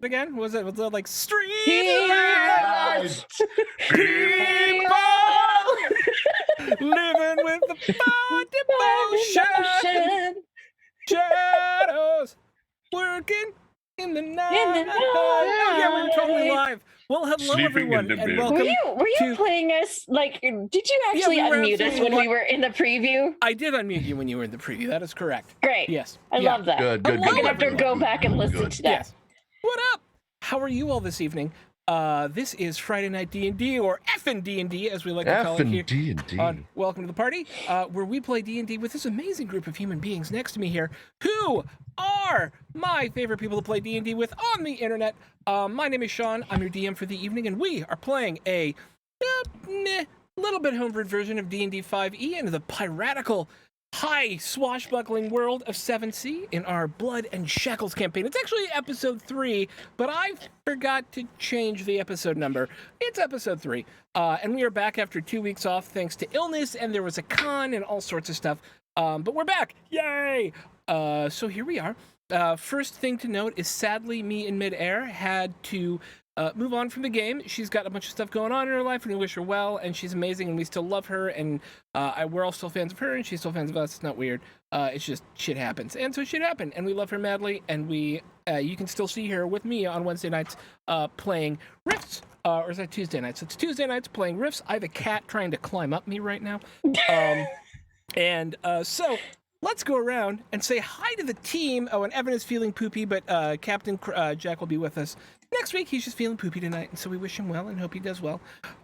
again? Was it like Street Lights, People living with the devotion, shadows working in the night. Oh yeah, we're totally live. Well, hello Sleeping everyone, in the and bed. welcome. Were you playing us? Like, did you actually we were unmute us absolutely when we were in the preview? I did unmute you when you were in the preview. That is correct. Great. Yes. I love that. Good. Hello, I'm gonna have to everyone. go back and listen to that. Yes. What up? How are you all this evening? This is Friday Night D&D, or Effin' D&D, as we like to call it here. D&D. Welcome to the party, where we play D&D with this amazing group of human beings next to me here, who are my favorite people to play D&D with on the internet. My name is Sean. I'm your DM for the evening, and we are playing a little bit homebrewed version of D&D 5e into the piratical, high swashbuckling world of 7C in our Blood and Shackles campaign. It's actually episode 3, but I forgot to change the episode number. It's episode 3, and we are back after 2 weeks off thanks to illness, and there was a con and all sorts of stuff, but we're back. Yay! So here we are. First thing to note is, sadly, me in midair had to move on from the game. She's got a bunch of stuff going on in her life, and we wish her well, and she's amazing, and we still love her, and we're all still fans of her, and she's still fans of us. It's not weird. It's just shit happens. And so shit happened, and we love her madly, and you can still see her with me on Wednesday nights playing Rifts. Or is that Tuesday nights? It's Tuesday nights playing Rifts. I have a cat trying to climb up me right now. So let's go around and say hi to the team. Oh, and Evan is feeling poopy, but Captain Jack will be with us next week. He's just feeling poopy tonight, and so we wish him well and hope he does well.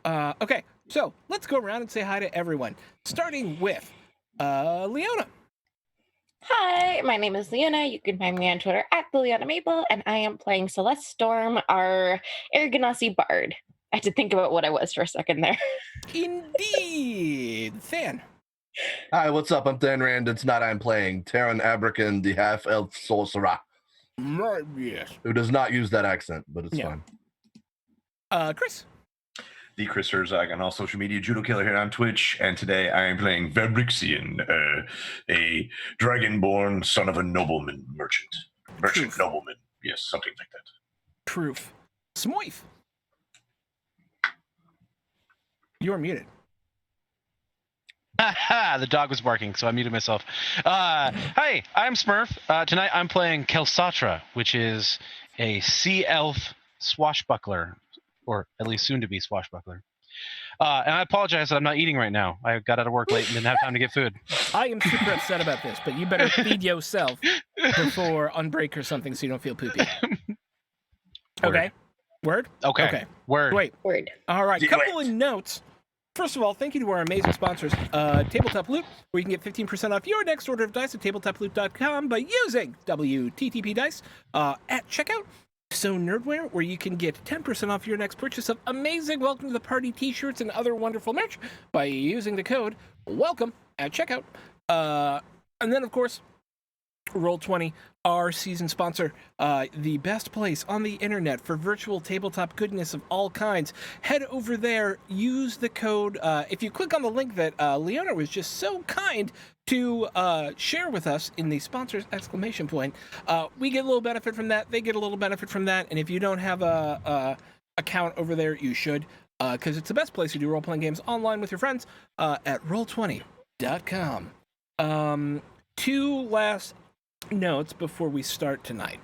Okay, so let's go around and say hi to everyone, starting with Leona. Hi, my name is Leona. You can find me on Twitter at the Leona Maple, and I am playing Celeste Storm, our Aragonasi bard. I had to think about what I was for a second there. Indeed. Than. Hi, what's up? I'm Dan Rand. It's not I'm playing Terran Abrakan, the half-elf sorcerer, Yes. who does not use that accent, but it's Yeah. fine. Chris. The Chris Herzog on all social media, Judo Killer here on Twitch, and today I am playing Fabrixian, a dragonborn son of a nobleman merchant. Proof. Nobleman, yes, something like that. Proof. Smoith. You're muted. The dog was barking, so I muted myself. Hi, I'm Smurf. Tonight I'm playing Kelsatra, which is a sea elf swashbuckler, or at least soon to be swashbuckler. And I apologize that I'm not eating right now. I got out of work late and didn't have time to get food. I am super upset about this, but you better feed yourself before Unbreak or something so you don't feel poopy. Okay. Word? Okay. Word. Wait. Word. All right. Do Couple it. of notes. First of all, thank you to our amazing sponsors, Tabletop Loot, where you can get 15% off your next order of dice at tabletoploot.com by using WTTP dice at checkout. So Nerdware, where you can get 10% off your next purchase of amazing Welcome to the Party t-shirts and other wonderful merch by using the code WELCOME at checkout. And then, of course, Roll20, our season sponsor, the best place on the internet for virtual tabletop goodness of all kinds. Head over there, use the code. If you click on the link that Leona was just so kind to share with us in the sponsors exclamation point, we get a little benefit from that. They get a little benefit from that. And if you don't have a account over there, you should, because it's the best place to do role-playing games online with your friends at roll20.com. Two last notes before we start tonight.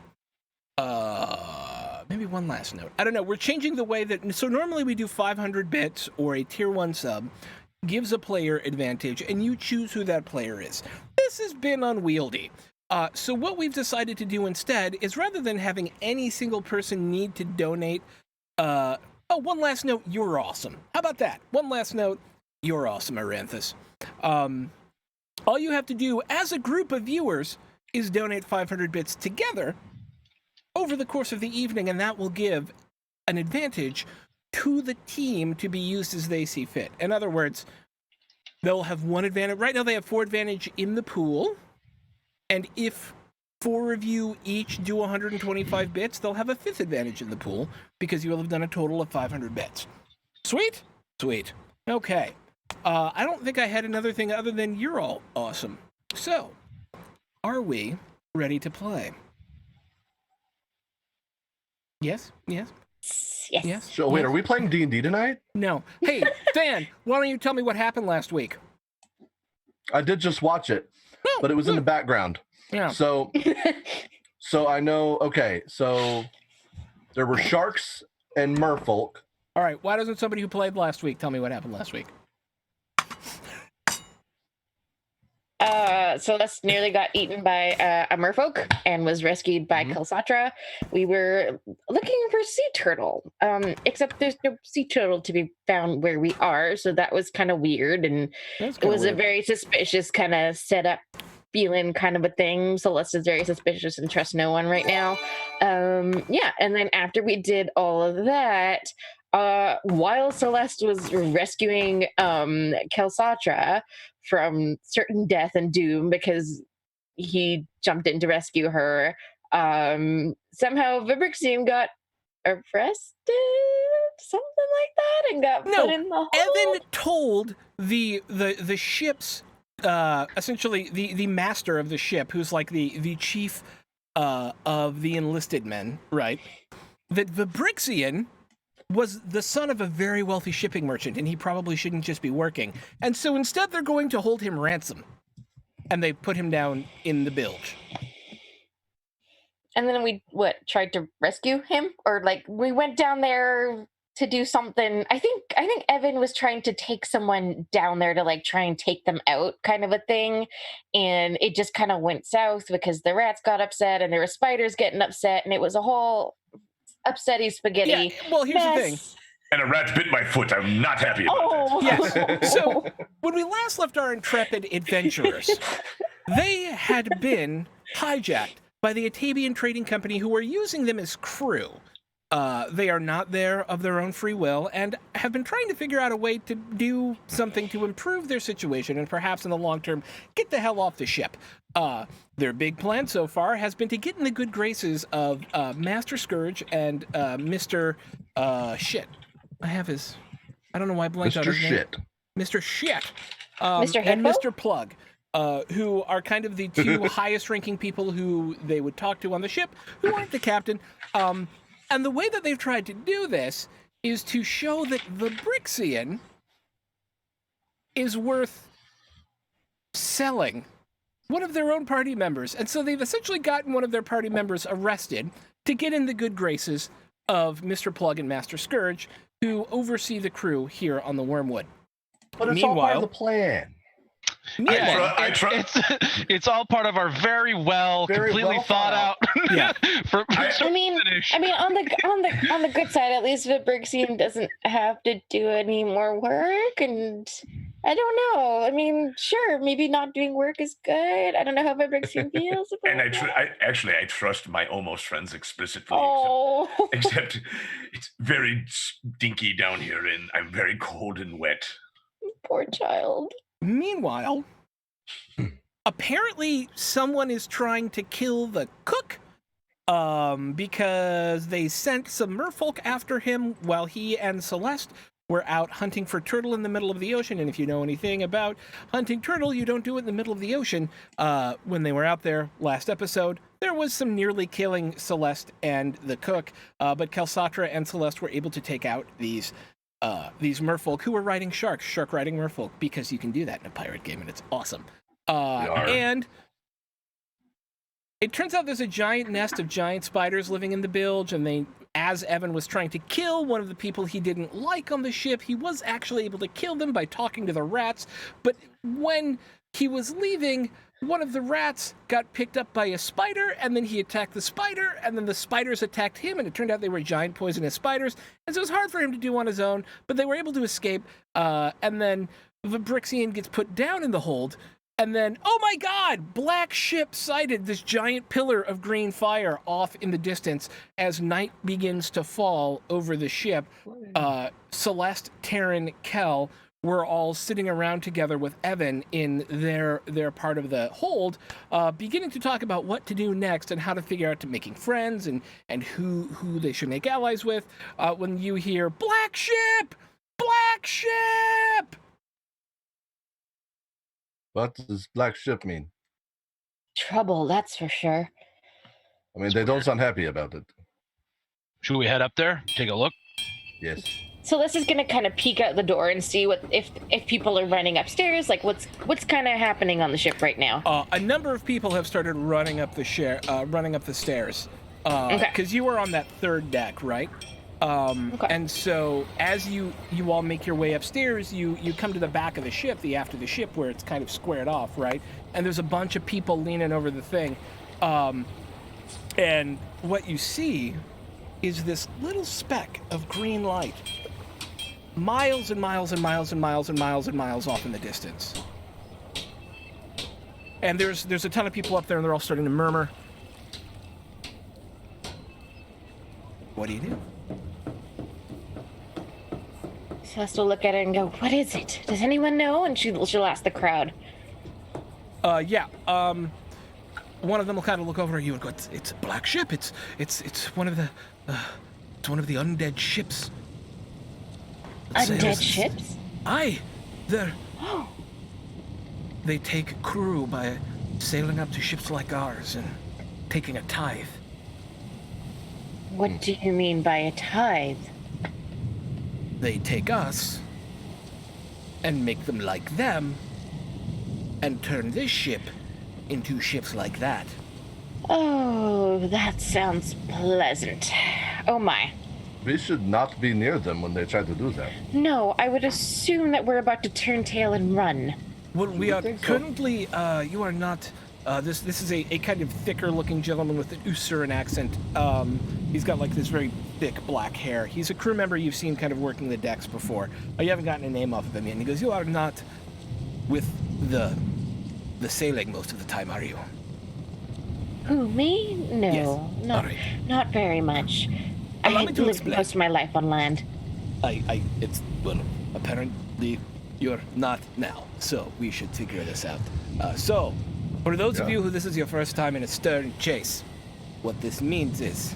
Maybe one last note. I don't know. We're changing the way that... So normally we do 500 bits or a tier 1 sub gives a player advantage, and you choose who that player is. This has been unwieldy. So what we've decided to do instead is, rather than having any single person need to donate... one last note. You're awesome. How about that? One last note. You're awesome, Aranthus. All you have to do as a group of viewers is donate 500 bits together over the course of the evening, and that will give an advantage to the team to be used as they see fit. In other words, they'll have one advantage. Right now they have 4 advantage in the pool, and if 4 of you each do 125 bits, they'll have a 5th advantage in the pool because you will have done a total of 500 bits. Sweet? Sweet. Okay. I don't think I had another thing other than you're all awesome. So, are we ready to play? Yes. Yes. Yes. So wait, yes. are we playing D&D tonight? No. Hey, Dan, why don't you tell me what happened last week? I did just watch it, Oh, but it was in the good. background. Yeah. So I know. Okay, so there were sharks and merfolk. All right. Why doesn't somebody who played last week tell me what happened last week? Celeste nearly got eaten by a merfolk and was rescued by Mhm. Kelsatra. We were looking for sea turtle, except there's no sea turtle to be found where we are, so that was kind of weird, and That's it kinda was a weird. very suspicious kind of setup feeling kind of a thing. Celeste is very suspicious and trusts no one right now. Yeah, and then after we did all of that, while Celeste was rescuing Kelsatra from certain death and doom because he jumped in to rescue her, somehow Vibrixium got arrested, something like that, and got No, put in the Evan hole. told the ship's essentially the master of the ship, who's like the chief of the enlisted men, right? That Vibrixian was the son of a very wealthy shipping merchant, and he probably shouldn't just be working. And so instead, they're going to hold him ransom, and they put him down in the bilge. And then we tried to rescue him, or like we went down there to do something. I think Evan was trying to take someone down there to like try and take them out, kind of a thing, and it just kind of went south because the rats got upset and there were spiders getting upset, and it was a whole upsetty spaghetti. Yeah, well, here's the thing. mess. And a rat bit my foot. I'm not happy about Oh Yes. So when we last left our intrepid adventurers, they had been hijacked by the Atabian Trading Company, who were using them as crew. They are not there of their own free will and have been trying to figure out a way to do something to improve their situation and perhaps in the long term get the hell off the ship. Their big plan so far has been to get in the good graces of Master Scourge and Mr. Shit. I have his. I don't know why I blanked on Mr. his name. Shit. Mr. Shit. Mr. And Hippo? Mr. Plug, who are kind of the two highest ranking people who they would talk to on the ship, who aren't the captain. And the way that they've tried to do this is to show that the Brixian is worth selling one of their own party members. And so they've essentially gotten one of their party members arrested to get in the good graces of Mr. Plug and Master Scourge, who oversee the crew here on the Wormwood. But it's all part of the plan. Meanwhile, It's all part of our very completely well thought out. Yeah. I mean, on the good side, at least Vibrixium doesn't have to do any more work, and I don't know. I mean, sure, maybe not doing work is good. I don't know how Vibrixium feels about And that. I trust my almost friends explicitly. Oh, Except it's very stinky down here, and I'm very cold and wet. poor child. Meanwhile, apparently someone is trying to kill the cook because they sent some merfolk after him while he and Celeste were out hunting for turtle in the middle of the ocean. And if you know anything about hunting turtle, you don't do it in the middle of the ocean. When they were out there last episode, there was some nearly killing Celeste and the cook, but Kelsatra and Celeste were able to take out these merfolk who were riding shark riding merfolk, because you can do that in a pirate game and it's awesome. And it turns out there's a giant nest of giant spiders living in the bilge, and as Evan was trying to kill one of the people he didn't like on the ship, he was actually able to kill them by talking to the rats. But when he was leaving, one of the rats got picked up by a spider, and then he attacked the spider, and then the spiders attacked him, and it turned out they were giant poisonous spiders, and so it was hard for him to do on his own, but they were able to escape, and then Vibrixian gets put down in the hold, and then, oh my god, Black Ship sighted this giant pillar of green fire off in the distance as night begins to fall over the ship. Celeste, Taryn, Kel were all sitting around together with Evan in their part of the hold, beginning to talk about what to do next and how to figure out to making friends and who they should make allies with. When you hear Black Ship, Black Ship. What does Black Ship mean? Trouble, that's for sure. I mean, they don't sound happy about it. Should we head up there? Take a look. Yes. Celeste is gonna kind of peek out the door and see what if people are running upstairs. Like what's kind of happening on the ship right now. A number of people have started running up the stairs. Because you were on that third deck, right? And so as you all make your way upstairs, you come to the back of the ship, the aft of the ship, where it's kind of squared off, right? And there's a bunch of people leaning over the thing. And what you see is this little speck of green light, miles and miles and miles and miles and miles and miles off in the distance. And there's a ton of people up there, and they're all starting to murmur. What do you do? Celeste will look at it and go, "What is it? Does anyone know?" And she'll ask the crowd. One of them will kind of look over at you and go, "It's a black ship. It's one of the undead ships." Undead ships? Aye, they take crew by sailing up to ships like ours and taking a tithe. What do you mean by a tithe? They take us and make them like them and turn this ship into ships like that. Oh, that sounds pleasant. Oh my. We should not be near them when they try to do that. No, I would assume that we're about to turn tail and run. Well, we are think so? currently, you are not, this is a kind of thicker looking gentleman with an Usuran accent. He's got like this very thick black hair. He's a crew member you've seen kind of working the decks before. You haven't gotten a name off of him yet. And he goes, "You are not with the sailing most of the time, are you?" Who, me? No, Yes. not, All right. not very much. I Allow me to lived explain. most of my life on land. Apparently you're not now, so we should figure this out. So, for those of Yeah. you who this is your first time in a stern chase, what this means is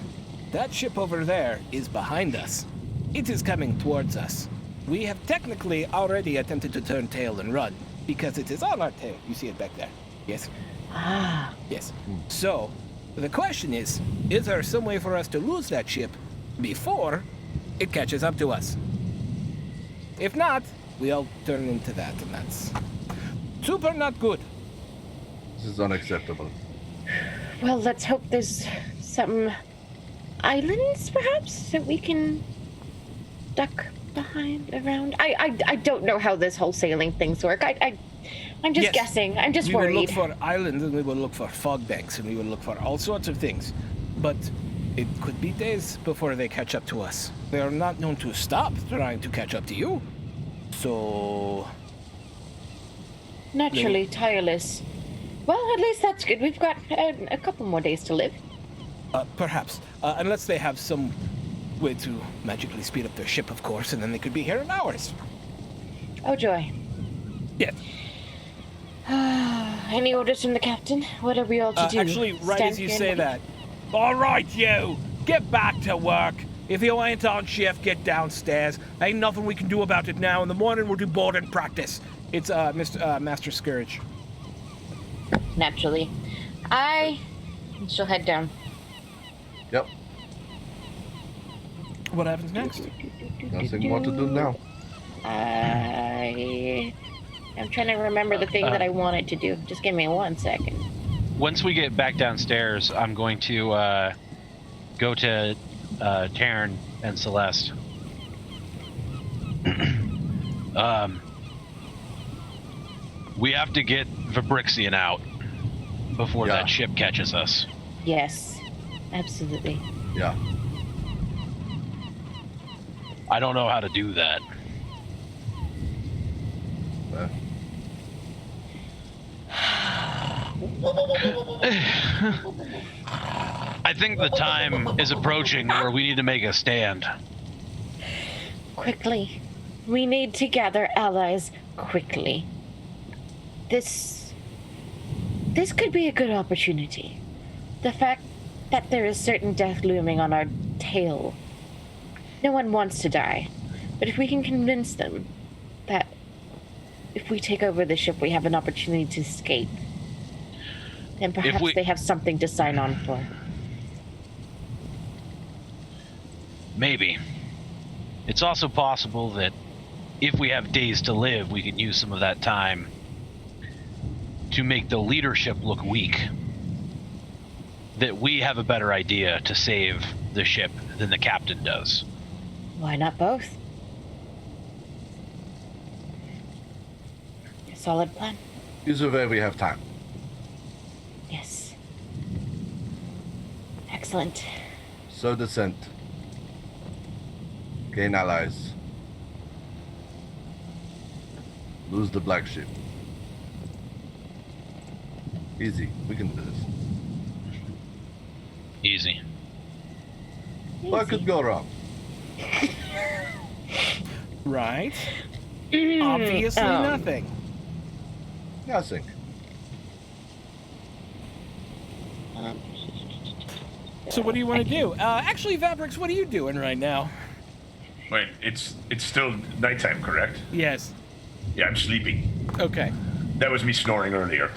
that ship over there is behind us. It is coming towards us. We have technically already attempted to turn tail and run because it is on our tail. You see it back there? Yes? Ah, Yes. So, the question is there some way for us to lose that ship before it catches up to us? If not, we'll turn into that, and that's super not good. This is unacceptable. well, let's hope there's some islands, perhaps, that we can duck behind around. I don't know how this whole sailing things work. I'm just Yes. guessing. I'm just we worried. will look for islands, and we will look for fog banks, and we will look for all sorts of things. But it could be days before they catch up to us. They are not known to stop trying to catch up to you. So, Naturally tireless. Well, at least that's good. We've got a couple more days to live. perhaps. Unless they have some way to magically speed up their ship, of course, and then they could be here in hours. Oh, joy. Yes. Any orders from the captain? What are we all to do? Actually, right Stand as you here say and- that. All right, you! Get back to work! If you ain't on shift, get downstairs. Ain't nothing we can do about it now. In the morning, we'll do boarding practice. It's Master Scourge. Naturally. She'll head down. Yep. What happens next? Nothing more to do now. I'm trying to remember the thing that I wanted to do. Just give me 1 second. Once we get back downstairs, I'm going to go to Taryn and Celeste. We have to get Fabrixian out before Yeah. that ship catches us. Yes, absolutely. Yeah. I don't know how to do that. Uh, I think the time is approaching where we need to make a stand. Quickly. We need to gather allies quickly. This could be a good opportunity. The fact that there is certain death looming on our tail. No one wants to die. But if we can convince them that if we take over the ship, we have an opportunity to escape, then perhaps they have something to sign on for. Maybe. It's also possible that if we have days to live, we can use some of that time to make the leadership look weak. That we have a better idea to save the ship than the captain does. Why not both? A solid plan. Either way, we have time. Yes. Excellent. Sow dissent. Gain allies. Lose the black sheep. Easy. We can do this. Easy. What could go wrong? Right. Obviously nothing. Nothing. So what do you want to do? Actually, Vabrix, what are you doing right now? Wait, it's still nighttime, correct? Yes. Yeah, I'm sleeping. Okay. That was me snoring earlier.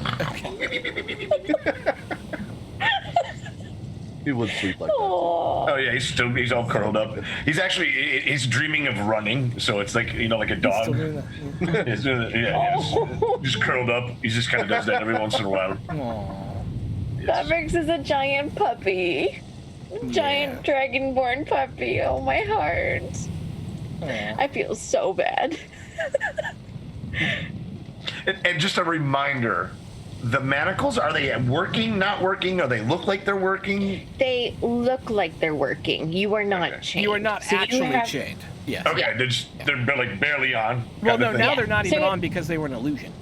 He would sleep like that. Oh, Oh yeah, he's all curled up. He's dreaming of running, so it's like like a dog. Still doing that. He's doing it, yeah, just curled up. He just kind of does that every once in a while. Aww. Fabrics is a giant puppy. Giant dragonborn puppy. Oh, my heart. Aw. I feel so bad. And just a reminder, the manacles, are they working, not working? Or they look like they're working? They look like they're working. You are not Okay. chained. You are not So you actually have- chained. Yes. Okay, Yeah. they're like barely on. Well, kind no, of thing. now Yeah. they're not So even it- on because they were an illusion.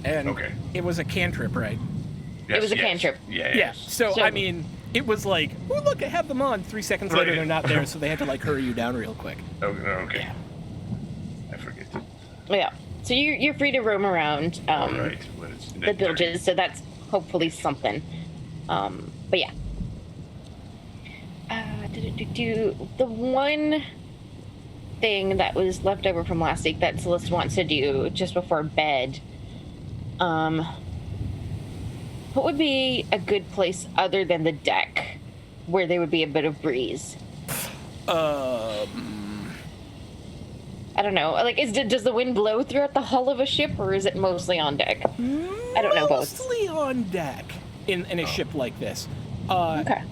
And Okay. it was a cantrip, right? Yes, It was a yes. cantrip. Yeah. Yeah. Yes. So, So- I mean, it was like, oh, look, I have them on. 3 seconds later, Right. they're not there, so they had to, like, hurry you down real quick. Okay. Yeah. I forget. Yeah. So you're free to roam around All right. Well, it's the bilges, so that's hopefully something. But yeah. The one thing that was left over from last week that Celeste wants to do just before bed, what would be a good place other than the deck where there would be a bit of breeze? I don't know. Like, does the wind blow throughout the hull of a ship, or is it mostly on deck? I don't know both. Mostly on deck in a ship like this. Okay.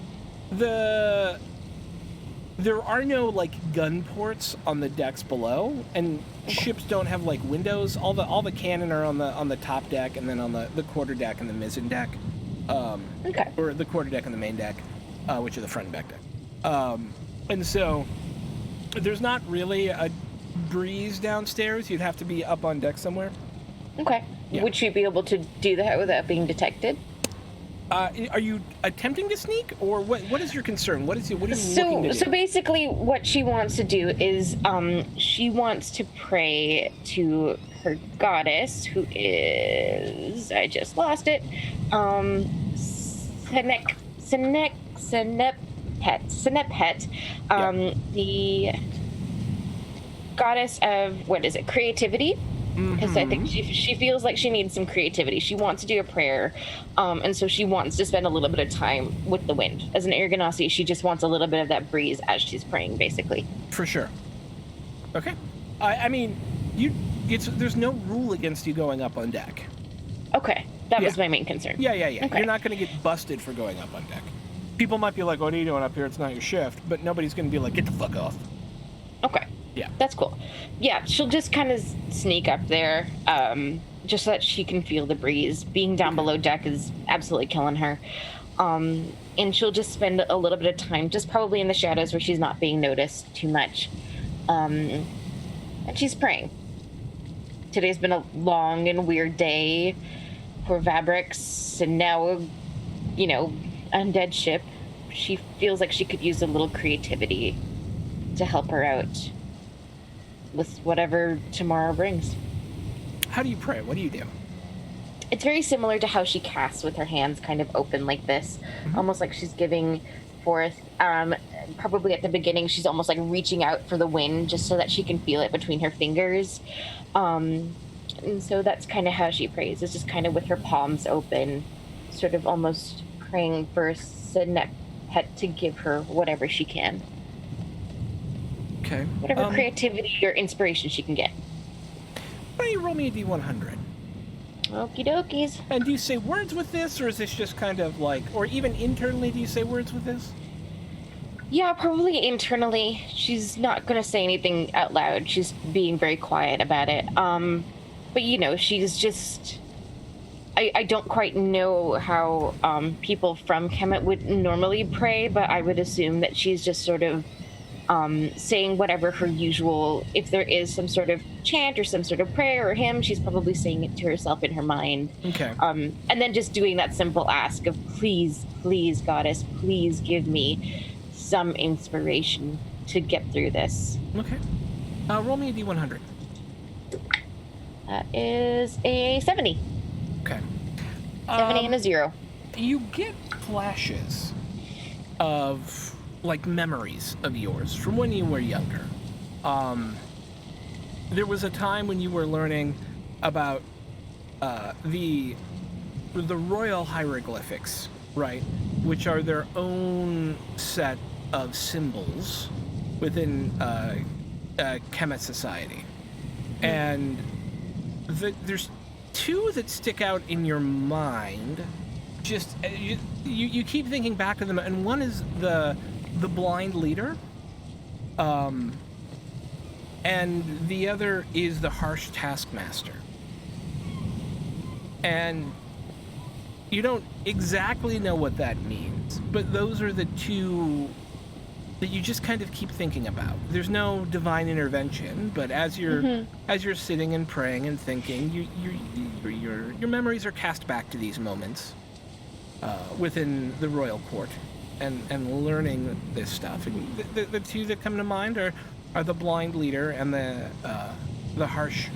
There are no like gun ports on the decks below, and ships don't have like windows. All the cannon are on the top deck, and then on the quarter deck and the mizzen deck, Okay. or the quarter deck and the main deck, which are the front and back deck. And so there's not really a breeze downstairs. You'd have to be up on deck somewhere. Okay. Yeah. Would she be able to do that without being detected? Are you attempting to sneak, or what is your concern? What are you looking to do? So basically, what she wants to do is, she wants to pray to her goddess, who is, I just lost it, Senepet, the goddess of, what is it, creativity? Because I think she feels like she needs some creativity. She wants to do a prayer, and so she wants to spend a little bit of time with the wind. As an Aragonasi, she just wants a little bit of that breeze as she's praying, basically. For sure. Okay. I mean, there's no rule against you going up on deck. Okay, that was Yeah. my main concern. Yeah. Okay. You're not going to get busted for going up on deck. People might be like, "What are you doing up here? It's not your shift," but nobody's going to be like, "Get the fuck off." Okay. Yeah. That's cool. Yeah, she'll just kind of sneak up there, just so that she can feel the breeze. Being down below deck is absolutely killing her. And she'll just spend a little bit of time, just probably in the shadows where she's not being noticed too much. And she's praying. Today's been a long and weird day for Vabrix, and now, undead ship. She feels like she could use a little creativity to help her out with whatever tomorrow brings. How do you pray? What do you do? It's very similar to how she casts with her hands kind of open like this, almost like she's giving forth. Probably at the beginning, she's almost like reaching out for the wind just so that she can feel it between her fingers. And so that's kind of how she prays. It's just kind of with her palms open, sort of almost praying for had to give her whatever she can, Okay. whatever creativity or inspiration she can get. Why don't you roll me a D100? Okie dokies. And do you say words with this, or is this just kind of like, or even internally, do you say words with this? Yeah, probably internally. She's not gonna say anything out loud. She's being very quiet about it. But you know, she's just. I don't quite know how people from Kemet would normally pray, but I would assume that she's just sort of saying whatever her usual. If there is some sort of chant or some sort of prayer or hymn, she's probably saying it to herself in her mind. Okay. And then just doing that simple ask of, please, please, goddess, please give me some inspiration to get through this. Okay. Roll me a D100. That is a 70. Okay. 70 and a 0. You get flashes of, like, memories of yours from when you were younger. There was a time when you were learning about the royal hieroglyphics, right? Which are their own set of symbols within Kemet society. And there's two that stick out in your mind. Just you keep thinking back to them, and one is the blind leader, and the other is the harsh taskmaster. And you don't exactly know what that means, but those are the two that you just kind of keep thinking about. There's no divine intervention, but as you're sitting and praying and thinking, your memories are cast back to these moments within the royal court, and learning this stuff. And the two that come to mind are the blind leader and the harsh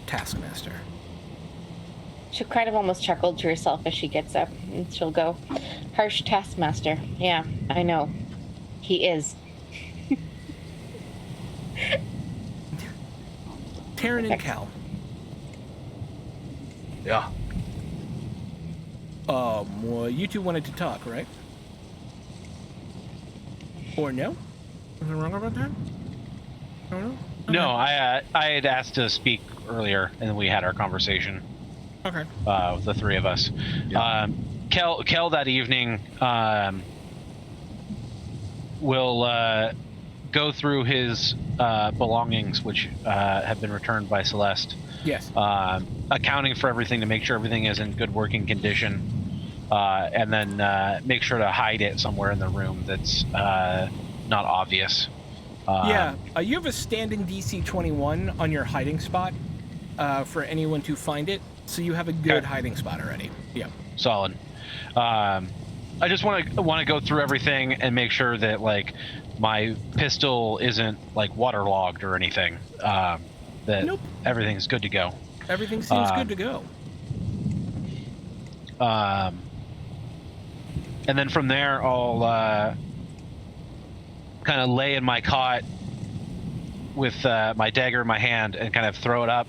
taskmaster. She'll kind of almost chuckle to herself as she gets up, and she'll go, harsh taskmaster. Yeah, I know. He is. Taryn and Cal. Yeah. Well, you two wanted to talk, right? Or no? Was I wrong about that? No? Okay. No, I had asked to speak earlier, and we had our conversation. Okay. With the three of us. Yeah. Kel that evening will go through his belongings, which have been returned by Celeste. Yes. Accounting for everything to make sure everything is in good working condition, and then make sure to hide it somewhere in the room that's not obvious. You have a standing DC 21 on your hiding spot for anyone to find it, so you have a good hiding spot already. Yeah. Solid. I just want to go through everything and make sure that like my pistol isn't like waterlogged or anything. That Nope. Everything's good to go. Everything seems good to go. And then from there, I'll kind of lay in my cot with my dagger in my hand and kind of throw it up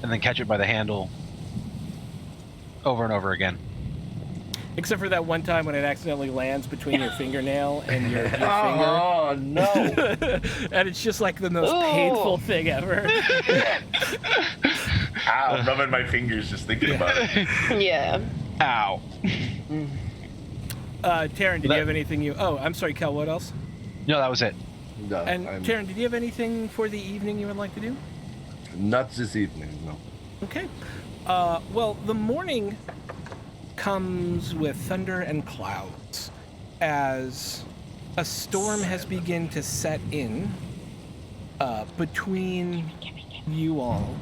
and then catch it by the handle over and over again. Except for that one time when it accidentally lands between your fingernail and your finger. Oh, no. And it's just like the most painful thing ever. Ow, rubbing my fingers just thinking about it. Yeah. Ow. Taryn, did you have anything you... Oh, I'm sorry, Kel, what else? No, that was it. No, And Taryn, did you have anything for the evening you would like to do? Not this evening, no. Okay. Well, the morning comes with thunder and clouds as a storm has begun to set in between you all.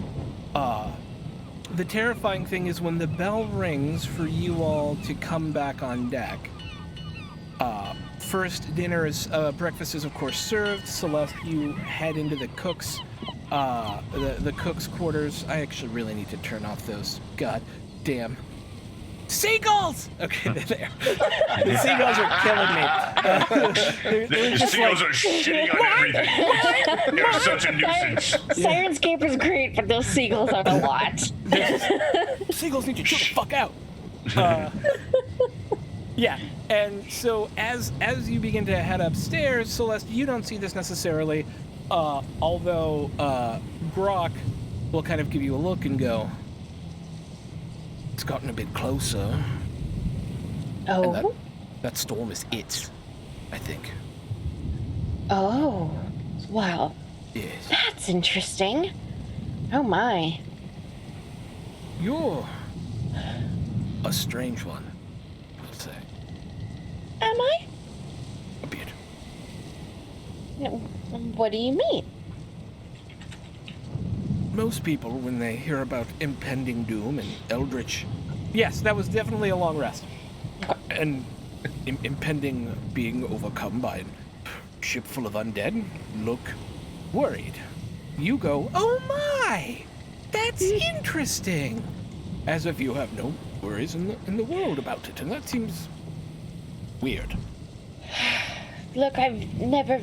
The terrifying thing is when the bell rings for you all to come back on deck. First dinner is breakfast is of course served. Celeste, you head into the cook's the cook's quarters. I actually really need to turn off those goddamn seagulls. Okay, they're there. The seagulls are killing me. The seagulls are shitting on everything. They're such a nuisance. Sirenscape is great, but those seagulls are a lot. Seagulls need to chill the fuck out. Yeah, and so as you begin to head upstairs, Celeste, you don't see this necessarily, although Grok will kind of give you a look and go, it's gotten a bit closer. Oh. And that storm is it, I think. Oh. Wow. Yes. That's interesting. Oh my. You're a strange one, I'd say. Am I? A bit. What do you mean? Most people, when they hear about impending doom and eldritch... Yes, that was definitely a long rest. And impending being overcome by a ship full of undead, look worried. You go, oh my! That's interesting! As if you have no worries in the world about it, and that seems weird. Look, I've never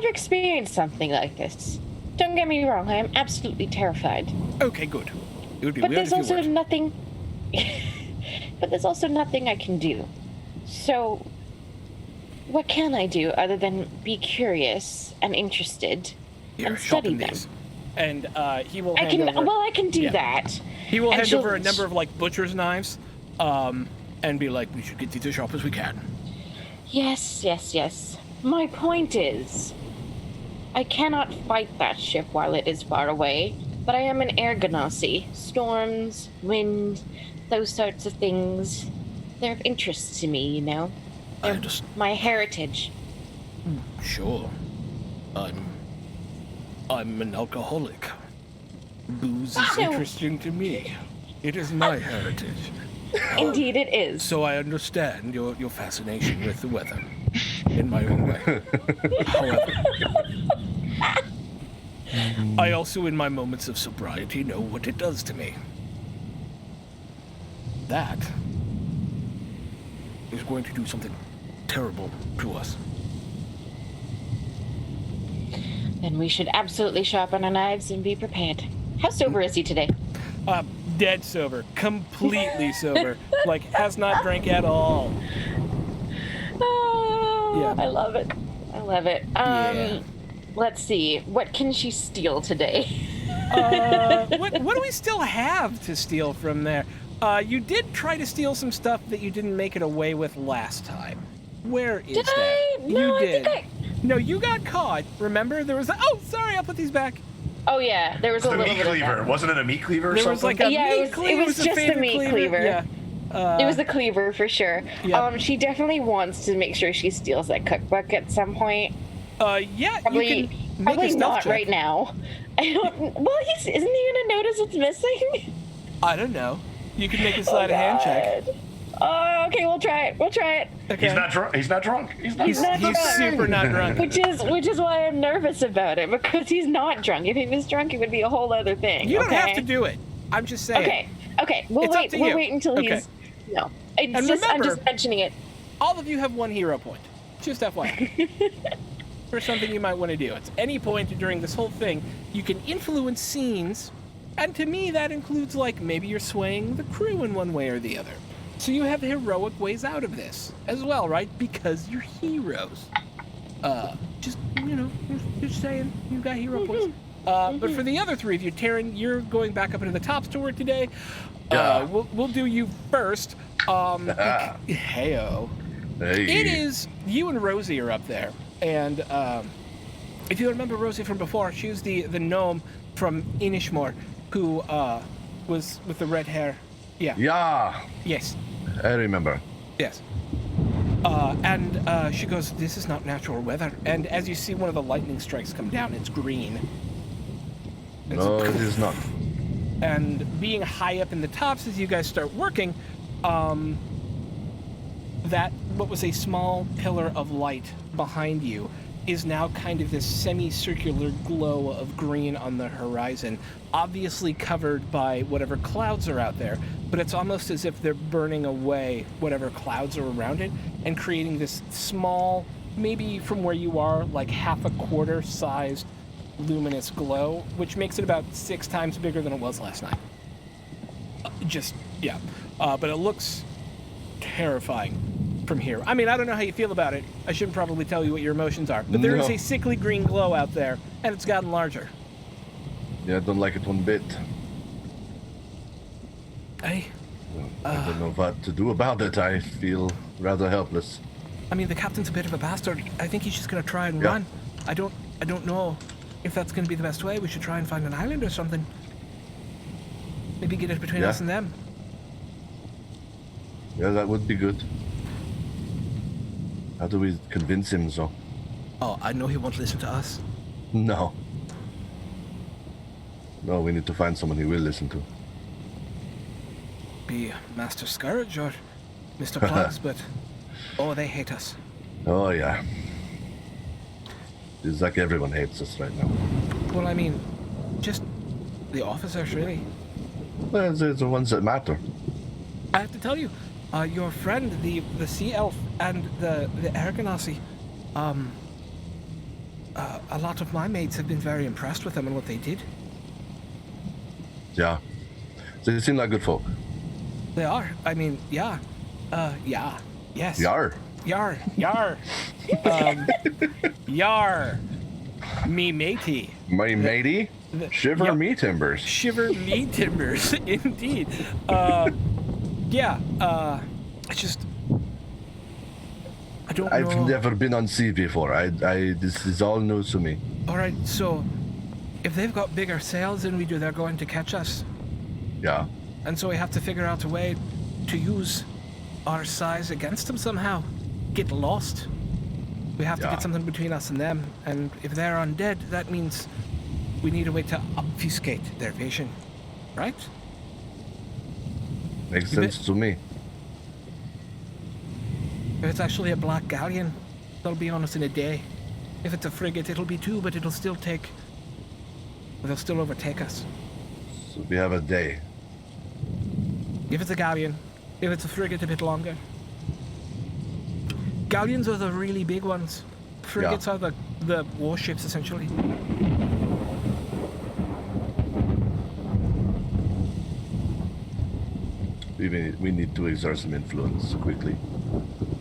experienced something like this. Don't get me wrong, I am absolutely terrified. Okay, good. It would be But weird there's if you also weren't. nothing. But there's also nothing I can do. So, what can I do other than be curious and interested Here, and study sharpen them? these. And he will I hand can. over... Well, I can do Yeah. that. He will And hand she'll- over a number of, like, butcher's knives, and be like, we should get these as sharp as we can. Yes, yes, yes. My point is, I cannot fight that ship while it is far away, but I am an air ganassi. Storms, wind, those sorts of things, they're of interest to me, you know? I They're understand. my heritage. Sure. I'm an alcoholic. Booze is Oh. interesting to me. It is my heritage. Indeed it is. So I understand your fascination with the weather in my own way. However, I also, in my moments of sobriety, know what it does to me. That is going to do something terrible to us. Then we should absolutely sharpen our knives and be prepared. How sober is he today? Dead sober. Completely sober. Like, has not drank at all. Oh, Yeah. I love it. I love it. Yeah. Let's see. What can she steal today? What do we still have to steal from there? You did try to steal some stuff that you didn't make it away with last time. Where is Did that? I? No, you I did. think No, you got caught. Remember, there was oh, sorry, I'll put these back. Oh yeah, there was a The little meat bit of cleaver. that. Wasn't it a meat cleaver or There something? was like a Yeah, meat it was- it cleaver. was a just a favorite meat cleaver. Yeah. It was a cleaver for sure. Yeah. She definitely wants to make sure she steals that cookbook at some point. Yeah, Probably, you can make probably a stealth not check. right now. I don't. Well, isn't he gonna notice it's missing? I don't know. You can make a sleight of hand check. God. Oh, okay, we'll try it. We'll try it. Okay. He's not drunk. He's not drunk. He's not He's drunk. not He's drunk. super not drunk. Which is why I'm nervous about it, because he's not drunk. If he was drunk, it would be a whole other thing. You don't okay? have to do it. I'm just saying. Okay. Okay. We'll It's up wait. to We'll you. wait until Okay. he's. No. It's And just. I'm remember- just mentioning it. All of you have one hero point. Just FYI. For something you might want to do. At any point during this whole thing, you can influence scenes, and to me that includes, like, maybe you're swaying the crew in one way or the other. So you have heroic ways out of this as well, right? Because you're heroes. Just, you know, just saying, you got hero points. But for the other three of you, Taryn, you're going back up into the top store today. Yeah. We'll do you first. Heyo. Hey. It is you and Rosie are up there, and if you remember Rosie from before, she was the gnome from Inishmore who was with the red hair. Yeah. Yeah, Yes. I remember. Yes. And she goes, "This is not natural weather." And as you see one of the lightning strikes come down, it's green. It's No, it is not. And being high up in the tops as you guys start working, that what was a small pillar of light behind you is now kind of this semicircular glow of green on the horizon, obviously covered by whatever clouds are out there, but it's almost as if they're burning away whatever clouds are around it and creating this small, maybe from where you are, like half a quarter sized luminous glow, which makes it about 6 times bigger than it was last night. But it looks terrifying from here. I mean, I don't know how you feel about it. I shouldn't probably tell you what your emotions are, but there is No. a sickly green glow out there, and it's gotten larger. Yeah, I don't like it one bit. I don't know what to do about it. I feel rather helpless. mean, the captain's a bit of a bastard. I think he's just gonna try and Yeah. run. I don't know if that's gonna be the best way. We should try and find an island or something. Maybe get it between Yeah. us and them. Yeah, that would be good. How do we convince him so? Oh, I know he won't listen to us. No. No, we need to find someone he will listen to. Be Master Scourge or Mr. Plugs, but oh, they hate us. Oh, yeah. It's like everyone hates us right now. Well, I mean, just the officers, really. Well, they're the ones that matter. I have to tell you, your friend, the sea elf and the Argonauty, a lot of my mates have been very impressed with them and what they did. Yeah. They seem like good folk. They are. I mean, yeah. Yeah. Yes. Yar. Yar. Yar. Yar. Me matey. My matey? Shiver Yep. me timbers. Shiver me timbers, indeed. Yeah, I just... I don't I've know. never been on sea before. This is all news to me. Alright, so if they've got bigger sails than we do, they're going to catch us. Yeah. And so we have to figure out a way to use our size against them somehow. Get lost. We have to Yeah. get something between us and them. And if they're undead, that means we need a way to obfuscate their vision. Right? Makes You sense to me. If it's actually a black galleon, they'll be on us in a day. If it's a frigate, it'll be two, but it'll still take... They'll still overtake us. So we have a day. If it's a galleon, if it's a frigate, a bit longer. Galleons are the really big ones. Frigates are the warships, essentially. We need to exert some influence quickly.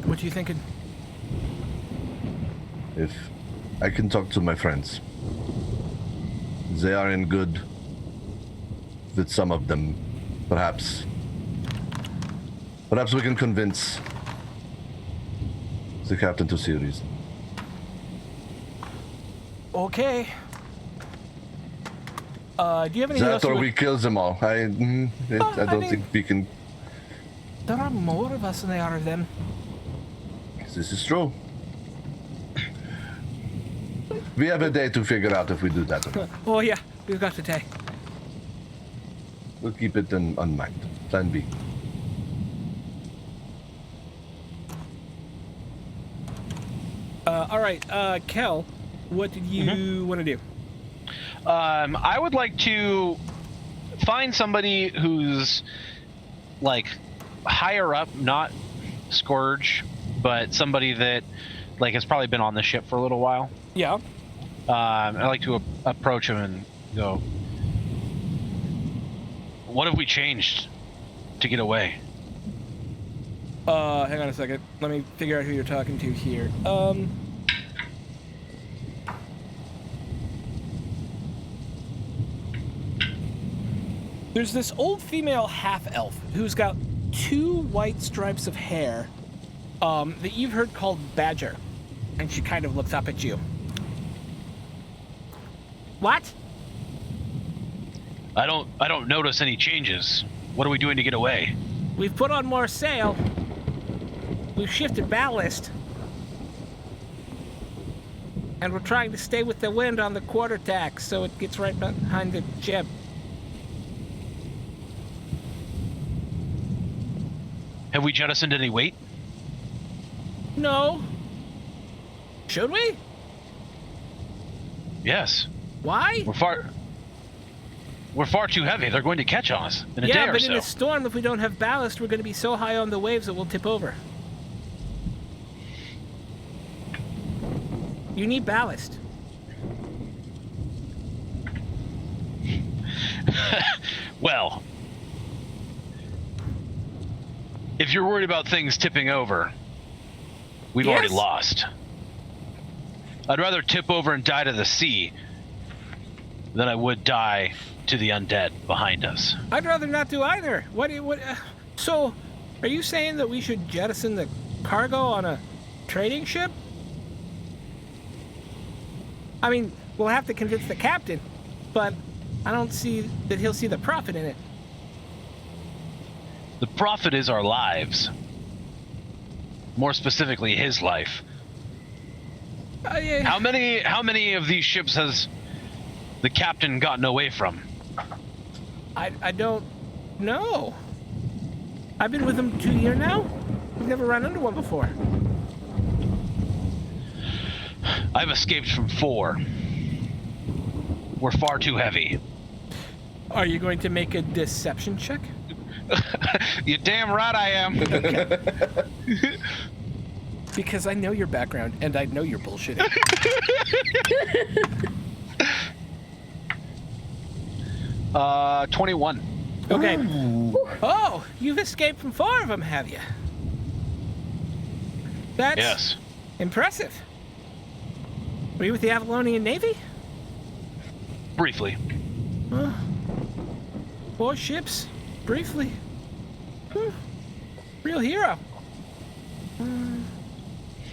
What are you thinking? If I can talk to my friends. They are in good with some of them. Perhaps we can convince the captain to see a reason. Okay. Do you have anything else? That or you we would- kill them all. I I don't mean- think we can. There are more of us than there are of them. This is true. We have a day to figure out if we do that or not. Oh yeah, we've got to take. We'll keep it in mind. Plan B. All right, Kel, what did you want to do? I would like to find somebody who's like higher up, not Scourge, but somebody that like has probably been on the ship for a little while. Yeah. I'd like to approach him and go, "What have we changed to get away?" Hang on a second. Let me figure out who you're talking to here. There's this old female half-elf who's got 2 white stripes of hair that you've heard called Badger. And she kind of looks up at you. What? I don't notice any changes. What are we doing to get away? We've put on more sail. We've shifted ballast. And we're trying to stay with the wind on the quarter tack so it gets right behind the ship. Have we jettisoned any weight? No. Should we? Yes. Why? We're far too heavy. They're going to catch us in a day Yeah, or but so. in a storm, if we don't have ballast, we're going to be so high on the waves that we'll tip over. You need ballast. Well, if you're worried about things tipping over, we've already Yes. lost. I'd rather tip over and die to the sea than I would die to the undead behind us. I'd rather not do either. So, are you saying that we should jettison the cargo on a trading ship? I mean, we'll have to convince the captain, but I don't see that he'll see the profit in it. The profit is our lives. More specifically, his life. Yeah. How many of these ships has the captain gotten away from? I don't know. I've been with him 2 years now. We've never run into one before. I've escaped from 4. We're far too heavy. Are you going to make a deception check? You're damn right I am. Because I know your background and I know you're bullshitting. 21. Okay. Oh, you've escaped from 4 of them, have you? That's Yes. impressive. Were you with the Avalonian Navy? Briefly. 4 ships, briefly. Real hero.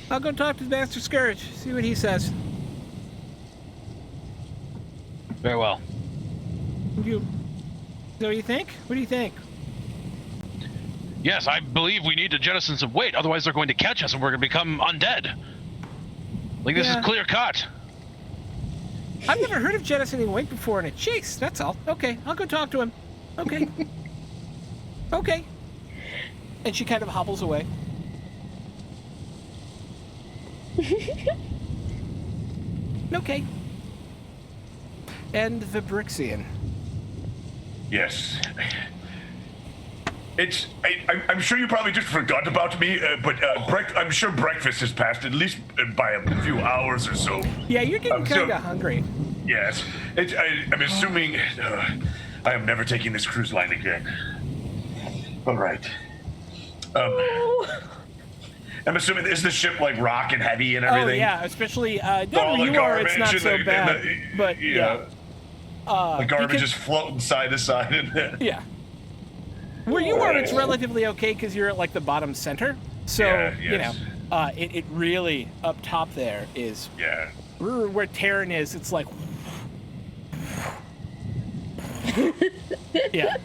I'll go talk to the Master Scourge, see what he says. Very well. You know what you think? What do you think? Yes, I believe we need to jettison some weight, otherwise they're going to catch us and we're going to become undead. Like, this Yeah. is clear cut. I've never heard of jettisoning weight before in a chase, that's all. Okay, I'll go talk to him. Okay. Okay. And she kind of hobbles away. Okay. And the Brixian. Yes. I'm sure you probably just forgot about me, but I'm sure breakfast has passed at least by a few hours or so. Yeah, you're getting So- kind of hungry. Yes. I'm assuming I am never taking this cruise line again. All right. I'm assuming, is the ship like rock and heavy and everything? Oh yeah, especially All no, the you are. It's garbage not and so the- bad, and the- but yeah. The garbage because- is floating side to side in there. Yeah. Where you are, it's relatively okay because you're at like the bottom center. So Yeah, you know, yes. it really up top there is Yeah. where Terran is. It's like yeah.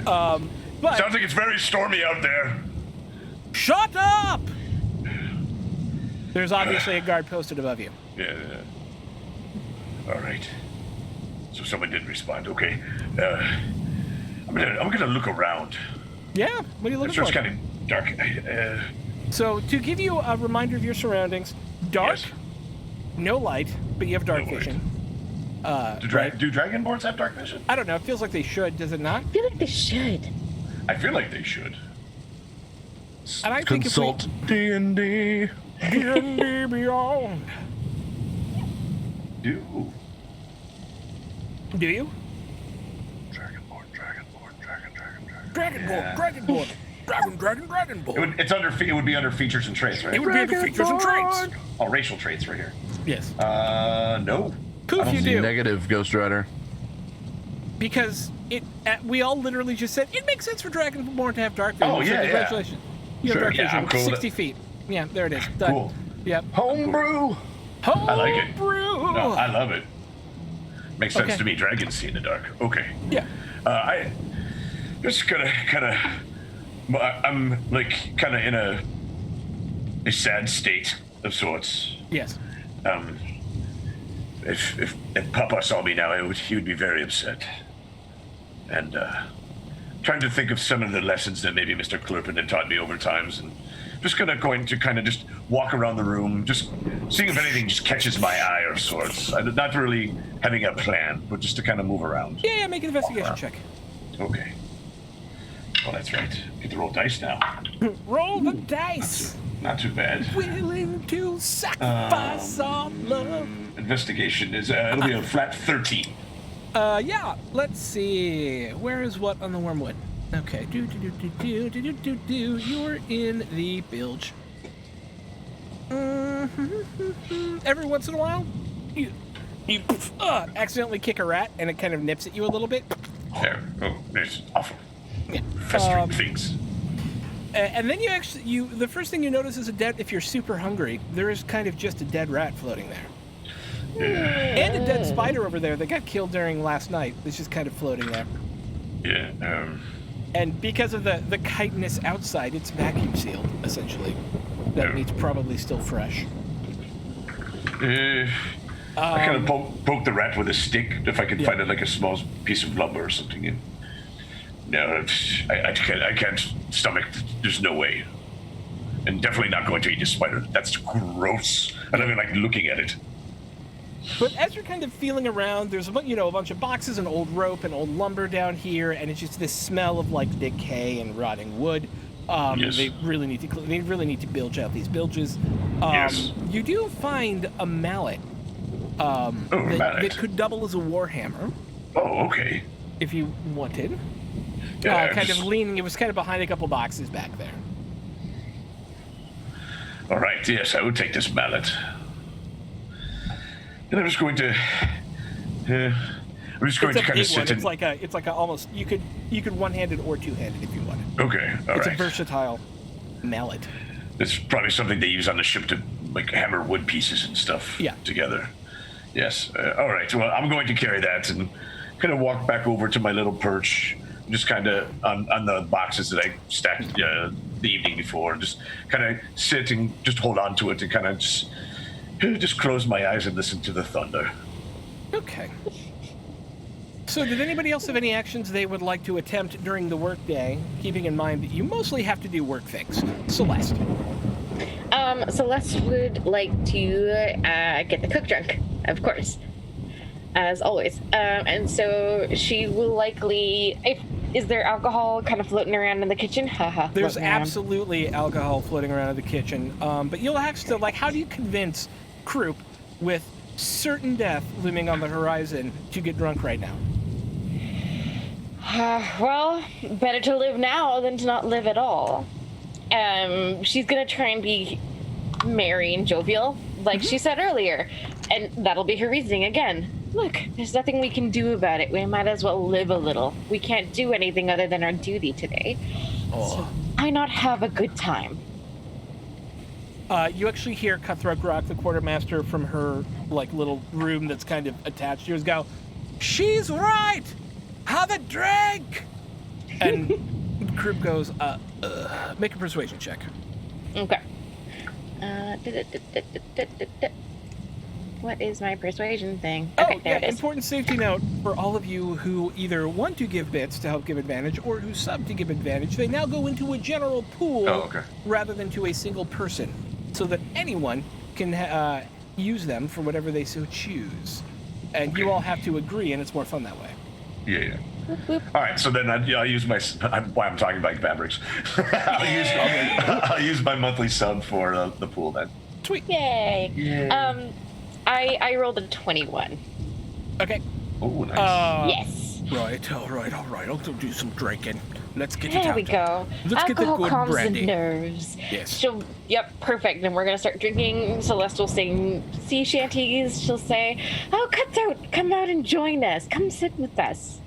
But Sounds like it's very stormy out there. shut up. There's obviously a guard posted above you. Yeah. All right. So someone did respond. Okay. I'm gonna look around. Yeah. What are you It's looking just for? kind of dark. So to give you a reminder of your surroundings, dark, Yes. no light, but you have dark No light. vision. Do dragonborns have dark vision? I don't know. It feels like they should. Does it not? I feel like they should. I feel like they should. And I think Consult D&D. D&D Beyond. Do. Do you? Dragonborn. Dragonborn. Dragonborn. It would be under features and traits, right? It would be the features and traits. Oh, racial traits right here. Yes. No. Poof, you do. Negative, Ghost Rider. Because we all literally just said it makes sense for Dragonborn to have dark vision. Oh, So yeah, congratulations. You Sure, have dark yeah, vision. I'm cool with 60 it. feet. Yeah, there it is. Done. Cool. Yep. Homebrew. I like it. Homebrew. No, I love it. Makes sense Okay. to me. Dragons see in the dark. Okay. Yeah. I just gonna kind of. I'm like kind of in a sad state of sorts. Yes. If Papa saw me now, he would be very upset. And trying to think of some of the lessons that maybe Mr. Klurpin had taught me over times, and just going to kind of just walk around the room, just seeing if anything just catches my eye or sorts. Not really having a plan, but just to kind of move around. Yeah, make an investigation check. Okay. Oh, that's right. Get to roll dice now. Roll the dice. Not too bad. Willing to sacrifice our love. Investigation is it'll be a flat 13. Yeah, let's see. Where is what on the wormwood? Okay. You're in the bilge. Every once in a while, you accidentally kick a rat, and it kind of nips at you a little bit. There. Oh, it's awful. Yeah. Festering things. And then the first thing you notice is if you're super hungry, there is kind of just a dead rat floating there. And a dead spider over there that got killed during last night. It's just kind of floating there. Yeah. And because of the chitinous outside, it's vacuum sealed, essentially. That means probably still fresh. I kind of poke the rat with a stick if I can find a small piece of lumber or something. And no, I can't stomach. There's no way. And definitely not going to eat a spider. That's gross. I don't even like looking at it. But as you're kind of feeling around, there's a bunch of boxes and old rope and old lumber down here, and it's just this smell of like decay and rotting wood. Yes. They really need to bilge out these bilges. Yes. You do find a mallet. Mallet. That could double as a warhammer. Oh, okay. If you wanted. Yeah, It was kind of behind a couple boxes back there. All right. Yes, I would take this mallet. And I'm just going to. I'm just going to kind of sit. It's like a almost you could one-handed or two-handed if you wanted. Okay. All right. It's a versatile mallet. It's probably something they use on the ship to like hammer wood pieces and stuff together. Yes. All right. Well, I'm going to carry that and kind of walk back over to my little perch, just kind of on the boxes that I stacked the evening before, and just kind of sit and just hold on to it and kind of just close my eyes and listen to the thunder. Okay. So did anybody else have any actions they would like to attempt during the workday, keeping in mind that you mostly have to do work things? Celeste. Celeste would like to get the cook drunk, of course, as always. And so she will likely... Is there alcohol kind of floating around in the kitchen? There's absolutely alcohol floating around in the kitchen. But you'll have to, how do you convince Croup with certain death looming on the horizon to get drunk right now? Well, better to live now than to not live at all. She's gonna try and be merry and jovial, like she said earlier, and that'll be her reasoning again. Look, there's nothing we can do about it. We might as well live a little. We can't do anything other than our duty today. So why not have a good time? You actually hear Cutthroat Rock, the quartermaster, from her little room that's kind of attached to yours, go, "She's right! Have a drink!" And Croup goes, make a persuasion check. Okay. What is my persuasion thing? Okay, there it is. Important safety note for all of you who either want to give bits to help give advantage or who sub to give advantage. They now go into a general pool rather than to a single person, so that anyone can use them for whatever they so choose. And you all have to agree, and it's more fun that way. Yeah. All right, so then I'll use why I'm talking about fabrics. I'll use my monthly sub for the pool then. Sweet. Yay. Yeah. I rolled a 21. Okay. Oh, nice. Yes. Right. All right. I'll go do some drinking. Let's get There we go. Let's get the good calms brandy. the nerves. Yes. Yep, perfect. And we're going to start drinking. Celeste will sing sea shanties. She'll say, "Oh, Cutthroat, come out and join us. Come sit with us.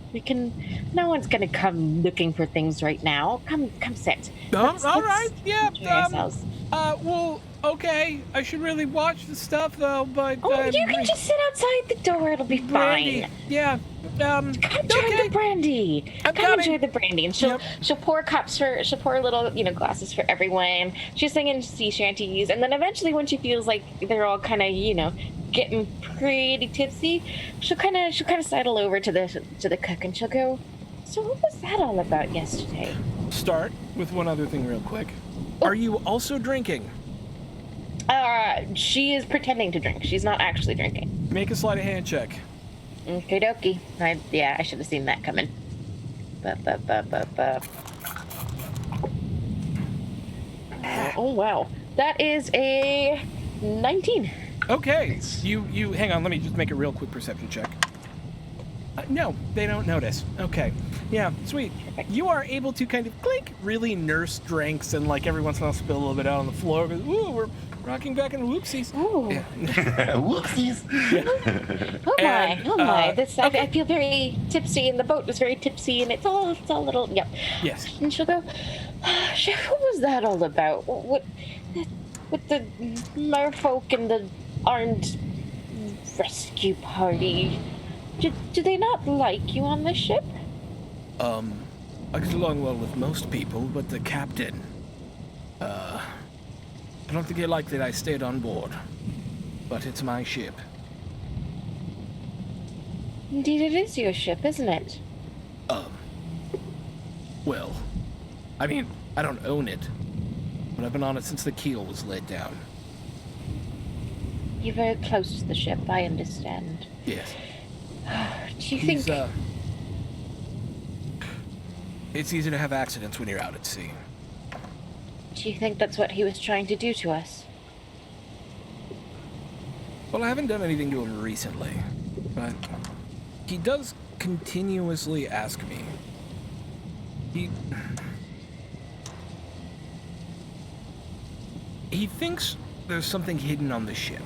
No one's going to come looking for things right now. Come sit." All right. Yeah. Enjoy ourselves. Well, okay. I should really watch the stuff, though, but... you can just sit outside the door. It'll be brandy. fine. Yeah. Come try the brandy. Come enjoy the brandy. And she'll pour cups she'll pour little, glasses for everyone. She's singing sea shanties. And then eventually when she feels like they're all kind of, getting pretty tipsy, she'll kind of sidle over to the cook and she'll go, "So what was that all about yesterday?" Start with one other thing real quick. Are you also drinking? She is pretending to drink. She's not actually drinking. Make a sleight of hand check. Okie dokie. I should have seen that coming. Oh wow. That is a 19. Okay. You hang on, let me just make a real quick perception check. No, they don't notice. Okay. Yeah, sweet. Perfect. You are able to kind of clink, really nurse drinks, and like every once in a while spill a little bit out on the floor. But, ooh, we're rocking back into whoopsies. Ooh. Yeah. Whoopsies. Oh my, And, oh my. This I feel very tipsy, and the boat was very tipsy, and it's all a little. Yep. Yes. And she'll go. What was that all about? What with the merfolk and the armed rescue party? Do they not like you on the ship? I get along well with most people, but the captain, I don't think he liked that I stayed on board. But it's my ship. Indeed, it is your ship, isn't it? Well, I mean, I don't own it, but I've been on it since the keel was laid down. You're very close to the ship, I understand. Yes. Do you think... It's easy to have accidents when you're out at sea. Do you think that's what he was trying to do to us? Well, I haven't done anything to him recently, but he does continuously ask me. He thinks there's something hidden on the ship,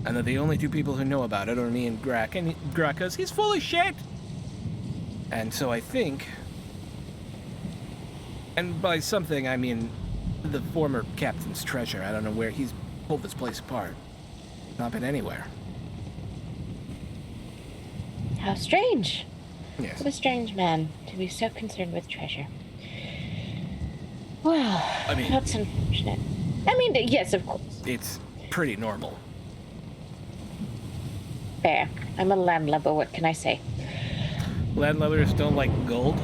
and that the only two people who know about it are me and Grak, and Grak goes, he's full of shit! And so I think, and by something I mean the former captain's treasure. I don't know where he's pulled this place apart. Not been anywhere. How strange. Yes. What a strange man to be so concerned with treasure. Well, I mean, that's unfortunate. I mean, yes, of course. it's pretty normal. Fair. I'm a landlubber, what can I say? Landlubbers don't like gold.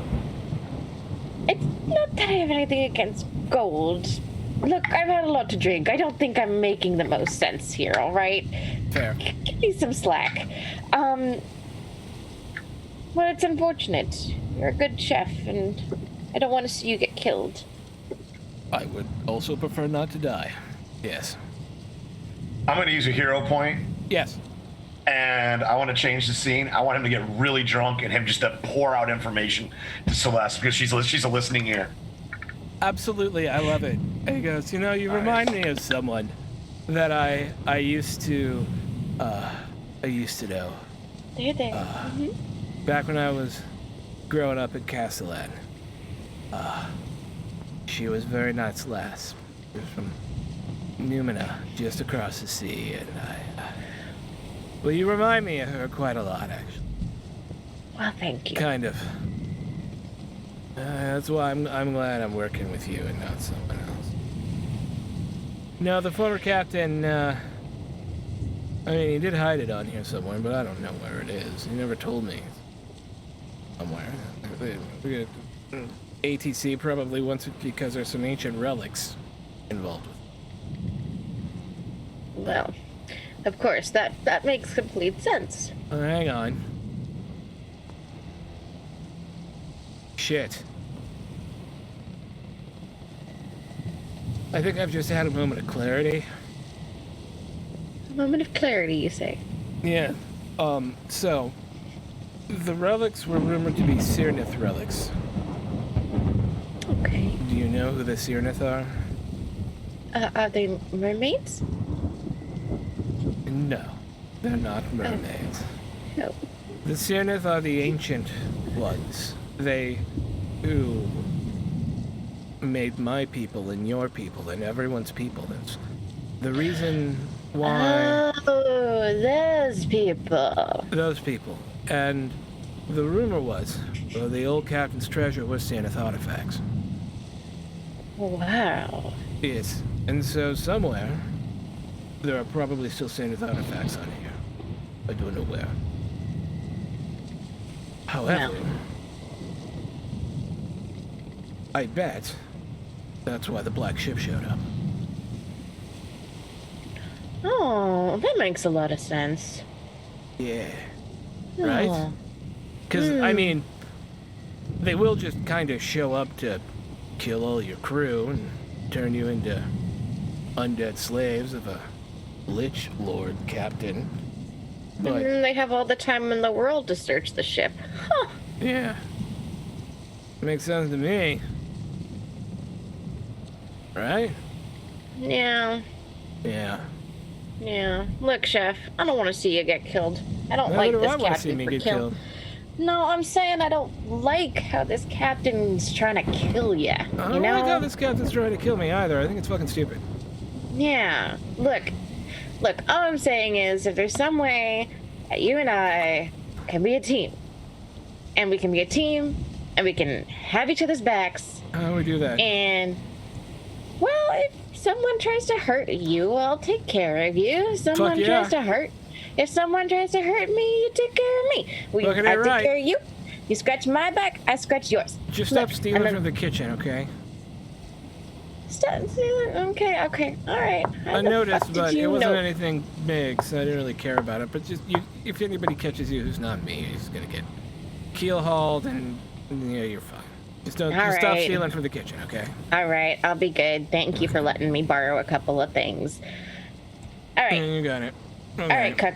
It's not that I have anything against gold. Look, I've had a lot to drink. I don't think I'm making the most sense here, alright? Fair. Give me some slack. Well, it's unfortunate. You're a good chef, and I don't want to see you get killed. I would also prefer not to die. Yes. I'm going to use a hero point, Yes. and I want to change the scene. I want him to get really drunk and him just to pour out information to Celeste because she's a listening ear. Absolutely, I love it. And he goes, you know, you remind me of someone that I used to know. There. Back when I was growing up at Castellan. She was a very nice lass. She was from Numina, just across the sea, and well, you remind me of her quite a lot, actually. Well, thank you. Kind of. That's why I'm glad I'm working with you and not someone else. No, the former captain, I mean, he did hide it on here somewhere, but I don't know where it is. He never told me. Somewhere. ATC probably wants it because there's some ancient relics involved with it. Well, of course, that makes complete sense. Oh, hang on. Shit. I think I've just had a moment of clarity. A moment of clarity, you say? Yeah. So, the relics were rumored to be Sirnith relics. Okay. Do you know who the Sirnith are? Are they mermaids? No, they're not mermaids. No. The Sirnith are the ancient ones. They who made my people and your people and everyone's people. That's the reason why Oh, those people. those people. And the rumor was, well, the old captain's treasure was Sirnith artifacts. Wow. Yes, and so somewhere there are probably still Sirnith artifacts on here. I don't know where. However, I bet that's why the black ship showed up. Oh, that makes a lot of sense. Yeah. Right? Oh. Because, I mean, they will just kind of show up to kill all your crew and turn you into undead slaves of a Lich Lord captain. But And they have all the time in the world to search the ship. Huh. Yeah. Makes sense to me. Right? Yeah. Yeah. Yeah. Look, Chef, I don't want to see you get killed. I don't Neither like do this I want to see captain me for get killing. killed. No, I'm saying I don't like how this captain's trying to kill you. I don't You know? like how this captain's trying to kill me either. I think it's fucking stupid. Yeah. Look, all I'm saying is if there's some way that you and I can be a team, and we can be a team, and we can have each other's backs, How do we do that? and, well, if someone tries to hurt you, I'll take care of you. If someone yeah. tries to hurt me, you take care of me. Fucking I A take right. care of you. You scratch my back, I scratch yours. Just stop Look, stealing and from the kitchen, okay? Stop stealing. Okay, all right. How I the noticed, fuck did but you it wasn't know? anything big, so I didn't really care about it. But just if anybody catches you who's not me, he's gonna get keel hauled, and yeah, you're fine. Just All stop right. stealing from the kitchen, okay? All right, I'll be good. Thank you for letting me borrow a couple of things. All right, You got it. Okay. all right, Cook.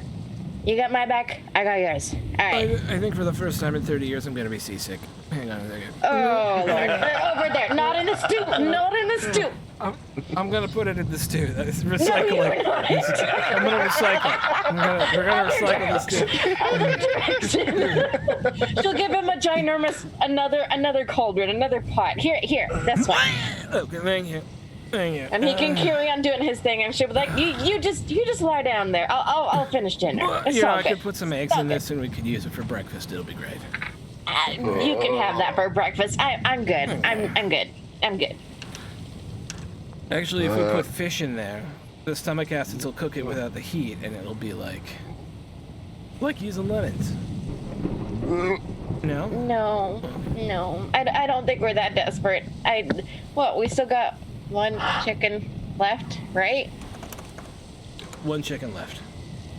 You got my back. I got yours. All right. I think for the first time in 30 years, I'm gonna be seasick. Hang on a second. Oh Lord! Over there, not in the stew. Not in the stew. I'm gonna put it in the stew. That's recycling. I'm gonna recycle. We're gonna recycle this stew. She'll give him a ginormous another cauldron, another pot. Here, this one, Okay, thank you. and he can carry on doing his thing. And she'll be like, you just lie down there. I'll finish dinner. It's Yeah, all I good. could put some eggs in Okay. this, and we could use it for breakfast. It'll be great. You can have that for breakfast. I'm good. I'm good. I'm good. Actually, if we put fish in there, the stomach acids will cook it without the heat, and it'll be like using lemons. No? No. I don't think we're that desperate. We still got one chicken left, right? One chicken left.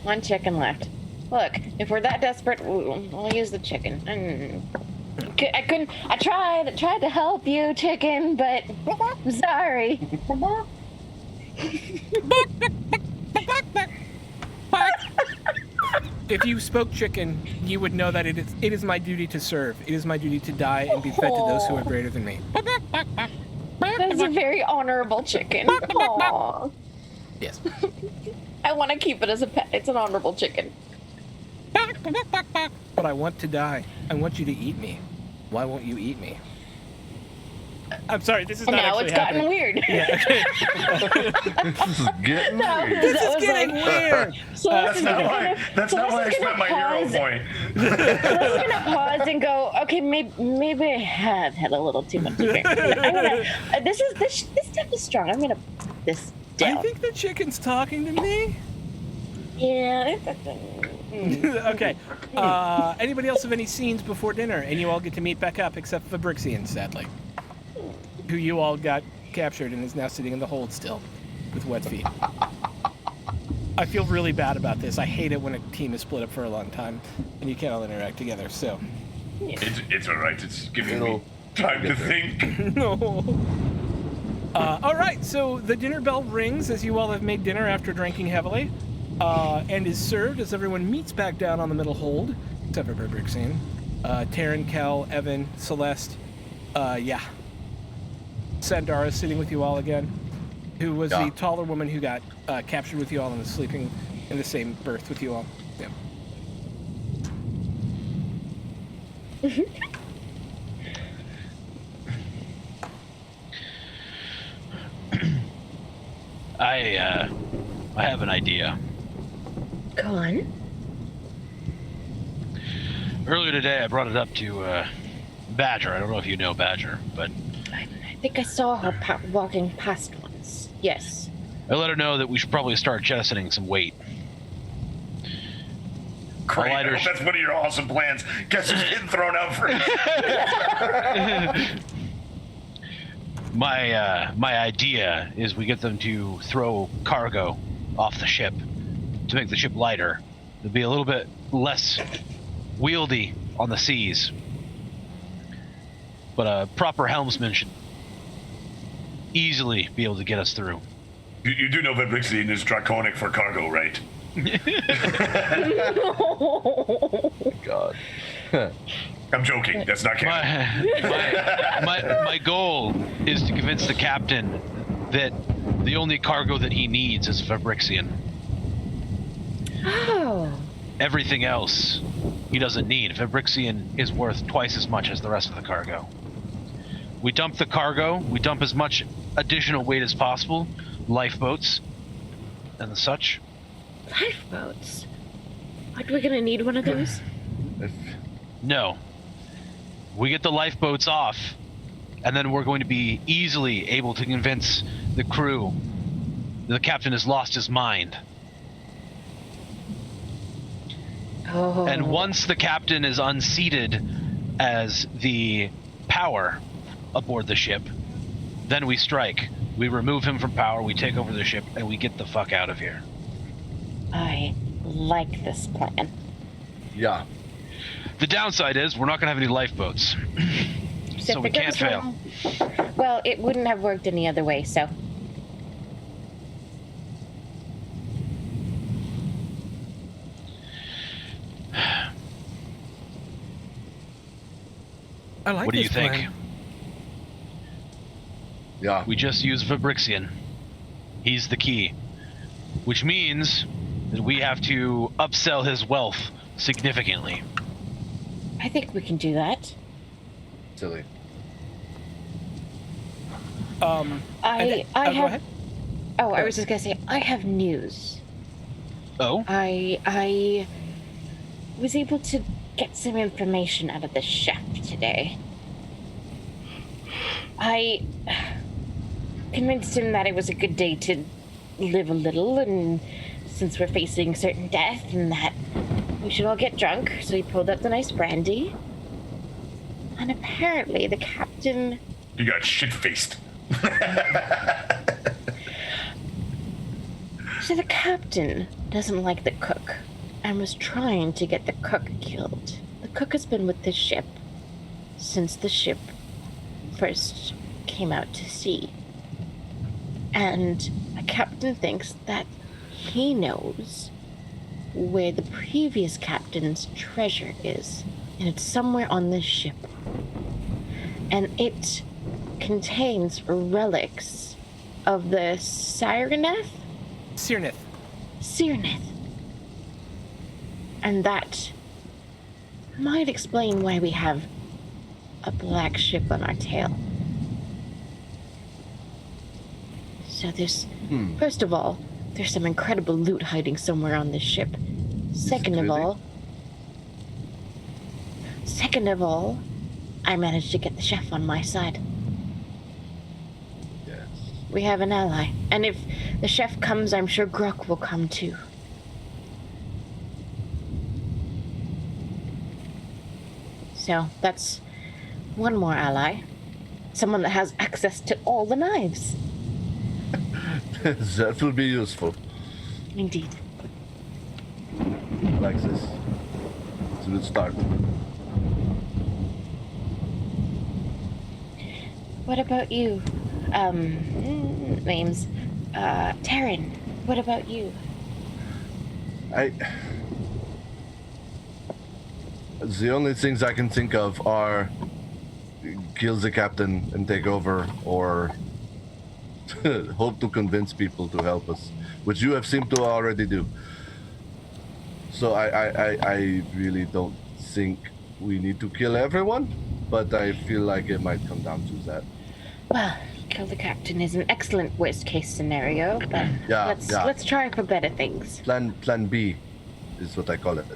One chicken left. Look, if we're that desperate, we'll use the chicken. I couldn't. I tried to help you, chicken, but I'm sorry. If you spoke chicken, you would know that it is my duty to serve. It is my duty to die and be fed to those who are greater than me. That's a very honorable chicken. Aw. Yes. I want to keep it as a pet. It's an honorable chicken. But I want to die. I want you to eat me. Why won't you eat me? I'm sorry, this is And not now actually it's gotten happening. weird. Yeah, okay. This is getting No, weird. This that is was getting like- weird. So That's not why. That's not why I spent my hero pause. point. Let's gonna pause and go. Okay, maybe I have had a little too much drink. I'm gonna. This stuff is strong. I'm gonna put this down. I think the chicken's talking to me. Yeah. Okay. Anybody else have any scenes before dinner? And you all get to meet back up, except for Brixian, sadly, who you all got captured and is now sitting in the hold still, with wet feet. I feel really bad about this. I hate it when a team is split up for a long time and you can't all interact together. So, It's all right. It's giving me It'll time to get there. think. no. All right. So the dinner bell rings as you all have made dinner after drinking heavily, and is served as everyone meets back down on the middle hold, except for Brixian, Taryn, Cal, Evan, Celeste. Sandara is sitting with you all again, who was Yeah. the taller woman who got captured with you all and is sleeping in the same berth with you all. Yeah. I have an idea. Go on. Earlier today, I brought it up to Badger. I don't know if you know Badger, but I think I saw her walking past once. Yes. I let her know that we should probably start jettisoning some weight. Great. I lighters. hope that's one of your awesome plans. Guess who's getting thrown out first? My idea is we get them to throw cargo off the ship to make the ship lighter. It'll be a little bit less wieldy on the seas. But a proper helmsman should easily be able to get us through. You do know that Brixian is draconic for cargo, right? God. I'm joking. That's not canon. My goal is to convince the captain that the only cargo that he needs is Fabrixian. Oh. Everything else he doesn't need. Fabrixian is worth twice as much as the rest of the cargo. We dump the cargo, we dump as much additional weight as possible, lifeboats and such. Lifeboats? Aren't we gonna need one of those? No. We get the lifeboats off, and then we're going to be easily able to convince the crew that the captain has lost his mind. Oh. And once the captain is unseated as the power aboard the ship, then we strike. We remove him from power, we take over the ship, and we get the fuck out of here. I like this plan. Yeah. The downside is we're not going to have any lifeboats. So we can't fail. Well, it wouldn't have worked any other way, so. I like What do you this think? plan. Yeah. We just use Fabrixian. He's the key. Which means that we have to upsell his wealth significantly. I think we can do that. Silly. I go have. ahead. Oh, I was just gonna say I have news. Oh? I was able to get some information out of the chef today. I convinced him that it was a good day to live a little, and since we're facing certain death, and that we should all get drunk, so he pulled up the nice brandy. And apparently the captain... You got shit-faced. So the captain doesn't like the cook, and was trying to get the cook killed. The cook has been with the ship since the ship first came out to sea. And the captain thinks that he knows where the previous captain's treasure is, and it's somewhere on this ship. And it contains relics of the Cyreneth? Cyrnith. And that might explain why we have a black ship on our tail. So there's, first of all, there's some incredible loot hiding somewhere on this ship. Second of all, I managed to get the chef on my side. Yes. We have an ally. And if the chef comes, I'm sure Grok will come too. So that's one more ally. Someone that has access to all the knives. That will be useful. Indeed. Like this. It's a good start. What about you? Names. Taryn. What about you? The only things I can think of are kill the captain and take over, or hope to convince people to help us, which you have seemed to already do. So I really don't think we need to kill everyone, but I feel like it might come down to that. Well, kill the captain is an excellent worst case scenario, but Yeah, let's try for better things. Plan B is what I call it.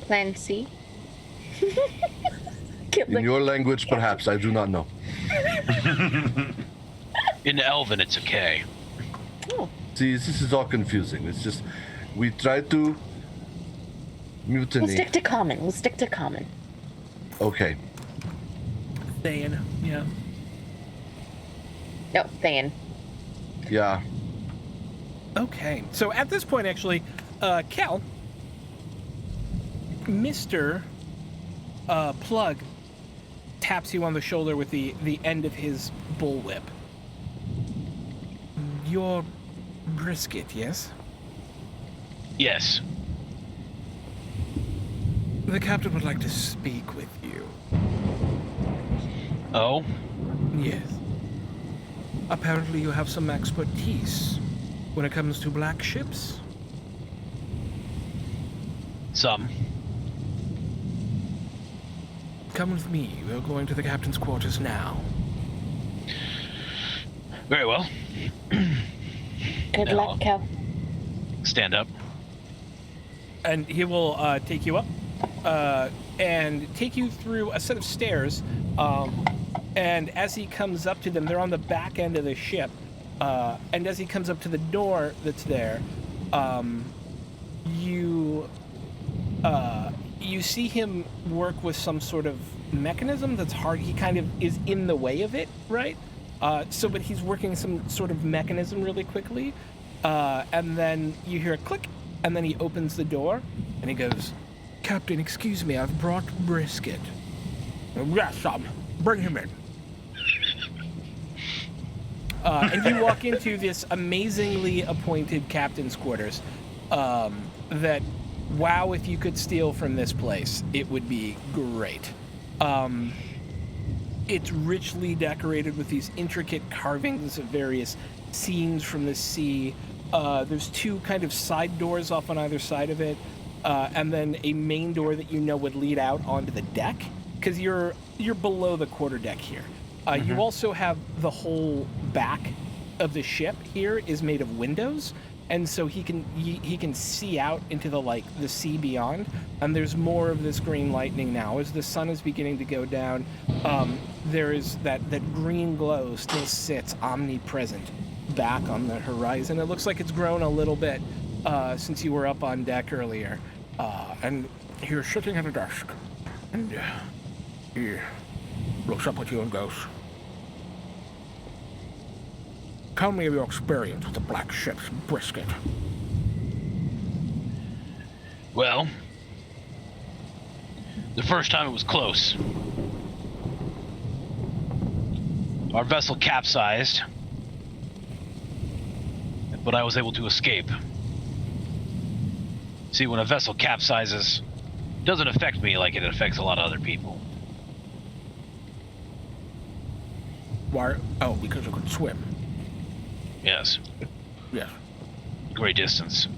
Plan C. Kill In the- your language, perhaps, I do not know. In Elven, it's a K. Oh, See, this is all confusing. It's just, we try to mutiny. we'll stick to common. Okay. Thayan, yeah. No, Thayan. Yeah. Okay, so at this point, actually, Cal, Mr. Plug taps you on the shoulder with the end of his bullwhip. Your brisket, yes? Yes. The captain would like to speak with you. Oh? Yes. Apparently you have some expertise when it comes to black ships. Some. Come with me. We're going to the captain's quarters now. Very well. Good Now, luck, Cal. stand up. And he will take you up and take you through a set of stairs. And as he comes up to them, they're on the back end of the ship. And as he comes up to the door that's there, you see him work with some sort of mechanism that's hard. He kind of is in the way of it, right? But he's working some sort of mechanism really quickly. And then you hear a click, and then he opens the door, and he goes, "Captain, excuse me, I've brought brisket." "Yes, bring him in." And you walk into this amazingly appointed captain's quarters that, wow, if you could steal from this place, it would be great. It's richly decorated with these intricate carvings of various scenes from the sea. There's two kind of side doors off on either side of it, and then a main door that you know would lead out onto the deck, because you're below the quarterdeck here. You also have the whole back of the ship here is made of windows, and so he can see out into the sea beyond. And there's more of this green lightning now as the sun is beginning to go down. There is that green glow still sits omnipresent back on the horizon. It looks like it's grown a little bit since you were up on deck earlier. And you're sitting at a desk, and he looks up at you and goes, "Tell me of your experience with the black ship's brisket." Well, the first time it was close. Our vessel capsized, but I was able to escape. See, when a vessel capsizes, it doesn't affect me like it affects a lot of other people. Why? Oh, because you could swim. Yes, Yes. great distance.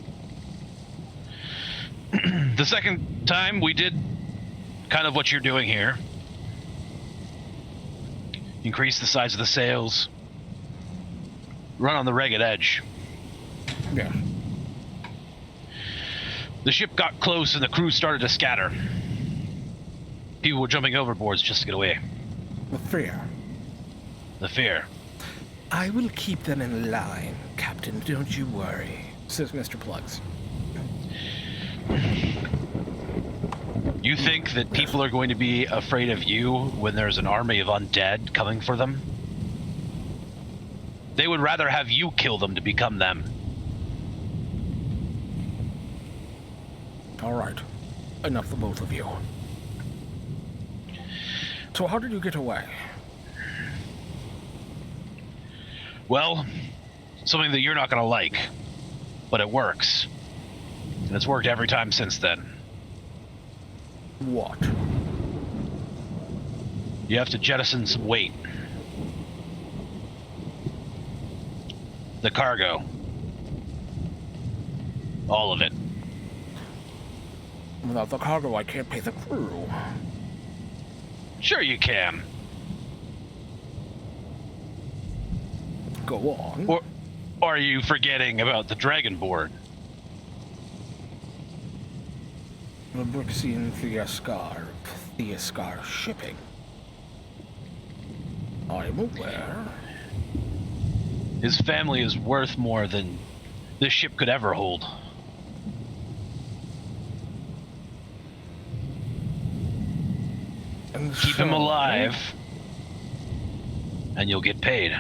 The second time we did kind of what you're doing here. Increase the size of the sails. Run on the ragged edge. Yes. The ship got close and the crew started to scatter. People were jumping overboards just to get away. The fear. The fear. I will keep them in line, Captain, don't you worry, says Mr. Plugs. You think that people are going to be afraid of you when there's an army of undead coming for them? They would rather have you kill them to become them. All right. Enough for both of you. So how did you get away? Well, something that you're not going to like, but it works. And it's worked every time since then. What? You have to jettison some weight. The cargo. All of it. Without the cargo, I can't pay the crew. Sure you can. Go on. Or are you forgetting about the Dragon Board? The Brixian Theaskar shipping. I'm aware. His family is worth more than this ship could ever hold. And Keep him alive, and you'll get paid.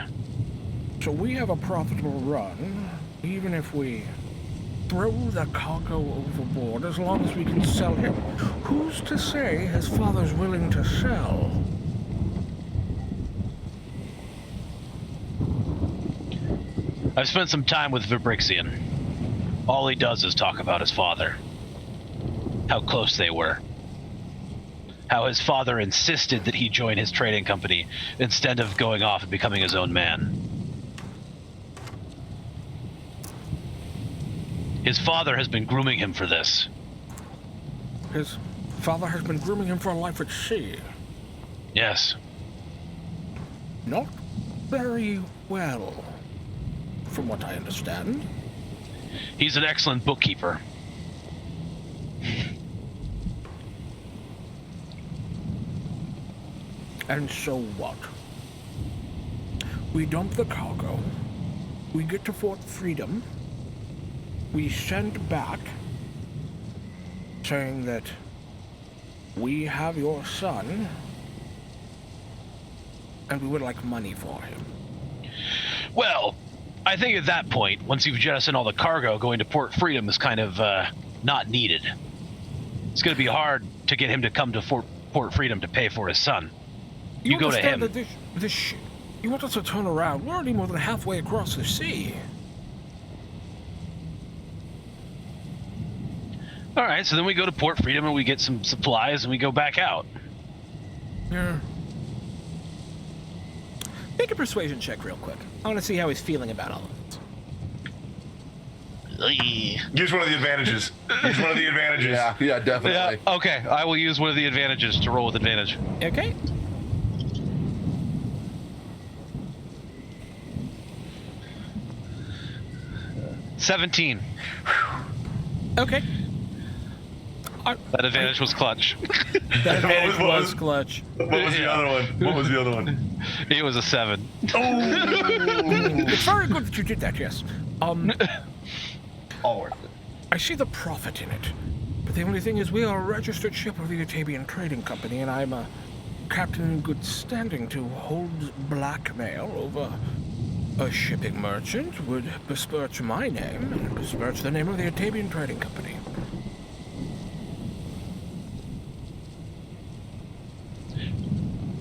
So we have a profitable run, even if we throw the cargo overboard, as long as we can sell him. Who's to say his father's willing to sell? I've spent some time with Vibrixian. All he does is talk about his father. How close they were. how his father insisted that he join his trading company instead of going off and becoming his own man. His father has been grooming him for this. His father has been grooming him for a life at sea. Yes. Not very well, from what I understand. He's an excellent bookkeeper. And so what? We dump the cargo. We get to Fort Freedom. We send back saying that we have your son and we would like money for him. Well, I think at that point, once you've jettisoned all the cargo, going to Port Freedom is kind of not needed. It's going to be hard to get him to come to Port Freedom to pay for his son. You go to him. That you want us to turn around? We're already more than halfway across the sea. All right, so then we go to Port Freedom and we get some supplies and we go back out. Yeah. Make a persuasion check real quick. I want to see how he's feeling about all of it. Use one of the advantages. Use one of the advantages. Yeah, definitely. Yeah, okay, I will use one of the advantages to roll with advantage. Okay. $17. Okay. That advantage was clutch. That advantage was clutch. What was the other one? What was the other one? It was a 7. It's very good that you did that, yes. All worth it. I see the profit in it. But the only thing is we are a registered ship of the Atabian Trading Company, and I'm a captain in good standing to hold blackmail over a shipping merchant would besmirch my name and besmirch the name of the Atabian Trading Company.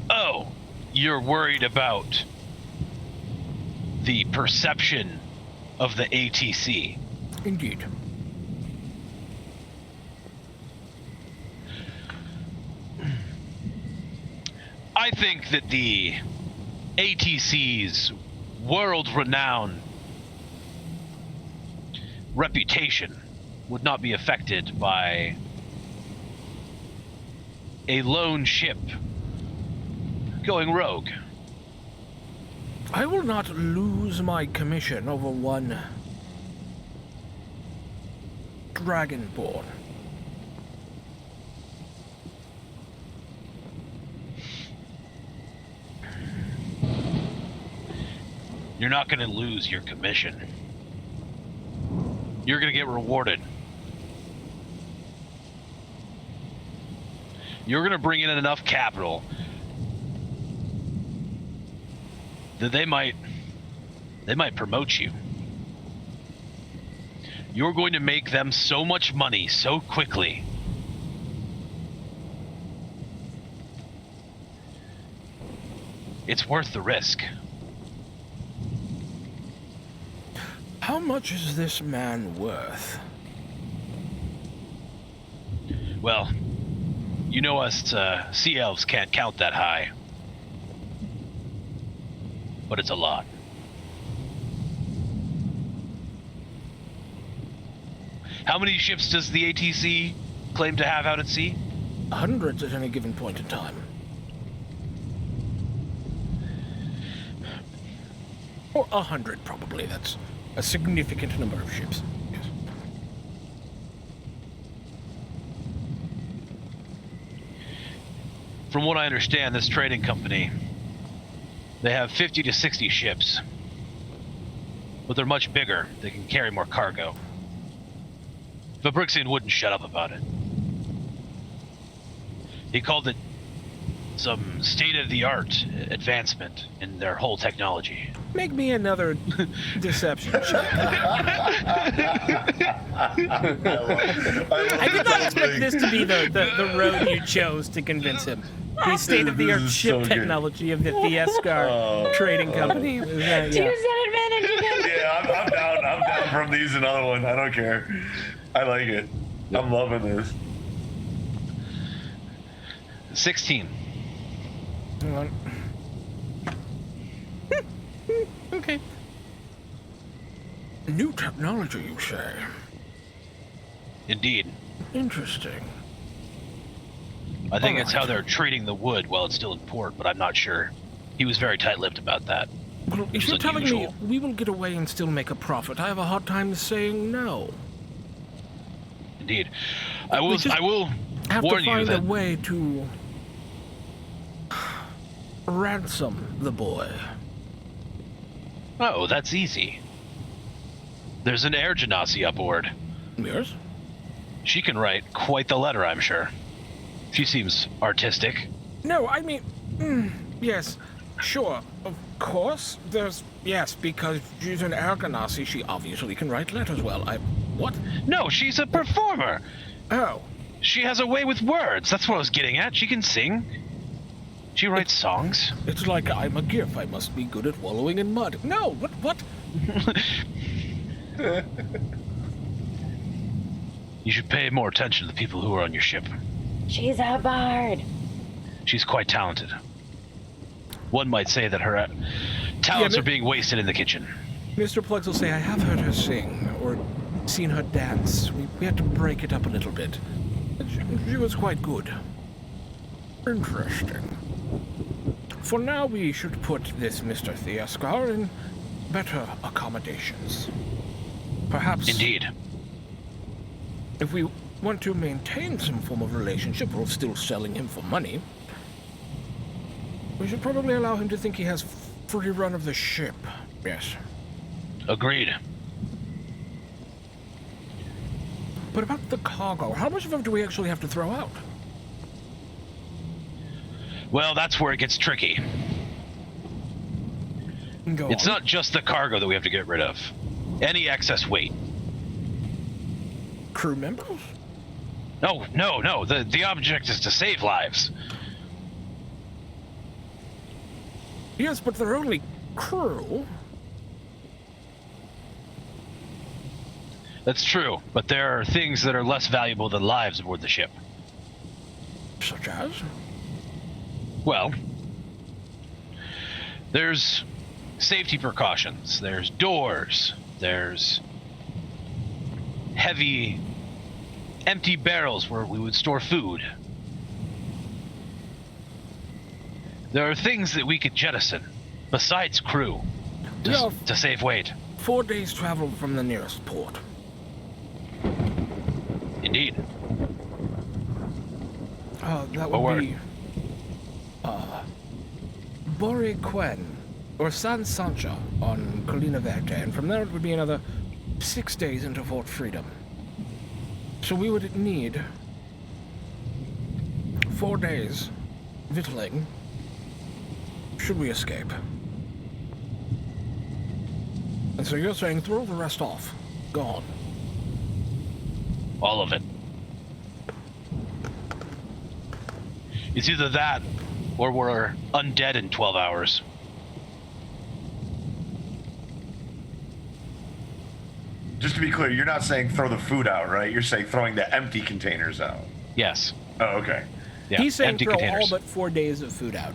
Oh, you're worried about the perception of the ATC. Indeed. I think that the ATC's world-renowned reputation would not be affected by a lone ship going rogue. I will not lose my commission over one dragonborn. You're not going to lose your commission. You're going to get rewarded. You're going to bring in enough capital that they might promote you. You're going to make them so much money so quickly. It's worth the risk. How much is this man worth? Well, you know us sea elves can't count that high. But it's a lot. How many ships does the ATC claim to have out at sea? Hundreds at any given point in time. Or 100, probably. That's a significant number of ships. Yes. From what I understand, this trading company, they have 50 to 60 ships. But they're much bigger. They can carry more cargo. Fabrixian wouldn't shut up about it. He called it some state-of-the-art advancement in their whole technology. Make me another deception check. I did not expect this to be the road you chose to convince him. The state-of-the-art ship technology of the Fiescar Trading Company. Use that advantage again. Yeah, I'm down from these another one. I don't care. I like it. I'm loving this. 16. Hang on. Okay. New technology, you say? Indeed. Interesting. I think All it's how right. they're treating the wood while it's still in port, but I'm not sure. He was very tight-lipped about that. Well, if Which is you're telling unusual. me we will get away and still make a profit, I have a hard time saying no. Indeed. We I just will Have warn to you find that a way to ransom the boy. Oh, that's easy. There's an air genasi aboard. Yes? She can write quite the letter, I'm sure. She seems artistic. No, I mean, yes, sure, of course. Yes, because she's an Argonauty, she obviously can write letters well. What? No, she's a performer. Oh, She has a way with words. That's what I was getting at. She can sing. She writes songs. it's like I'm a GIF. I must be good at wallowing in mud. No, what? You should pay more attention to the people who are on your ship. She's a bard. She's quite talented. One might say that her talents but- are being wasted in the kitchen. Mr. Plugs will say, I have heard her sing, or seen her dance. We had to break it up a little bit. She was quite good. Interesting. For now, we should put this Mr. Theoskar in better accommodations. Perhaps Indeed. if we want to maintain some form of relationship while still selling him for money, we should probably allow him to think he has free run of the ship. Yes. Agreed. But about the cargo, how much of it do we actually have to throw out? Well, that's where it gets tricky. Go It's on. not just the cargo that we have to get rid of. Any excess weight. Crew members? No. The object is to save lives. Yes, but they're only crew. That's true, but there are things that are less valuable than lives aboard the ship. Such as? Well, there's safety precautions, there's doors, there's heavy, empty barrels where we would store food. There are things that we could jettison, besides crew, Yeah. to save weight. 4 days travel from the nearest port. Indeed. That What would word? be... Boriquen, or San Sancha on Colina Verde, and from there it would be another 6 days into Fort Freedom. So we would need 4 days victualling should we escape. And so you're saying throw the rest off. Gone. All of it. It's either that, or we're undead in 12 hours. Just to be clear, you're not saying throw the food out, right? You're saying throwing the empty containers out. Yes. Oh, okay. Yeah, He's saying empty throw containers. all but 4 days of food out.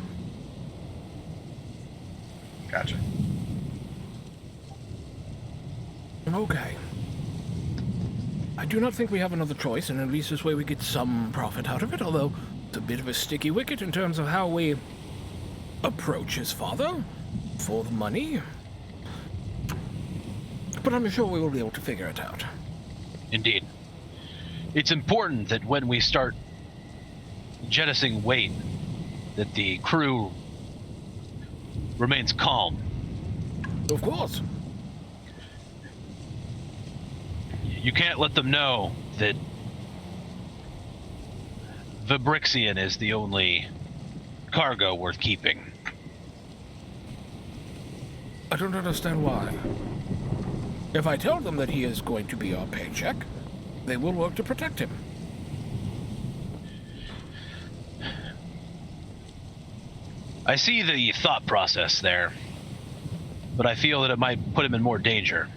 Gotcha. Okay. I do not think we have another choice, and at least this way we get some profit out of it, although it's a bit of a sticky wicket in terms of how we approach his father for the money. But I'm sure we will be able to figure it out. Indeed. It's important that when we start jettisoning weight, that the crew remains calm. Of course. You can't let them know that Vibrixian is the only cargo worth keeping. I don't understand why. If I tell them that he is going to be our paycheck, they will work to protect him. I see the thought process there, but I feel that it might put him in more danger.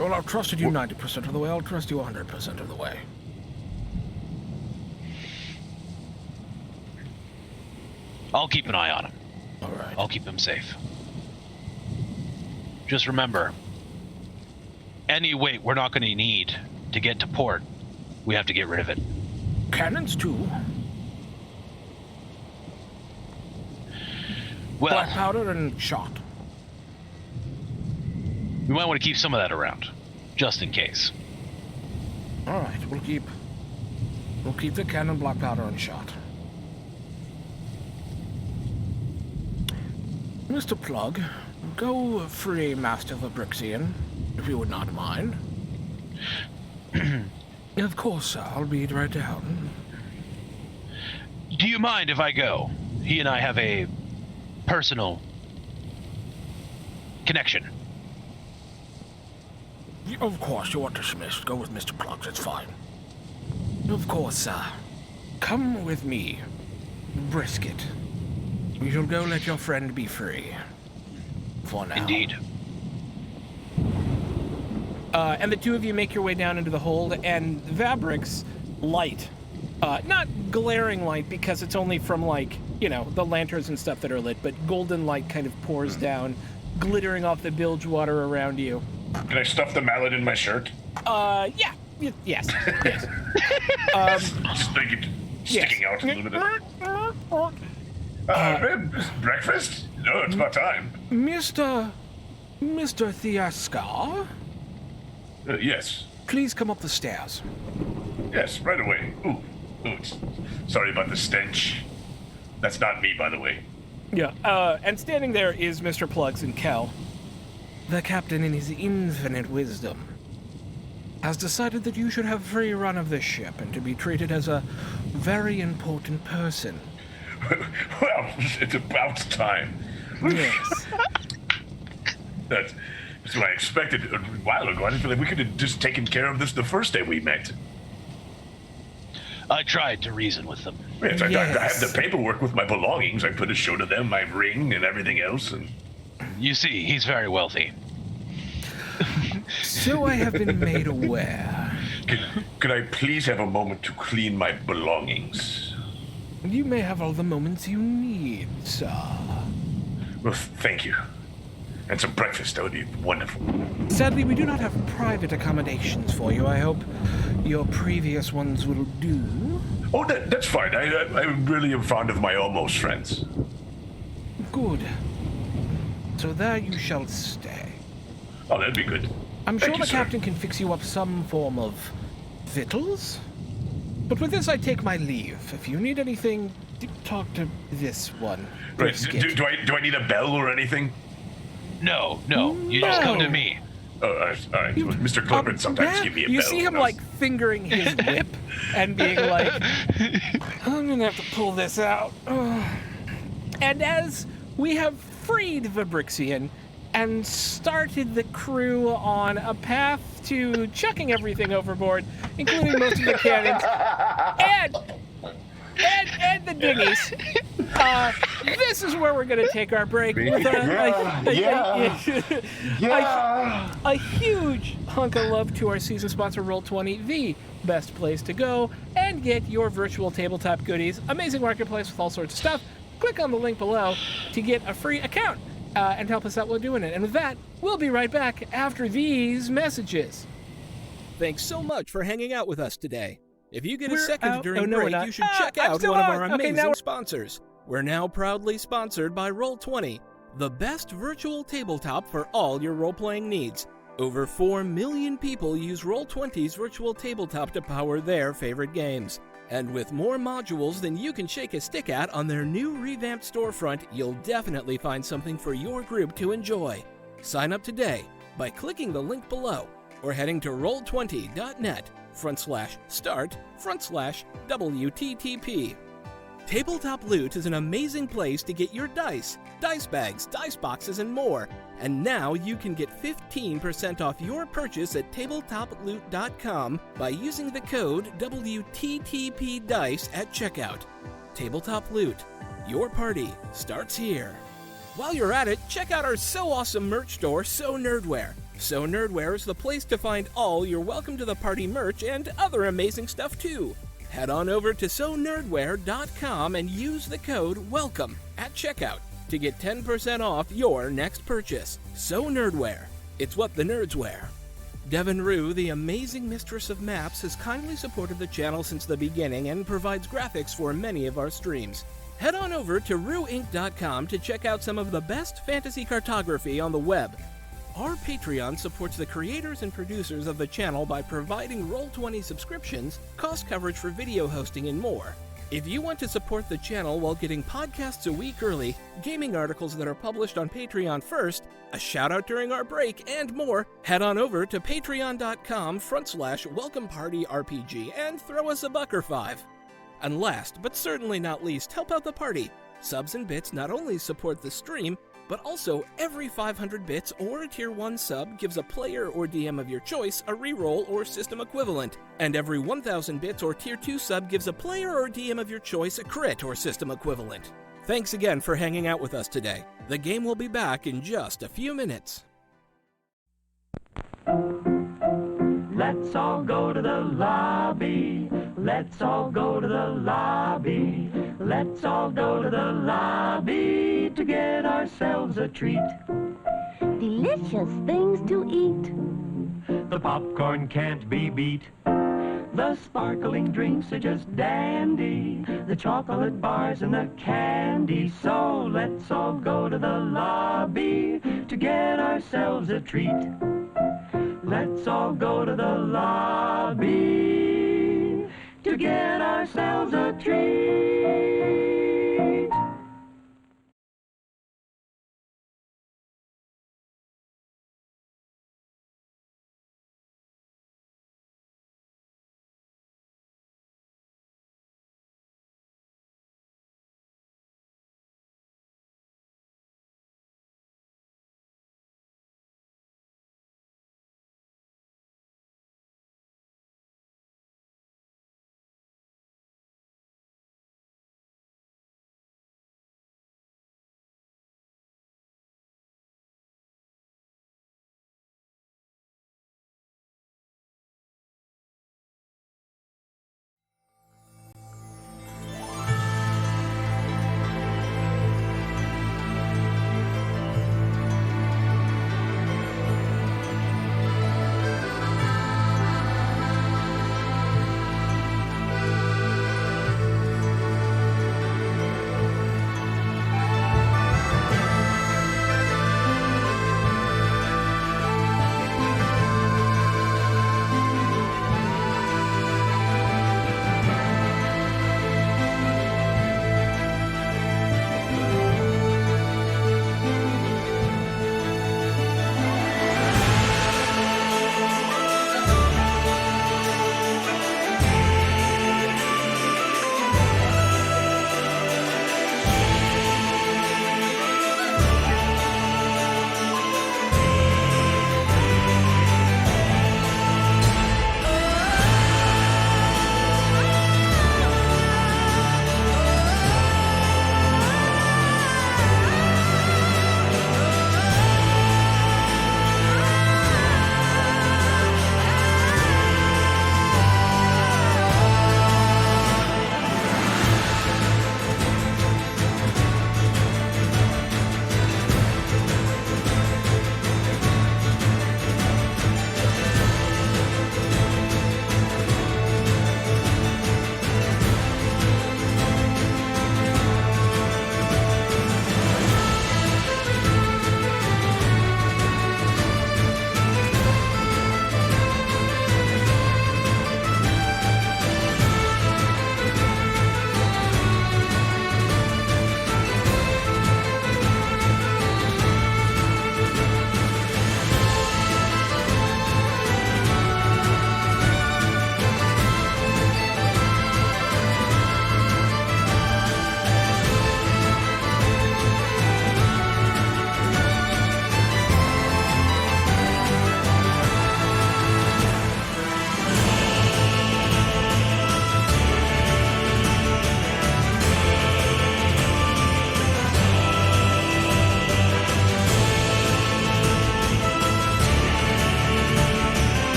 Well, I've trusted you 90% of the way. I'll trust you 100% of the way. I'll keep an eye on him. All right. I'll keep him safe. Just remember, any weight we're not going to need to get to port, we have to get rid of it. Cannons, too. Well, Black powder and shot. we might want to keep some of that around, just in case. All right, we'll keep the cannon, black powder, and shot. Mr. Plug, go free Master Fabrixian, if you would not mind. Of course, sir. I'll be right down. Do you mind if I go? He and I have a personal connection. Of course, you are dismissed. Go with Mr. Plugs, it's fine. Of course, sir. Come with me, Brisket. We shall go let your friend be free. For now. Indeed. And the two of you make your way down into the hold, and Vabric's light, not glaring light because it's only from, like, you know, the lanterns and stuff that are lit, but golden light kind of pours down, glittering off the bilge water around you. Can I stuff the mallet in my shirt? Yeah. Yes. Yes. Just make it sticking out a little bit. Breakfast? No, it's about time. Mr. Thiaskar, Yes. please come up the stairs. Yes, right away. Ooh, sorry about the stench. That's not me, by the way. Yeah, and standing there is Mr. Plugs and Kel. The captain, in his infinite wisdom, has decided that you should have free run of this ship and to be treated as a very important person. Well, it's about time. Yes. That's what I expected a while ago. I feel like we could have just taken care of this the first day we met. I tried to reason with them. Yes, I Yes. have the paperwork with my belongings. I could have showed to them my ring and everything else. And You see, he's very wealthy. So I have been made aware. could I please have a moment to clean my belongings? You may have all the moments you need, sir. Well, thank you. And some breakfast, that would be wonderful. Sadly, we do not have private accommodations for you. I hope your previous ones will do. Oh, that's fine. I really am fond of my almost friends. Good. So there you shall stay. Oh, that'd be good. I'm Thank sure you, the sir. captain can fix you up some form of victuals. But with this, I take my leave. If you need anything, talk to this one. Right. Brisket. Do I need a bell or anything? No, you just come to me. Oh, all right. You- Mr. Clippard sometimes yeah, give me a you bell. see him, when I was- like, fingering his whip and being like, I'm gonna have to pull this out. Ugh. And as we have freed Fabrixian and started the crew on a path to chucking everything overboard, including most of the cannons, and the dinghies. This is where we're going to take our break with a huge hunk of love to our season sponsor, Roll20, the best place to go and get your virtual tabletop goodies. Amazing marketplace with all sorts of stuff. Click on the link below to get a free account and help us out while doing it. And with that, we'll be right back after these messages. Thanks so much for hanging out with us today. If you get a We're second out. during Oh, no, we're break, not. you should check I'm out still one of on. our Okay, amazing now we're- sponsors. We're now proudly sponsored by Roll20, the best virtual tabletop for all your role-playing needs. Over 4 million people use Roll20's virtual tabletop to power their favorite games. And with more modules than you can shake a stick at on their new revamped storefront, you'll definitely find something for your group to enjoy. Sign up today by clicking the link below or heading to roll20.net/start/WTTP. Tabletop Loot is an amazing place to get your dice bags, dice boxes, and more. And now you can get 15% off your purchase at tabletoploot.com by using the code WTTPDICE at checkout. Tabletop Loot. Your party starts here. While you're at it, check out our so awesome merch store, So Nerdware. So Nerdware is the place to find all your Welcome to the Party merch and other amazing stuff too. Head on over to sonerdware.com and use the code WELCOME at checkout to get 10% off your next purchase. So Nerdware, it's what the nerds wear. Devin Rue, the amazing mistress of maps, has kindly supported the channel since the beginning and provides graphics for many of our streams. Head on over to rueinc.com to check out some of the best fantasy cartography on the web. Our Patreon supports the creators and producers of the channel by providing Roll20 subscriptions, cost coverage for video hosting, and more. If you want to support the channel while getting podcasts a week early, gaming articles that are published on Patreon first, a shout out during our break, and more, head on over to patreon.com/welcomepartyrpg and throw us a buck or $5. And last, but certainly not least, help out the party. Subs and bits not only support the stream, but also every 500 bits or a tier 1 sub gives a player or DM of your choice a reroll or system equivalent, and every 1000 bits or tier 2 sub gives a player or DM of your choice a crit or system equivalent. Thanks again for hanging out with us today. The game will be back in just a few minutes. Let's all go to the lobby. Let's all go to the lobby. Let's all go to the lobby to get ourselves a treat. Delicious things to eat. The popcorn can't be beat. The sparkling drinks are just dandy. The chocolate bars and the candy. So let's all go to the lobby to get ourselves a treat. Let's all go to the lobby to get ourselves a treat.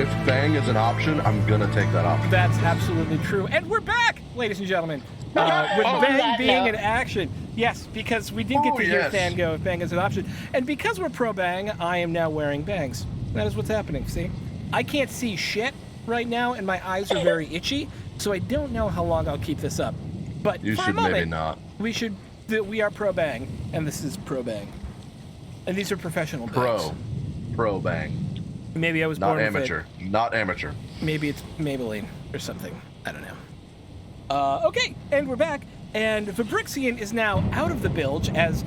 if Bang is an option, I'm gonna take that option. That's absolutely true. And we're back, ladies and gentlemen, with On Bang that being note. in action. Yes, because we did get to hear Than go if Bang is an option. And because we're pro Bang, I am now wearing bangs. That is what's happening, see? I can't see shit right now, and my eyes are very itchy, so I don't know how long I'll keep this up. But You for should a moment, maybe not. we are pro Bang, and this is pro Bang. And these are professional bangs. Pro Bang. Maybe I was Not born with amateur. Not amateur. Maybe it's Maybelline or something. I don't know. Okay, and we're back. And Fabrixian is now out of the bilge as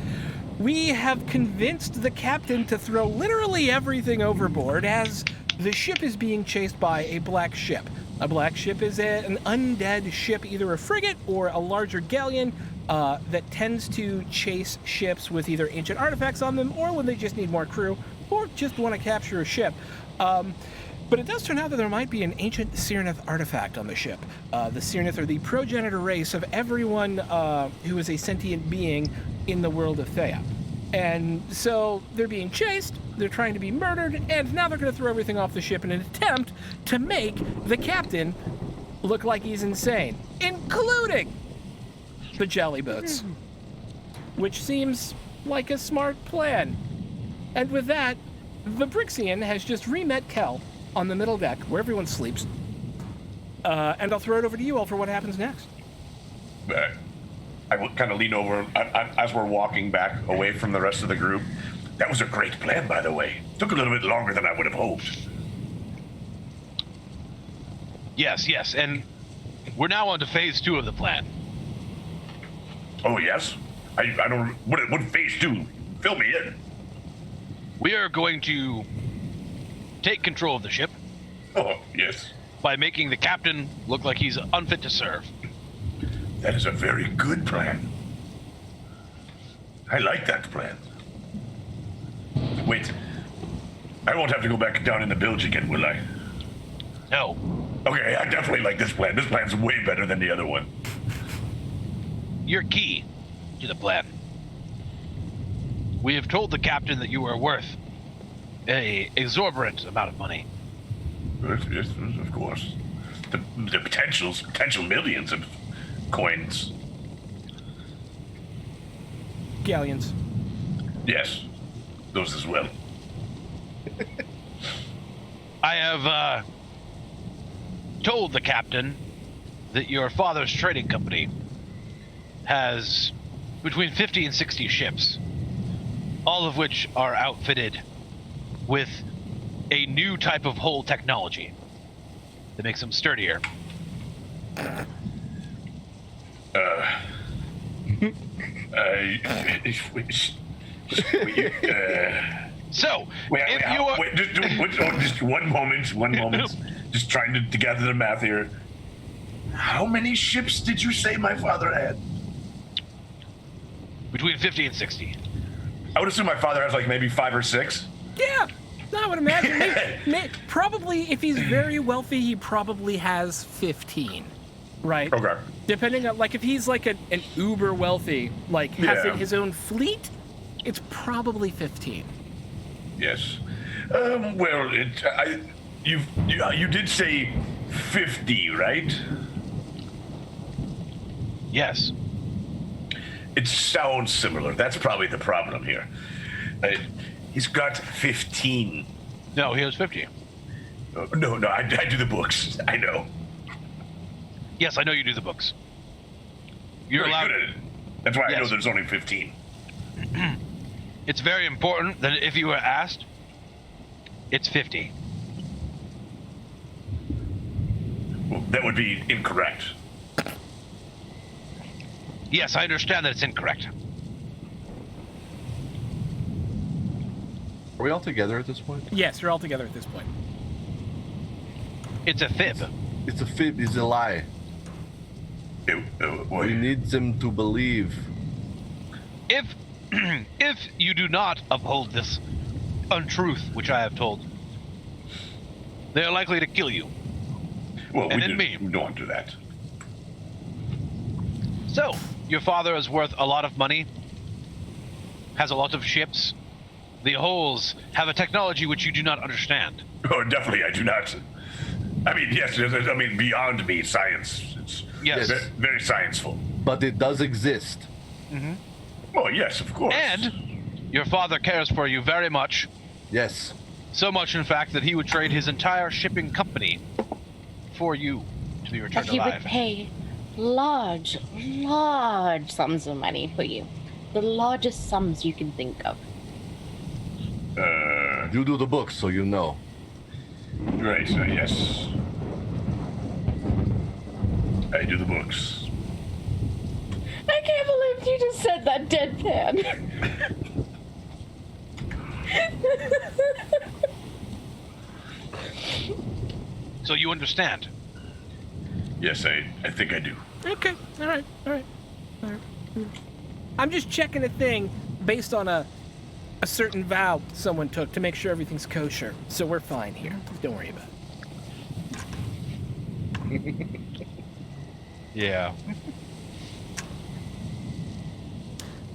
we have convinced the captain to throw literally everything overboard as the ship is being chased by a black ship. A black ship is an undead ship, either a frigate or a larger galleon that tends to chase ships with either ancient artifacts on them or when they just need more crew or just want to capture a ship. But it does turn out that there might be an ancient Cyrnith artifact on the ship. The Cyrnith are the progenitor race of everyone who is a sentient being in the world of Theia. And so they're being chased, they're trying to be murdered, and now they're going to throw everything off the ship in an attempt to make the captain look like he's insane, including the jelly boats, which seems like a smart plan. And with that, the Brixian has just re-met Kel on the middle deck where everyone sleeps. And I'll throw it over to you all for what happens next. I will kind of lean over as we're walking back away from the rest of the group. That was a great plan, by the way. Took a little bit longer than I would have hoped. Yes, and we're now on to phase 2 of the plan. Oh, yes? I don't... What phase 2? Fill me in. We are going to take control of the ship Oh, yes. by making the captain look like he's unfit to serve. That is a very good plan. I like that plan. Wait. I won't have to go back down in the bilge again, will I? No. Okay, I definitely like this plan. This plan's way better than the other one. You're key to the plan. We have told the captain that you are worth a exorbitant amount of money. Yes, of course. The potential millions of coins. Galleons. Yes, those as well. I have told the captain that your father's trading company has between 50 and 60 ships, all of which are outfitted with a new type of hull technology that makes them sturdier. So, just one moment. Just trying to gather the math here. How many ships did you say my father had? between 50 and 60. I would assume my father has like maybe 5 or 6. Yeah, I would imagine. Probably, if he's very wealthy, he probably has 15, right? Okay. Depending on, like, if he's like an uber wealthy, like has Yeah. his own fleet, it's probably 15. Yes. Well, you did say 50, right? Yes. It sounds similar. That's probably the problem here. He's got 15. No, he has 50. No, I do the books. I know. Yes, I know you do the books. You're Very allowed. good at it. That's why I know Yes. there's only 15. It's very important that if you were asked, it's 50. Well, that would be incorrect. Yes, I understand that it's incorrect. Are we all together at this point? Yes, you're all together at this point. It's a fib. It's a fib. It's a lie. Well, We need them to believe. If if you do not uphold this untruth which I have told, they are likely to kill you. well, and we then me. don't want to do that. So, your father is worth a lot of money, has a lot of ships. The holes have a technology which you do not understand. Oh, definitely, I do not. I mean, yes, I mean, beyond me, science. It's Yes. very scienceful. But it does exist. Oh, yes, of course. And your father cares for you very much. Yes. So much, in fact, that he would trade his entire shipping company for you to be That returned he would alive. pay large sums of money for you. The largest sums you can think of. You do the books, so you know. Right, yes. I do the books. I can't believe you just said that deadpan. So you understand? Yes, I think I do. Okay, all right. I'm just checking a thing based on a certain vow someone took to make sure everything's kosher. So we're fine here. Don't worry about it. Yeah.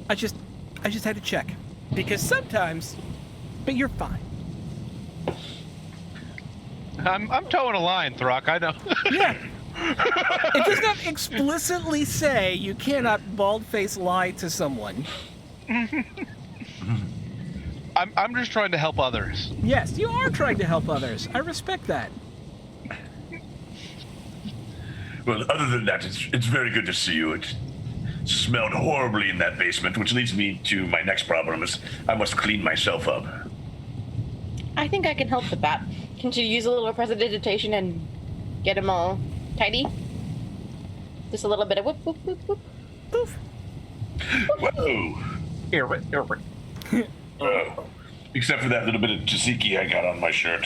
I just had to check because sometimes, but you're fine. I'm towing a line, Throck, I know. Yeah. It does not explicitly say you cannot bald-faced lie to someone. I'm just trying to help others. Yes, you are trying to help others. I respect that. Well, other than that, it's very good to see you. It smelled horribly in that basement, which leads me to my next problem: is I must clean myself up. I think I can help with that. Can you use a little prestidigitation and get them all tidy? Just a little bit of whoop, whoop, whoop, whoop. Poof. Whoa! Except for that little bit of tzatziki I got on my shirt.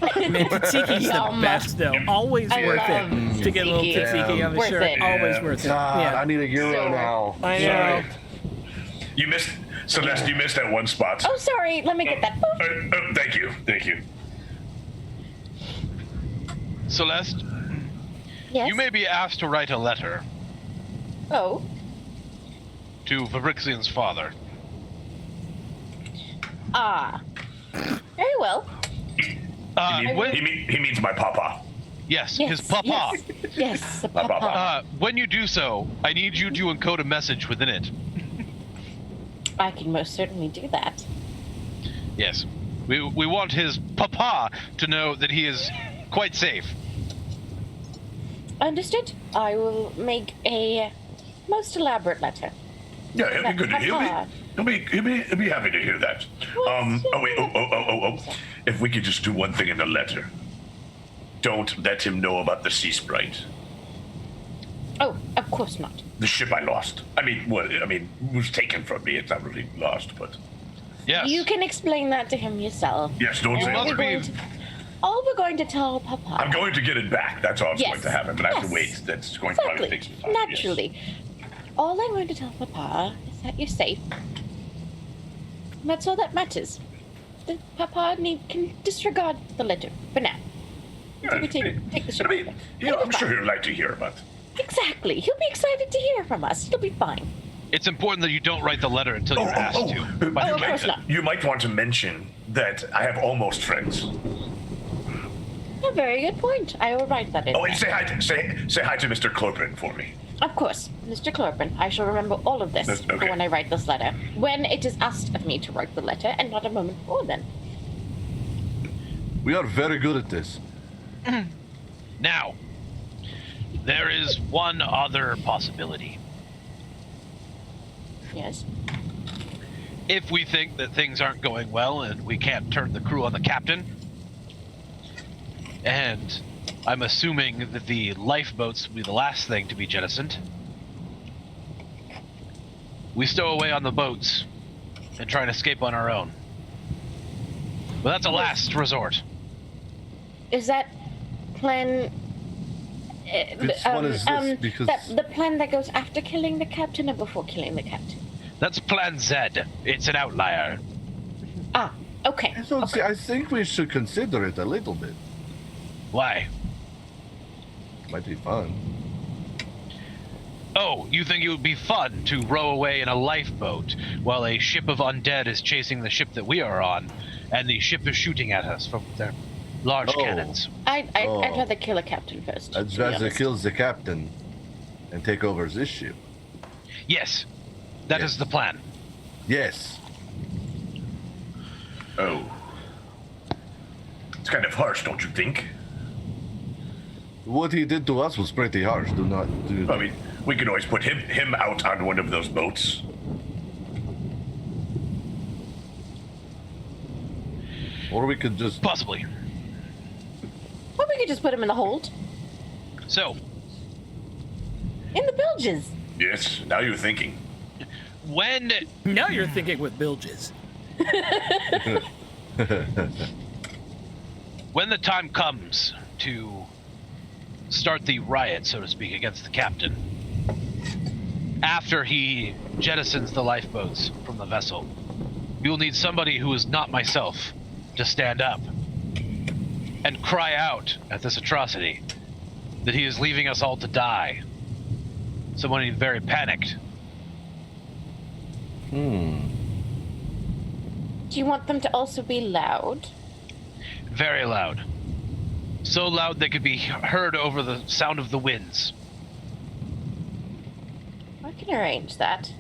Man, tatsaki's the Yum. best, though. Always I worth love it to get a little tzatziki. tzatziki on the Worth shirt. it. Always worth it. God, Yeah. I need a euro So- now. I know. Sorry. You missed, Celeste. You missed that one spot. Oh, sorry. Let me get that. Thank you. Celeste, Yes. you may be asked to write a letter Oh. to Fabrixian's father. Ah. Very well. He means my papa. Yes, Yes. his papa. Yes. Yes. The My papa. When you do so, I need you to encode a message within it. I can most certainly do that. Yes. We want his papa to know that he is quite safe. Understood. I will make a most elaborate letter. Yeah, he'll be good. Papa. He'll be happy to hear that. What's Oh wait. Oh. If we could just do one thing in the letter. Don't let him know about the sea sprite. Oh, of course not. The ship I lost. It was taken from me. It's not really lost, but Yes. You can explain that to him yourself. yes, don't say must it. be- All we're going to tell Papa. I'm going to get it back. That's all that's Yes. going to happen. But I have to Yes. wait. That's going to probably take Exactly. some time. Naturally. All I'm going to tell Papa is that you're safe. And that's all that matters. The Papa can disregard the letter for now. Yes. We take the ship. I'm It'll be sure fine. he'll like to hear about. Exactly. He'll be excited to hear from us. It'll be fine. It's important that you don't write the letter until you're asked to. Oh, of course not. You might want to mention that I have almost friends. A very good point. I will write that in. Oh, there. and say hi to Mr. Clopin for me. Of course, Mr. Clorpin. I shall remember all of this That's okay. for when I write this letter. When it is asked of me to write the letter, and not a moment before then. We are very good at this. Now, there is one other possibility. Yes. If we think that things aren't going well and we can't turn the crew on the captain, and I'm assuming that the lifeboats will be the last thing to be jettisoned, we stow away on the boats and try and escape on our own. But that's a last resort. Is that plan? Which one is this? Because the plan that goes after killing the captain or before killing the captain? That's Plan Z. It's an outlier. Ah, okay. I don't see. I think we should consider it a little bit. Why? Might be fun. Oh, you think it would be fun to row away in a lifeboat while a ship of undead is chasing the ship that we are on, and the ship is shooting at us from their large Oh. cannons. I'd Oh. rather kill a captain first. I'd to be rather honest. kill the captain and take over this ship. Yes, that is Yes. the plan. Yes. Oh. It's kind of harsh, don't you think? What he did to us was pretty harsh. Do not do. I mean, we could always put him out on one of those boats. Or we could just. Possibly. Or we could just put him in the hold. So, In the bilges. Yes, now you're thinking. when Now you're thinking with bilges. when the time comes to start the riot, so to speak, against the captain, after he jettisons the lifeboats from the vessel, you will need somebody who is not myself to stand up and cry out at this atrocity that he is leaving us all to die. Someone very panicked. Do you want them to also be loud? Very loud. So loud they could be heard over the sound of the winds. I can arrange that.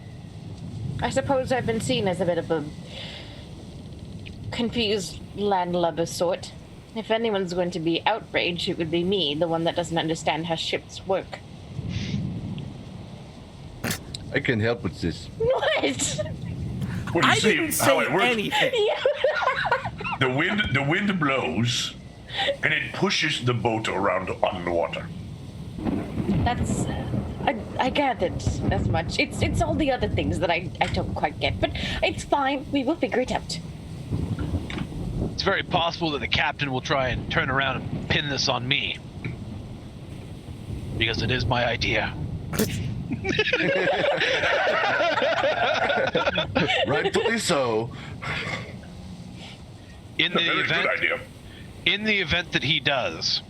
I suppose I've been seen as a bit of a confused landlubber sort. If anyone's going to be outraged, it would be me, the one that doesn't understand how ships work. I can help with this. What? Well, you I see didn't how say it works. anything. The wind blows, and it pushes the boat around on the water. That's. I gathered as much. It's all the other things that I don't quite get, but it's fine. We will figure it out. It's very possible that the captain will try and turn around and pin this on me. Because it is my idea. Rightfully so. In the Very event good idea. in the event that he does,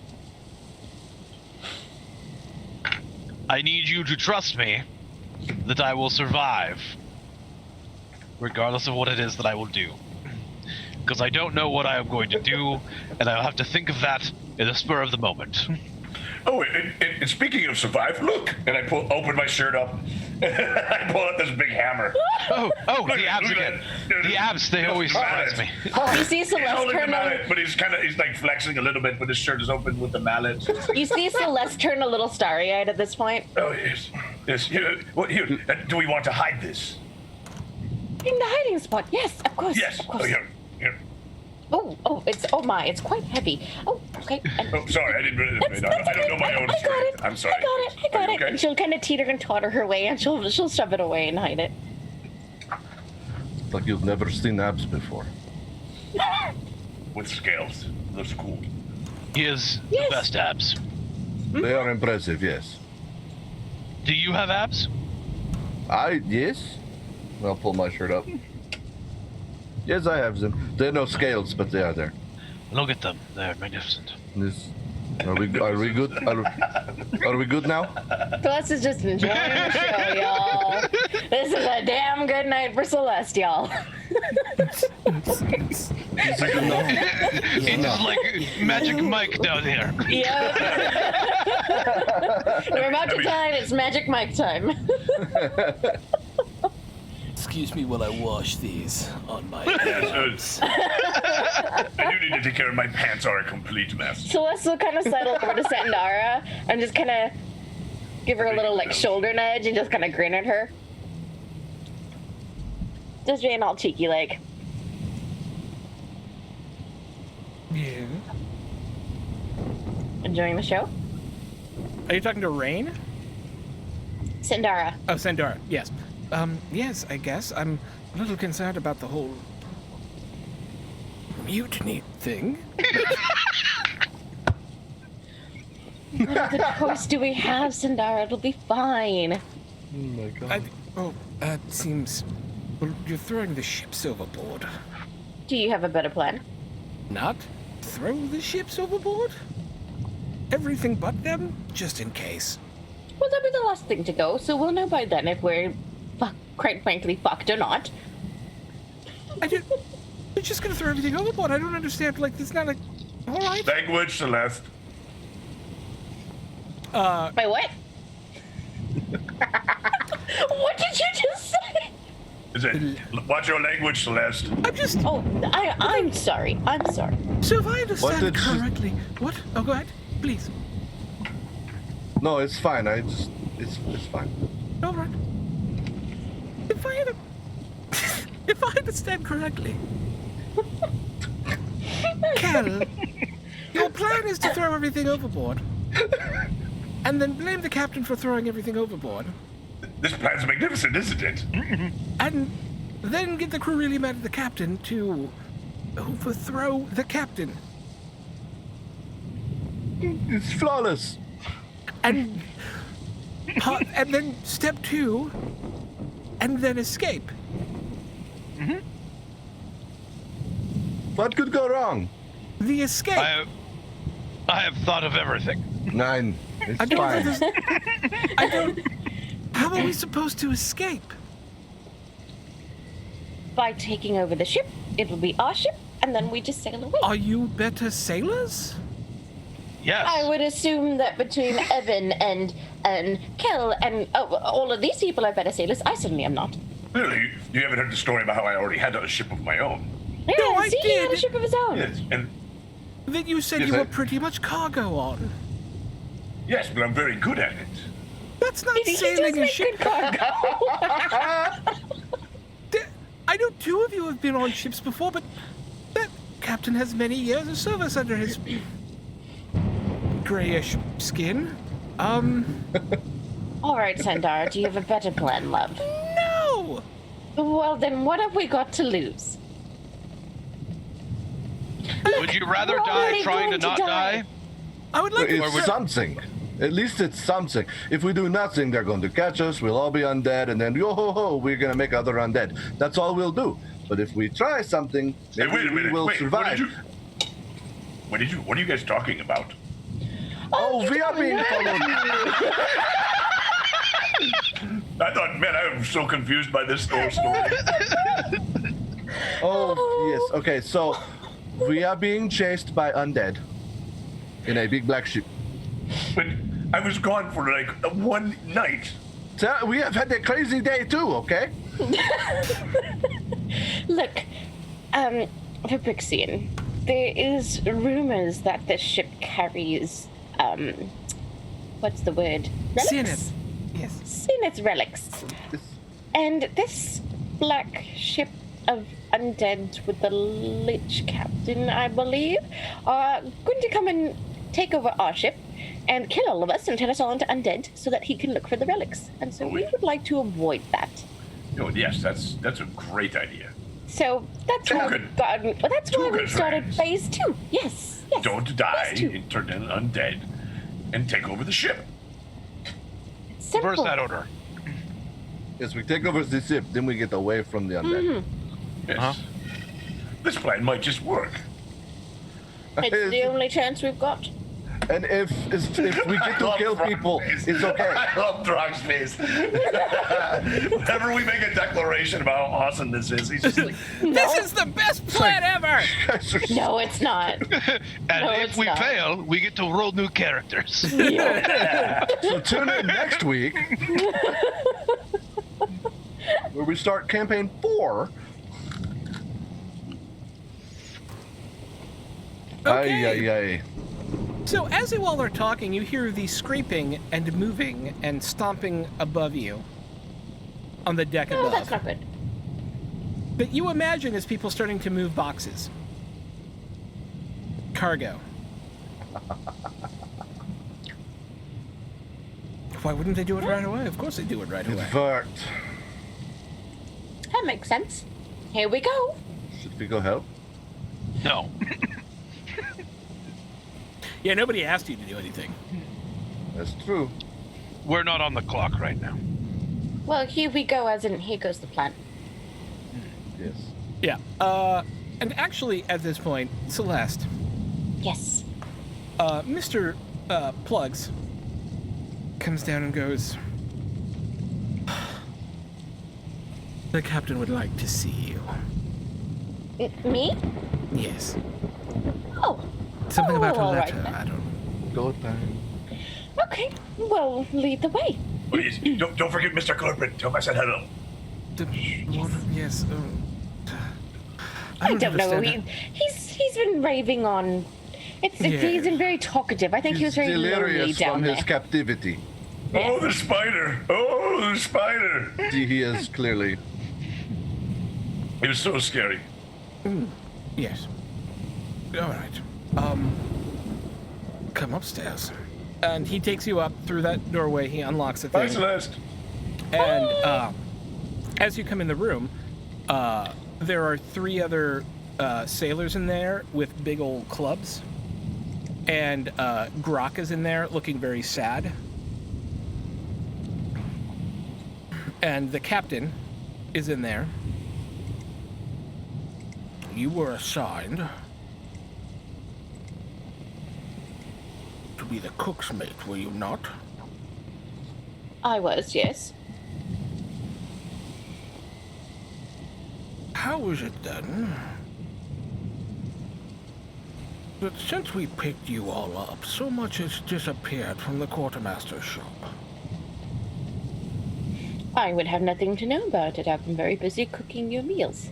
I need you to trust me that I will survive, regardless of what it is that I will do. Because I don't know what I am going to do, and I'll have to think of that in the spur of the moment. Oh, and speaking of survive, look! And I open my shirt up. I pull out this big hammer. Oh, Look the abs at again. that. The abs, they Yes, always mallet. surprise me. You see He's Celeste holding the turn mallet, a, but he's like flexing a little bit, but his shirt is open with the mallet. you see Celeste turn a little starry-eyed at this point. Oh yes, yes. Here, do we want to hide this? In the hiding spot, yes, of course. Yes. Of course. Oh, here. Oh my, it's quite heavy. Oh, okay. Oh, sorry, I didn't really. That's I don't know my okay. own I got strength. it. I'm sorry. I got it. Are you okay? And she'll kind of teeter and totter her way, and she'll shove it away and hide it. It's like you've never seen abs before. With scales. Looks cool. He is Yes. the best abs. They are impressive, yes. Do you have abs? Yes. I'll pull my shirt up. Yes, I have them. They're no scales, but they are there. Look at them. They're magnificent. This. Are we good? Are we good now? Celeste is just enjoying the show, y'all. This is a damn good night for Celeste, y'all. It's just like Magic Mike down here. Yep. We're about to time. It's Magic Mike time. Excuse me while I wash these on my Yes, I do need to take care of my pants are a complete mess. Celeste will kind of settle over to Sandara and just kind of give her a little like shoulder nudge and just kind of grin at her. Just being all cheeky like. Yeah. Enjoying the show? Are you talking to Rain? Sandara. Oh, Sandara. Yes. Yes, I guess. I'm a little concerned about the whole mutiny thing. What other choice do we have, Sandara? It'll be fine. Oh my god. It seems. Well, you're throwing the ships overboard. Do you have a better plan? Not throw the ships overboard? Everything but them? Just in case. Well, that'll be the last thing to go, so we'll know by then if we're, quite frankly, fucked or not. You're just gonna throw everything overboard. I don't understand. Like, it's not like... All right. Language, Celeste. Wait, what? What did you just say? Is it? Watch your language, Celeste. I'm just... Oh, I'm sorry. I'm sorry. So if I understand did she- correctly... What? Oh, go ahead. Please. No, it's fine. It's fine. All right. If I understand correctly... Kel, your plan is to throw everything overboard. And then blame the captain for throwing everything overboard. This plan's magnificent, isn't it? And then get the crew really mad at the captain to overthrow the captain. It's flawless. And and then step 2, and then escape. What could go wrong? The escape. I have thought of everything. 9. It's I don't know fine. this- I don't... How are we supposed to escape? By taking over the ship, it will be our ship, and then we just sail away. Are you better sailors? Yes. I would assume that between Evan and Kel and all of these people are better sailors. I certainly am not. Really, you haven't heard the story about how I already had a ship of my own. Yeah, No, I see, he had a did. ship of his own. Yes, and Then you said Yes, you I- were pretty much cargo on. yes, but I'm very good at it. That's not He does sailing a make ship. good cargo. I know 2 of you have been on ships before, but that captain has many years of service under his grayish skin. All right, Sandara, do you have a better plan, love? No! Well, then what have we got to lose? Would you rather We're die already trying to going to not die. die? I would like to... It's something. At least it's something. If we do nothing, they're going to catch us. We'll all be undead, and then yo ho ho, we're gonna make other undead. That's all we'll do. But if we try something, Hey, maybe wait a minute. we will Wait, survive. What are you guys talking about? Oh, we are being followed. I thought, man, I am so confused by this whole story. Oh yes. Okay, so we are being chased by undead in a big black ship. But I was gone for like one night. So we have had a crazy day too. Okay. Look, Fabrixian, there is rumors that this ship carries, what's the word? Relics? Zenith. Yes. Zenith relics. And this black ship of undead with the Lich captain, I believe, are going to come and take over our ship and kill all of us and turn us all into undead so that he can look for the relics. And so we would like to avoid that. Oh yes, that's a great idea. So that's Two why good- that's two why we good started friends. phase 2. Yes. Don't die Phase 2. and turn into undead and take over the ship. Simple. Where's that order? Yes, we take over the ship, then we get away from the undead. Yes. Huh? This plan might just work. It's the only chance we've got. And if we get to kill people, it's okay. I love Drog's face. Whenever we make a declaration about how awesome this is, he's just like, This is the best plan ever! No, it's not. And No, if it's we not. fail, we get to roll new characters. So tune in next week, where we start campaign 4. Okay. Ay, ay, ay. So as you all are talking, you hear the scraping and moving and stomping above you on the deck No, above. that's not good. But you imagine as people starting to move boxes. Cargo. Why wouldn't they do it right away? Of course they do it right away. It worked. That makes sense. Here we go. Should we go help? No. Yeah, nobody asked you to do anything. That's true. We're not on the clock right now. Well, here we go, as in here goes the plan. Yes. Yeah. And actually, at this point, Celeste, Yes. Mr. Plugs comes down and goes, "The captain would like to see you." Me? Yes. Oh. Something about a all right letter. then. I don't know. Go time. Okay, well, lead the way. Please, don't forget Mr. Corporate. Tell him I said hello. Yes. I don't know. understand He's been raving on. He's been very talkative. I think he was He's very lonely delirious down from there. his captivity. Oh, the spider! Oh, the spider! See, he is clearly. It was so scary. Yes. All right. Come upstairs. And he takes you up through that doorway. He unlocks the Bye, thing. Celeste. And as you come in the room, there are 3 other sailors in there with big old clubs. And Grok is in there looking very sad. And the captain is in there. You were assigned to be the cook's mate, were you not? I was, yes. How is it then that since we picked you all up, so much has disappeared from the quartermaster's shop? I would have nothing to know about it. I've been very busy cooking your meals.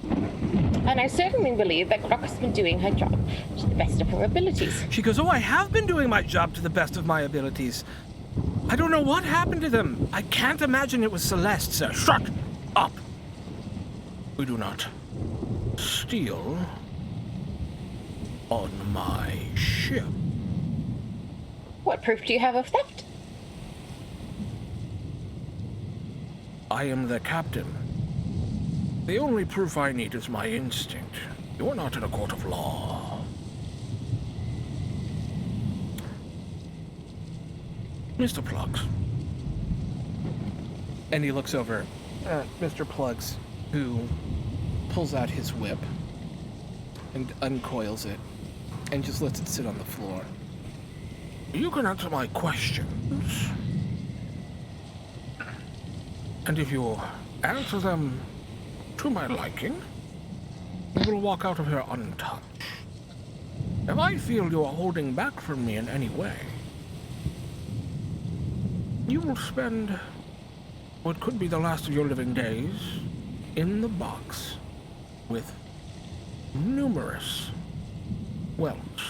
And I certainly believe that Croc has been doing her job to the best of her abilities. She goes, oh, I have been doing my job to the best of my abilities. I don't know what happened to them. I can't imagine it was Celeste, sir. Shut up! We do not steal on my ship. What proof do you have of theft? I am the captain. The only proof I need is my instinct. You're not in a court of law. Mr. Plugs. And he looks over at Mr. Plugs, who pulls out his whip and uncoils it and just lets it sit on the floor. You can answer my questions. And if you answer them to my liking, you will walk out of here untouched. If I feel you are holding back from me in any way, you will spend what could be the last of your living days in the box with numerous welts,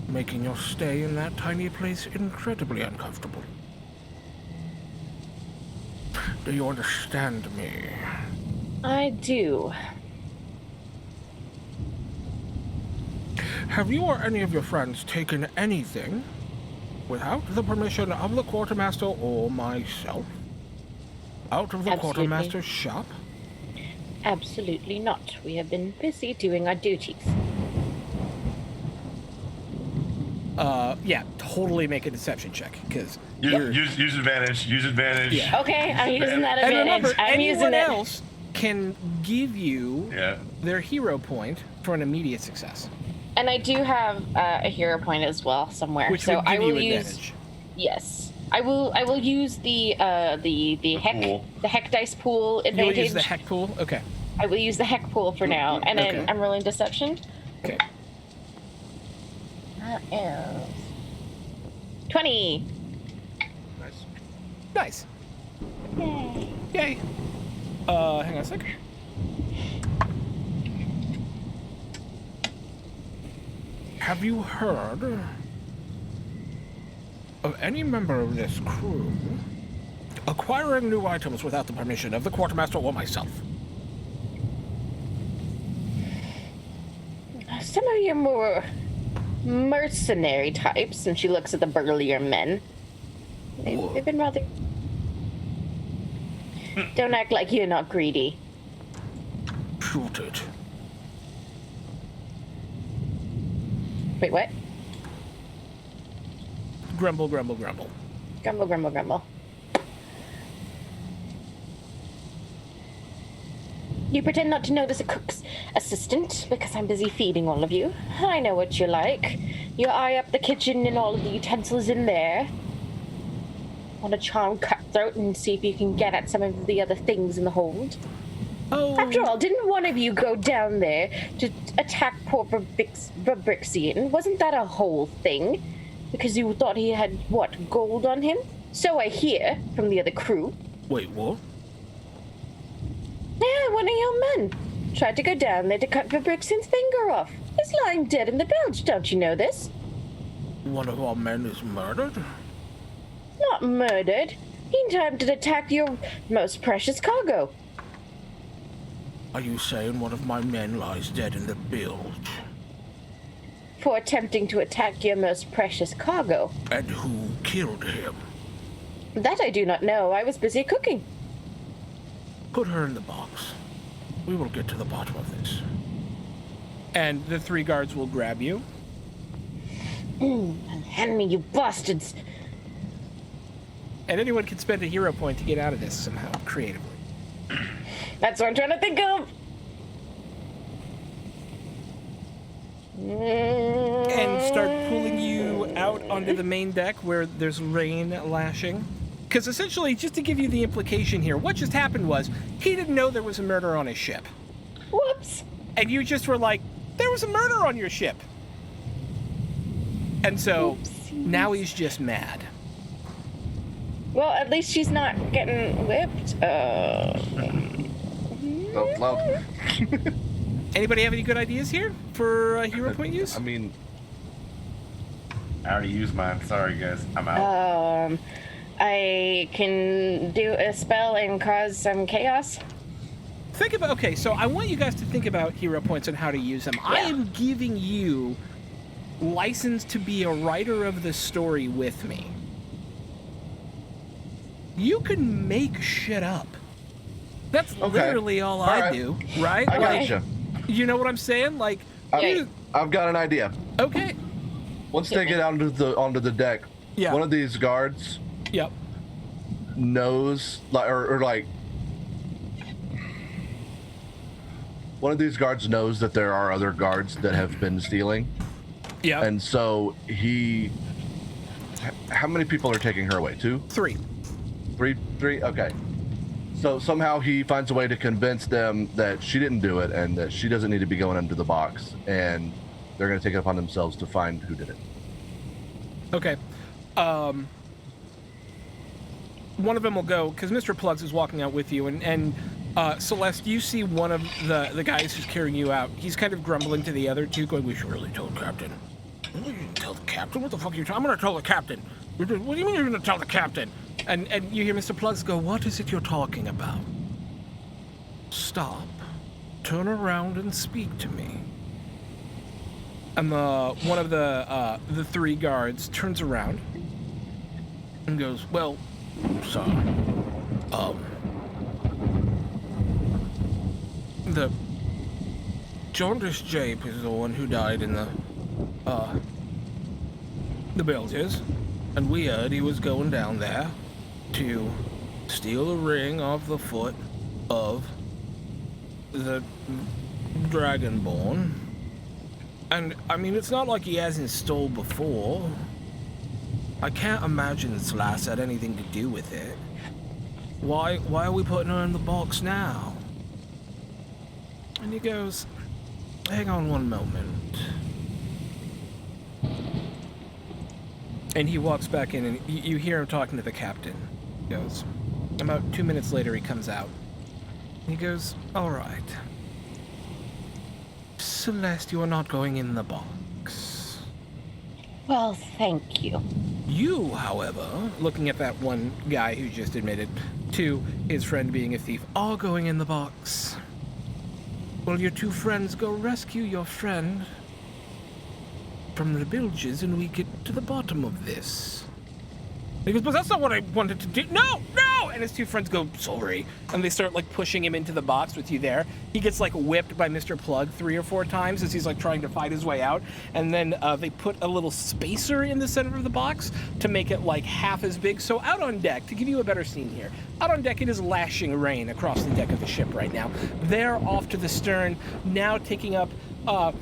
making your stay in that tiny place incredibly uncomfortable. Do you understand me? I do. Have you or any of your friends taken anything without the permission of the quartermaster or myself out of the Absolutely. quartermaster's shop? Absolutely not. We have been busy doing our duties. Yeah, totally make a deception check, because Use advantage. Use advantage. Yeah. Okay, I'm using that and advantage. remember, I'm using anyone it. else can give you Yeah. their hero point for an immediate success, And I do have a hero point as well somewhere. which so would give I will you use. advantage. Yes, I will use the heck Pool. the heck dice pool You'll advantage. use the heck pool? Okay. I will use the heck pool for now, and then Okay. I'm rolling deception. Okay. That is 20. Nice. Nice. Yay. Yay. Hang on a sec. Have you heard of any member of this crew acquiring new items without the permission of the quartermaster or myself? Some of your more mercenary types, and she looks at the burlier men. They've been rather. Don't act like you're not greedy. Shoot it. Wait, what? Grumble, grumble, grumble. Grumble, grumble, grumble. You pretend not to notice a cook's assistant because I'm busy feeding all of you. I know what you're like. You eye up the kitchen and all of the utensils in there. Want to charm Cutthroat and see if you can get at some of the other things in the hold. Oh. After all, didn't one of you go down there to attack poor Fabrixian? Wasn't that a whole thing? Because you thought he had, what, gold on him? So I hear from the other crew. Wait, what? Yeah, one of your men tried to go down there to cut Fabrixian's finger off. He's lying dead in the bilge, don't you know this? One of our men is murdered? Not murdered. He attempted to attack your most precious cargo. Are you saying one of my men lies dead in the bilge? For attempting to attack your most precious cargo. And who killed him? That I do not know. I was busy cooking. Put her in the box. We will get to the bottom of this. And the 3 guards will grab you. Hand me, you bastards. And anyone can spend a hero point to get out of this somehow, creatively. That's what I'm trying to think of. And start pulling you out onto the main deck where there's rain lashing. Because essentially, just to give you the implication here, what just happened was he didn't know there was a murder on his ship. Whoops. And you just were like, there was a murder on your ship. And so now he's just mad. Well, at least she's not getting whipped. Loud. Anybody have any good ideas here for hero point use? I mean, I already used mine. Sorry, guys. I'm out. I can do a spell and cause some chaos. Think about, okay, so I want you guys to think about hero points and how to use them. I am giving you license to be a writer of the story with me. You can make shit up. That's literally all I do, right? I gotcha. You know what I'm saying? Like, I've got an idea. okay. Once they get onto the deck, one of these guards knows, like one of these guards knows that there are other guards that have been stealing. Yeah. And so how many people are taking her away? 2? 3. 3? Okay. So somehow he finds a way to convince them that she didn't do it and that she doesn't need to be going into the box, and they're going to take it upon themselves to find who did it. Okay. One of them will go, because Mr. Plugs is walking out with you, and Celeste, you see one of the guys who's carrying you out. He's kind of grumbling to the other 2, going, we should really tell the captain. You didn't tell the captain? What the fuck are you talking? I'm going to tell the captain. What do you mean you're going to tell the captain? And you hear Mr. Plugs go, what is it you're talking about? Stop. Turn around and speak to me. And one of the 3 guards turns around and goes, well, sir, the Jaundice Jape is the one who died in the bilges, and we heard he was going down there to steal a ring off the foot of the Dragonborn. And, I mean, it's not like he hasn't stole before. I can't imagine this lass had anything to do with it. Why are we putting her in the box now? And he goes, hang on one moment. And he walks back in, and you hear him talking to the captain. He goes, about 2 minutes later, he comes out. And he goes, all right. Celeste, you are not going in the box. Well, thank you. You, however, looking at that one guy who just admitted to his friend being a thief, are going in the box. Will your 2 friends go rescue your friend from the bilges, and we get to the bottom of this? He goes, but that's not what I wanted to do. No! And his 2 friends go, sorry. And they start, like, pushing him into the box with you there. He gets, like, whipped by Mr. Plug 3 or 4 times as he's, like, trying to fight his way out. And then they put a little spacer in the center of the box to make it, like, half as big. So out on deck, to give you a better scene here, out on deck it is lashing rain across the deck of the ship right now. They're off to the stern, now taking up a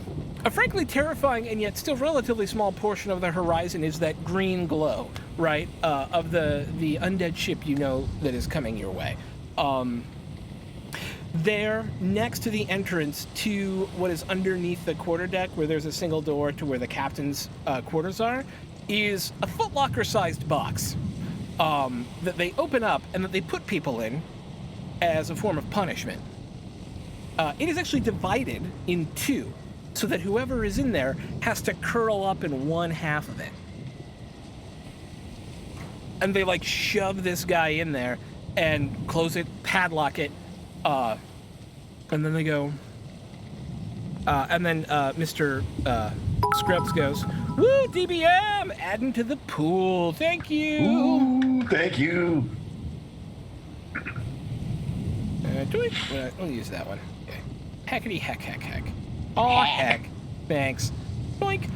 frankly terrifying and yet still relatively small portion of the horizon is that green glow, right, of the undead ship you know that is coming your way. there, next to the entrance to what is underneath the quarterdeck, where there's a single door to where the captain's quarters are, is a footlocker-sized box that they open up and that they put people in as a form of punishment. It is actually divided in two, so that whoever is in there has to curl up in one half of it. And they, like, shove this guy in there and close it, padlock it, and then they go... and then Mr. Scrubs goes, "Woo, DBM! Adding to the pool. Thank you!" Ooh, thank you. We'll use that one. Okay. Heckity heck heck heck. Aw heck. Thanks. Boink.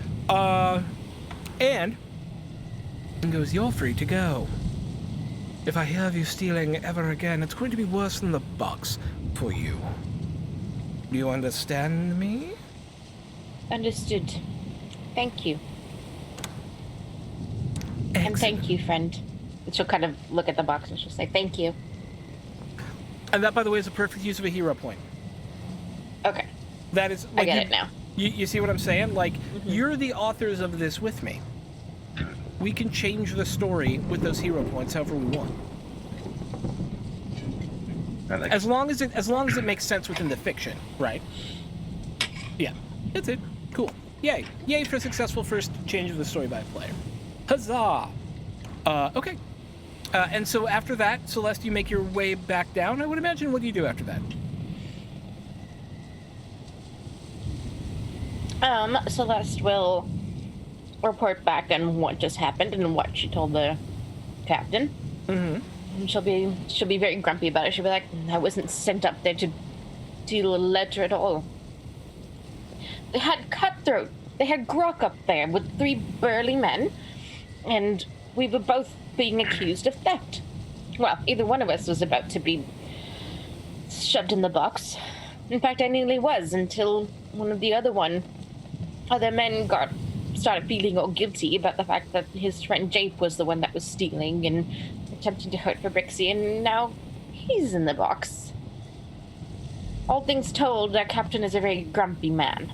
And goes, "You're free to go. If I hear of you stealing ever again, it's going to be worse than the box for you. Do you understand me?" Understood. Thank you. Excellent. And thank you, friend. And she'll kind of look at the box and she'll say, "Thank you." And that, by the way, is a perfect use of a hero point. Okay. That is... I get it now. You see what I'm saying? Like, you're the authors of this with me. We can change the story with those hero points however we want. As long as it makes sense within the fiction, right? Yeah, that's it. Cool. Yay. Yay for a successful first change of the story by a player. Huzzah! Okay. And so after that, Celeste, you make your way back down, I would imagine. What do you do after that? Celeste will report back on what just happened and what she told the captain. Mm-hmm. And she'll be very grumpy about it. She'll be like, "I wasn't sent up there to deal a letter at all. They had Cutthroat. They had Grok up there with 3 burly men, and we were both being accused of theft. Well, either one of us was about to be shoved in the box. In fact, I nearly was until one of the other men started feeling all guilty about the fact that his friend Jape was the one that was stealing and attempting to hurt Fabrixie, and now he's in the box. All things told, our captain is a very grumpy man.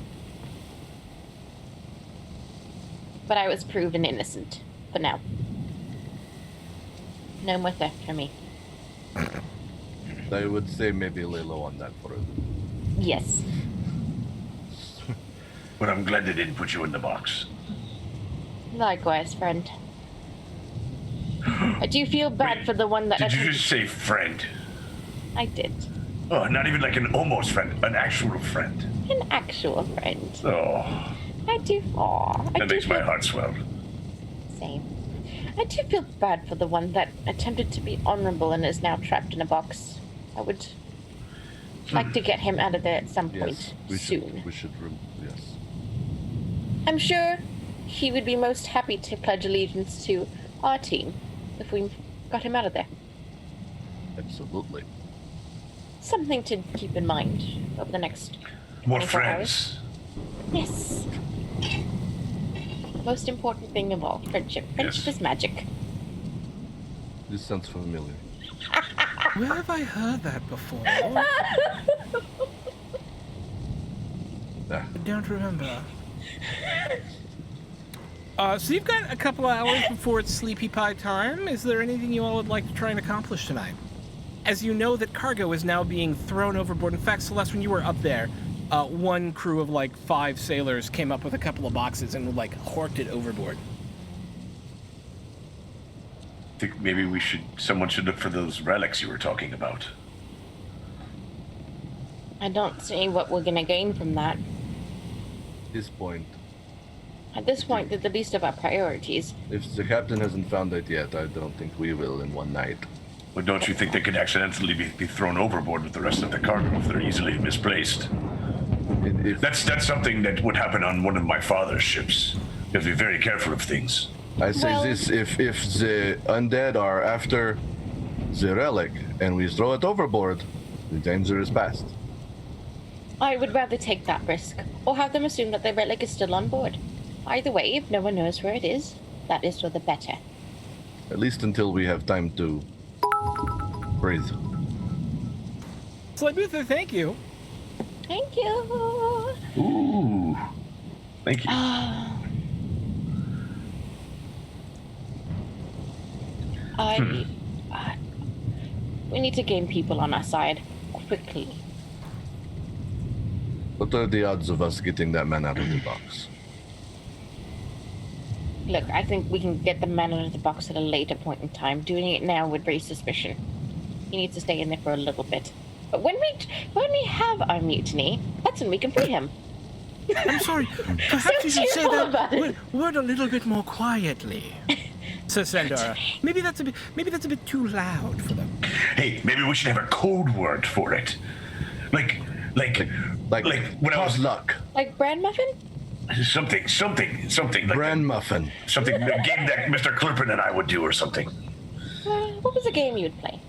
But I was proven innocent, for now. No more theft for me." I would say maybe lay low on that for it. Yes. But I'm glad they didn't put you in the box. Likewise, friend. I do feel bad for the one that... Did you just say friend? I did. Oh, not even like an almost friend, an actual friend. An actual friend. Oh, I do. Aw. that makes my heart swell. Same. I do feel bad for the one that attempted to be honorable and is now trapped in a box. I would like to get him out of there at some point soon. Yes. I'm sure he would be most happy to pledge allegiance to our team if we got him out of there. Absolutely. Something to keep in mind over the next More 24 friends. hours. Yes. Most important thing of all, friendship. Friendship is magic. This sounds familiar. Where have I heard that before? I don't remember. So you've got a couple hours before it's sleepy pie time. Is there anything you all would like to try and accomplish tonight? As you know that cargo is now being thrown overboard. In fact, Celeste, when you were up there, one crew of like 5 sailors came up with a couple of boxes and like horked it overboard. I think maybe someone should look for those relics you were talking about. I don't see what we're gonna gain from that. At this point, they're the least of our priorities. If the captain hasn't found it yet, I don't think we will in one night. But don't you think they could accidentally be thrown overboard with the rest of the cargo if they're easily misplaced? That's something that would happen on one of my father's ships. You have to be very careful of things. I say this, if the undead are after the relic and we throw it overboard, the danger is past. I would rather take that risk, or have them assume that the relic is still on board. Either way, if no one knows where it is, that is for the better. At least until we have time to breathe. Slybuther, thank you. Thank you. Ooh. Thank you. We need to gain people on our side quickly. What are the odds of us getting that man out of the box? Look, I think we can get the man out of the box at a later point in time. Doing it now would raise suspicion. He needs to stay in there for a little bit. But when we have our mutiny, that's when we can free him. I'm sorry. Perhaps you should say that word a little bit more quietly, says Sandara. Maybe that's a bit too loud for them. Hey, maybe we should have a code word for it. Like when I was luck. Like bran muffin? Something like Bran muffin. Something a game that Mr. Klurpen and I would do or something. What was the game you'd play?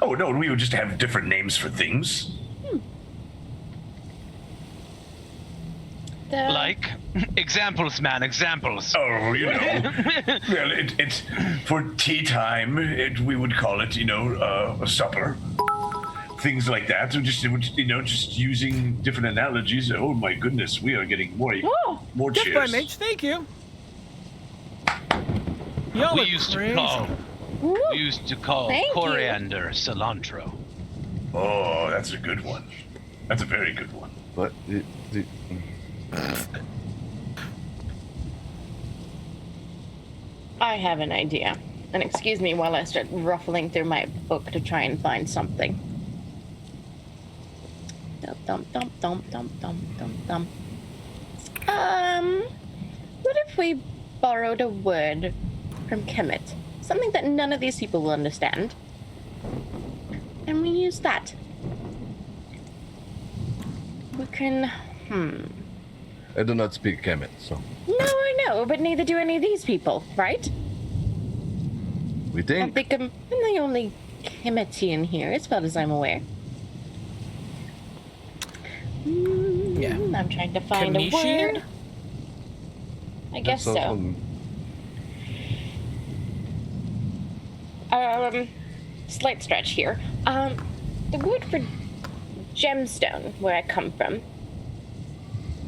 Oh no, we would just have different names for things. Like examples, man, examples. Oh, you know. Well, it's for tea time. We would call it, a supper. Things like that. So just using different analogies. Oh my goodness, we are getting more Gift by cheers. Mage, thank you. Y'all We are used crazy. to call Thank you. coriander cilantro. Oh, that's a good one. That's a very good one. But I have an idea. And excuse me while I start ruffling through my book to try and find something. Dum dum dum dum dum dum dum. What if we borrowed a word from Kemet? Something that none of these people will understand. And we use that. We can, I do not speak Kemet, so No, I know, but neither do any of these people, right? we I think. think I'm the only Kemetian here, as far as I'm aware. Yeah. I'm trying to find a Kemetian? word. I guess That's so. also- Slight stretch here. The word for gemstone, where I come from,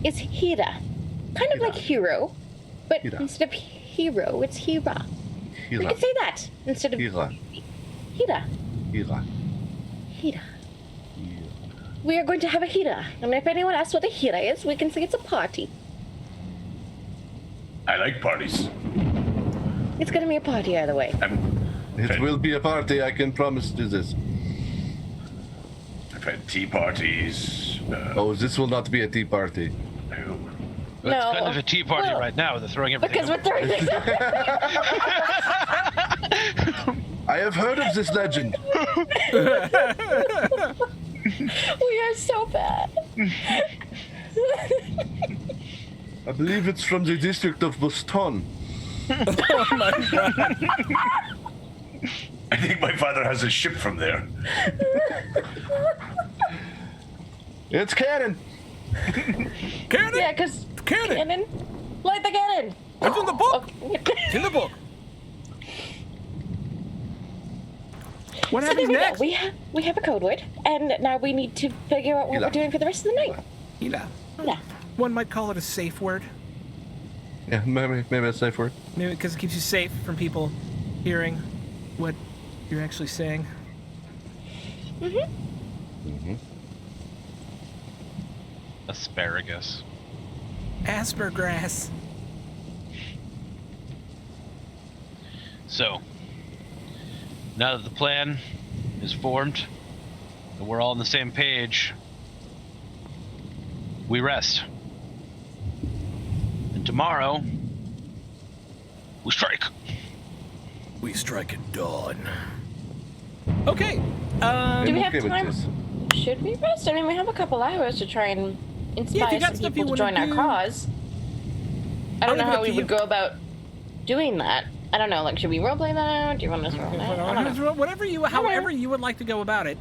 is Hira. Kind of like hero, but Hira. instead of hero, it's Hira. We Hira. could say that instead of Hira. Hira. Hira. Hira. We are going to have a Hira, and if anyone asks what a Hira is, we can say it's a party. I like parties. It's going to be a party either way. It will be a party, I can promise you this. I've had tea parties. Oh, this will not be a tea party. It's No. kind of a tea party Well, right now. They're throwing everything. Because we're throwing things I have heard of this legend. We are so bad. I believe it's from the district of Boston. Oh my god. I think my father has a ship from there. It's canon. Cannon! Yeah, because Cannon! cannon. Light the cannon. It's in the book! Okay. It's in the book. What So happens there we next? go. We have a code word, and now we need to figure out what Hila. we're doing for the rest of the night. Hila. Yeah. One might call it a safe word. Yeah, maybe a safe word. Maybe because it keeps you safe from people hearing what you're actually saying. Asparagus. Aspergrass. So, now that the plan is formed and we're all on the same page, we rest. And tomorrow, we strike. We strike at dawn. Okay. Do I'm we have okay with time? this. Should we rest? I mean, we have a couple hours to try and Yeah, inspire if you got some stuff people you to join wanna our do- cause. I don't know leave it how up we to would you. go about doing that. I don't know. Like, should we roleplay that out? Do you want us to roleplay that? I don't know. Whatever you, however you would like to go about it,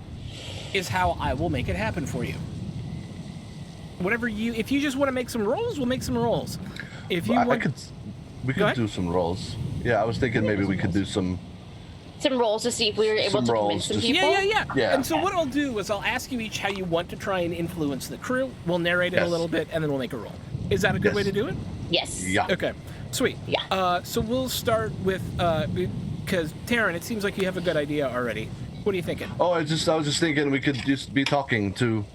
is how I will make it happen for you. Whatever you, if you just want to make some rolls, we'll make some rolls. If you I want, could, we Go could ahead. do some rolls. Yeah, I was thinking maybe we could do some some rolls to see if we were able Some to rolls, convince some just- people. Yeah. And so what I'll do is I'll ask you each how you want to try and influence the crew. We'll narrate it a Yes. little bit, and then we'll make a roll. Is that a good Yes. way to do it? Yes. Yeah. Okay, sweet. Yeah. So we'll start with because Taryn, it seems like you have a good idea already. What are you thinking? Oh, I was just thinking we could just be talking to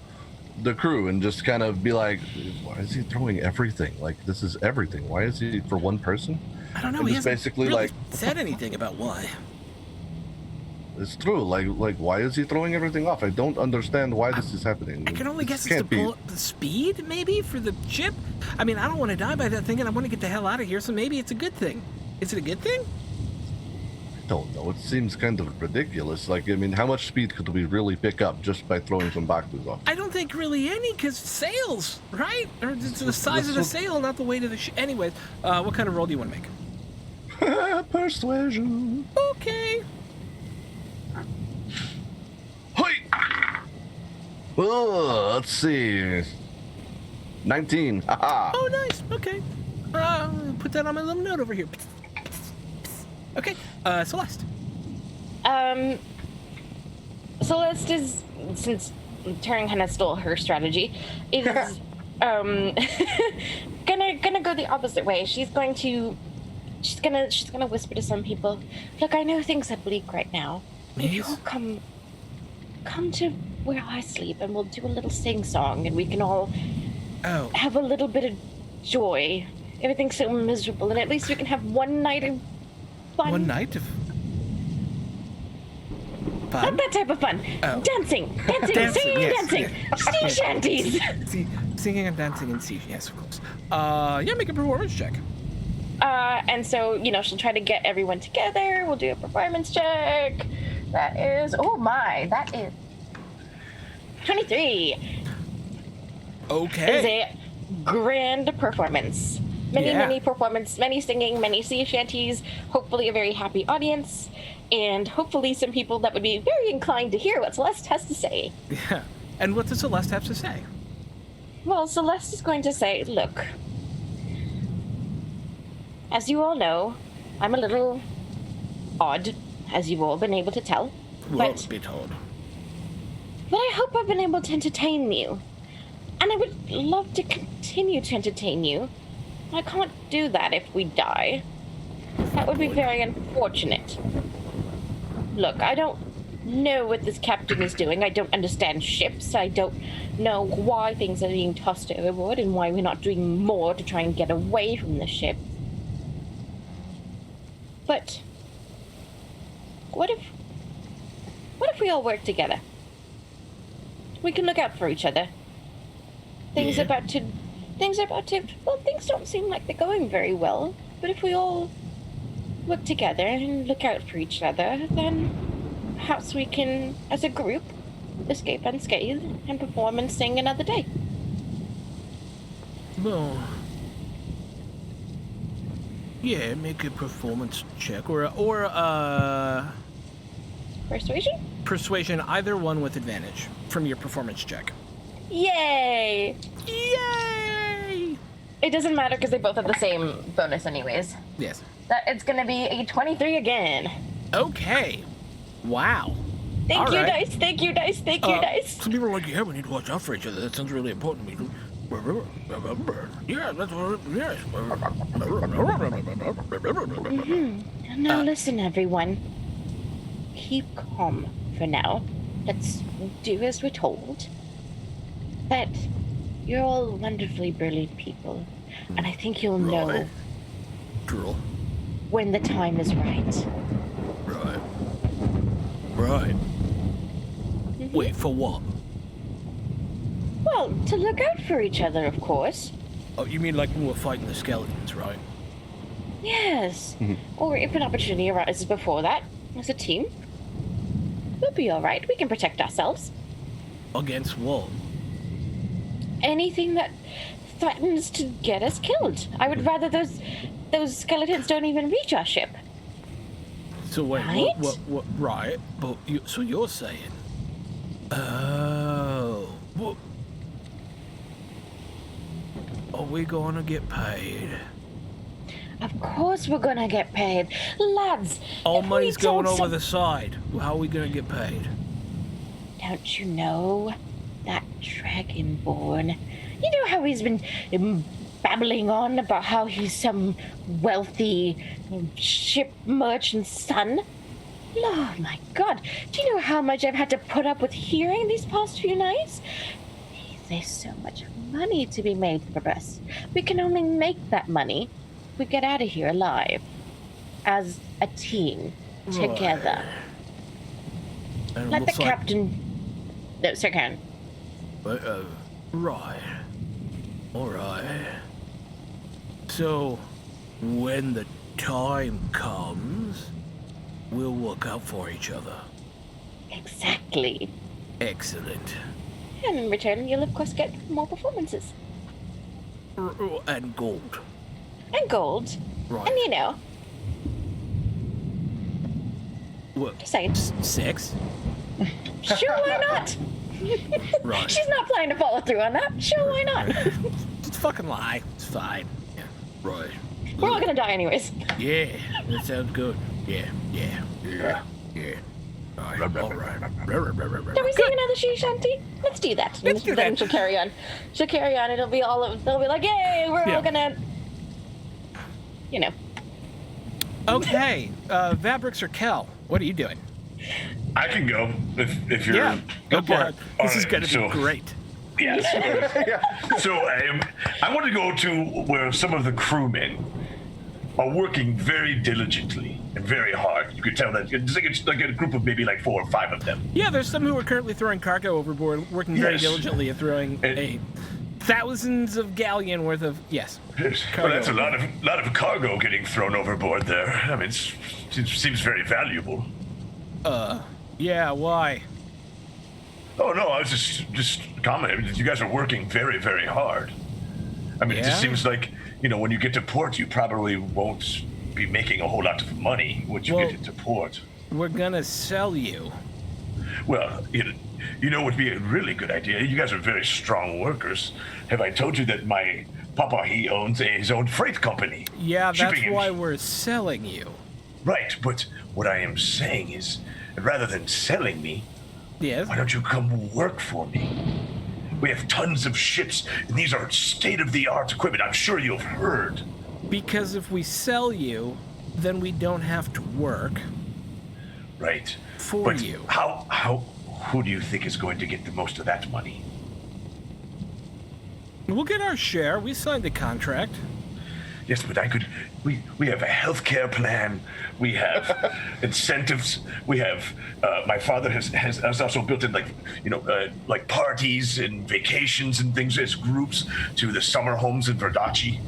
the crew and just kind of be like, why is he throwing everything? Like, this is everything. Why is he for one person? I don't know. And He just hasn't basically really like, said anything about why. it's true. Like, why is he throwing everything off? I don't understand why this is happening. I can only This guess it's to can't be. pull up the speed, maybe, for the ship. I mean, I don't want to die by that thing, and I want to get the hell out of here, so maybe it's a good thing. Is it a good thing? I don't know. It seems kind of ridiculous. Like, I mean, how much speed could we really pick up just by throwing some boxes off? I don't think really any, because sails, right? Or it's the size of the sail, not the weight of the ship. Anyways, what kind of roll do you want to make? Persuasion. Okay. Hoi! Oh, let's see. 19. Haha. Oh, nice. Okay. Put that on my little note over here. Okay. Celeste. Celeste is, since Taryn kind of stole her strategy, is gonna go the opposite way. She's gonna whisper to some people, look, I know things are bleak right now. If you all come to where I sleep and we'll do a little sing-song and we can all have a little bit of joy. Everything's so miserable, and at least we can have one night of fun. One night of fun? Not that type of fun. Oh. Dancing, Dancing, singing, yes, dancing, yes. sea shanties. Singing and dancing and sea. Yes, of course. Yeah, make a performance check. And so, she'll try to get everyone together. We'll do a performance check. That is 23. Okay. It is a grand performance. Many performance, many singing, many sea shanties, hopefully a very happy audience, and hopefully some people that would be very inclined to hear what Celeste has to say. Yeah. And what does Celeste have to say? Well, Celeste is going to say, look, as you all know, I'm a little odd, as you've all been able to tell. Well, a bit odd. But I hope I've been able to entertain you. And I would love to continue to entertain you. I can't do that if we die. That would be very unfortunate. Look, I don't know what this captain is doing. I don't understand ships. I don't know why things are being tossed overboard and why we're not doing more to try and get away from the ship. But what if we all work together? We can look out for each other. Things don't seem like they're going very well, but if we all work together and look out for each other, then perhaps we can, as a group, escape unscathed and perform and sing another day. Well, yeah, make a performance check or Persuasion? persuasion, either one with advantage from your performance check. Yay! Yay! It doesn't matter because they both have the same bonus anyways. Yes. That it's gonna be a 23 again. Okay. Wow. Thank All you, right. dice. Thank you, dice. Thank you, dice. Some people are like, yeah, we need to watch out for each other. That sounds really important to me. Yeah, that's what. Yes. Now listen, everyone. Keep calm for now. Let's do as we're told. But you're all wonderfully brilliant people, and I think you'll know Drool. when the time is right. Right. Right. Wait, for what? Well, to look out for each other, of course. Oh, you mean like when we're fighting the skeletons, right? Yes. Or if an opportunity arises before that, as a team, we'll be all right. We can protect ourselves. Against what? Anything that threatens to get us killed. I would rather those skeletons don't even reach our ship. So wait, Right? what, right, but so you're saying, oh, what, are we gonna get paid? Of course we're gonna get paid. Lads, All if we money's going don't over the side. How are we gonna get paid? Don't you know that Dragonborn? You know how he's been babbling on about how he's some wealthy ship merchant's son? Oh my god, do you know how much I've had to put up with hearing these past few nights? There's so much money to be made for us. We can only make that money if we get out of here alive. As a team, together. And it Let the looks like- captain... No, Sir Karen. Right. Alright. So, when the time comes, we'll look out for each other. Exactly. Excellent. And in return, you'll of course get more performances. And gold. And gold. Right. And you know, What? just saying. Sex? Sure, why not? Right. She's not planning to follow through on that. Sure, why not? Just fucking lie. It's fine. Yeah. Right. We're all gonna die anyways. Yeah, that sounds good. Yeah. All right. Shall we sing another she shanty? Let's do that. Let's do Then that. she'll carry on. She'll carry on. It'll be all of. They'll be like, "Yay, we're Yeah. all gonna." You know. Okay, Vabrix or Kel, what are you doing? I can go if you're. Yeah, go for it. This is Alright, going to so- be great. Yes. So I want to go to where some of the crewmen are working very diligently and very hard. You could tell that it's like a group of maybe like 4 or 5 of them. Yeah, there's some who are currently throwing cargo overboard, working very Yes. diligently at throwing And- thousands of galleon worth of, yes. Well, Cargo. that's a lot of cargo getting thrown overboard there. I mean, it seems very valuable. Yeah, why? Oh no, I was just commenting. You guys are working very, very hard. I mean, it just Yeah? seems like, when you get to port, you probably won't be making a whole lot of money once you Well- get into port. We're gonna sell you. Well, you know what would be a really good idea? You guys are very strong workers. Have I told you that my papa, he owns his own freight company? Yeah, that's Shipping and- why we're selling you. Right, but what I am saying is, rather than selling me, Yes? why don't you come work for me? We have tons of ships, and these are state-of-the-art equipment. I'm sure you've heard. Because if we sell you, then we don't have to work. Right. For but you. Who do you think is going to get the most of that money? We'll get our share. We signed a contract. Yes, but we have a healthcare plan. We have incentives. We have, my father has also built in like parties and vacations and things as groups to the summer homes in Verdaci.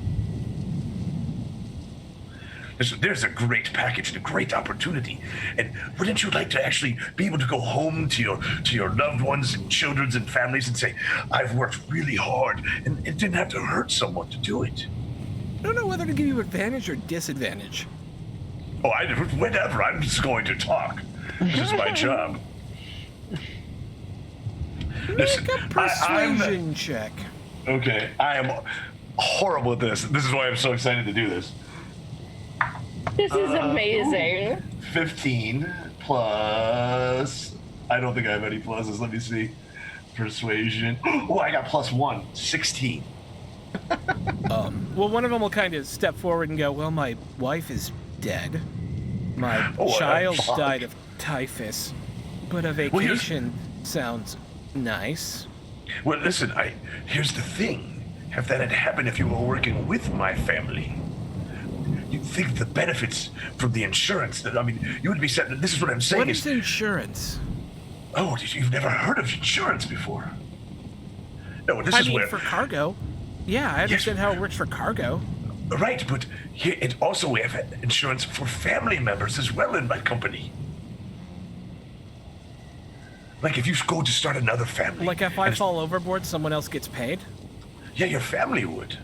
There's a great package and a great opportunity. And wouldn't you like to actually be able to go home to your loved ones and children and families and say, I've worked really hard and it didn't have to hurt someone to do it? I don't know whether to give you advantage or disadvantage. Oh, whatever. I'm just going to talk. This is my job. Listen, Make a persuasion check. Okay, I am horrible at this. This is why I'm so excited to do this. This is amazing. 15 plus... I don't think I have any pluses. Let me see. Persuasion. Oh, I got +1. 16. Well, one of them will kind of step forward and go, well, my wife is dead. My Oh, child fuck. died of typhus. But a Well, here's- vacation sounds nice. Well, listen, here's the thing. If that had happened if you were working with my family, you'd think the benefits from the insurance, you would be set... This is what I'm saying What is insurance? Oh, you've never heard of insurance before? No, this I is mean, where... for cargo. Yeah, I understand how it works for cargo. Right, but here, we have insurance for family members as well in my company. Like if you go to start another family. Like if I fall overboard, someone else gets paid? Yeah, your family would.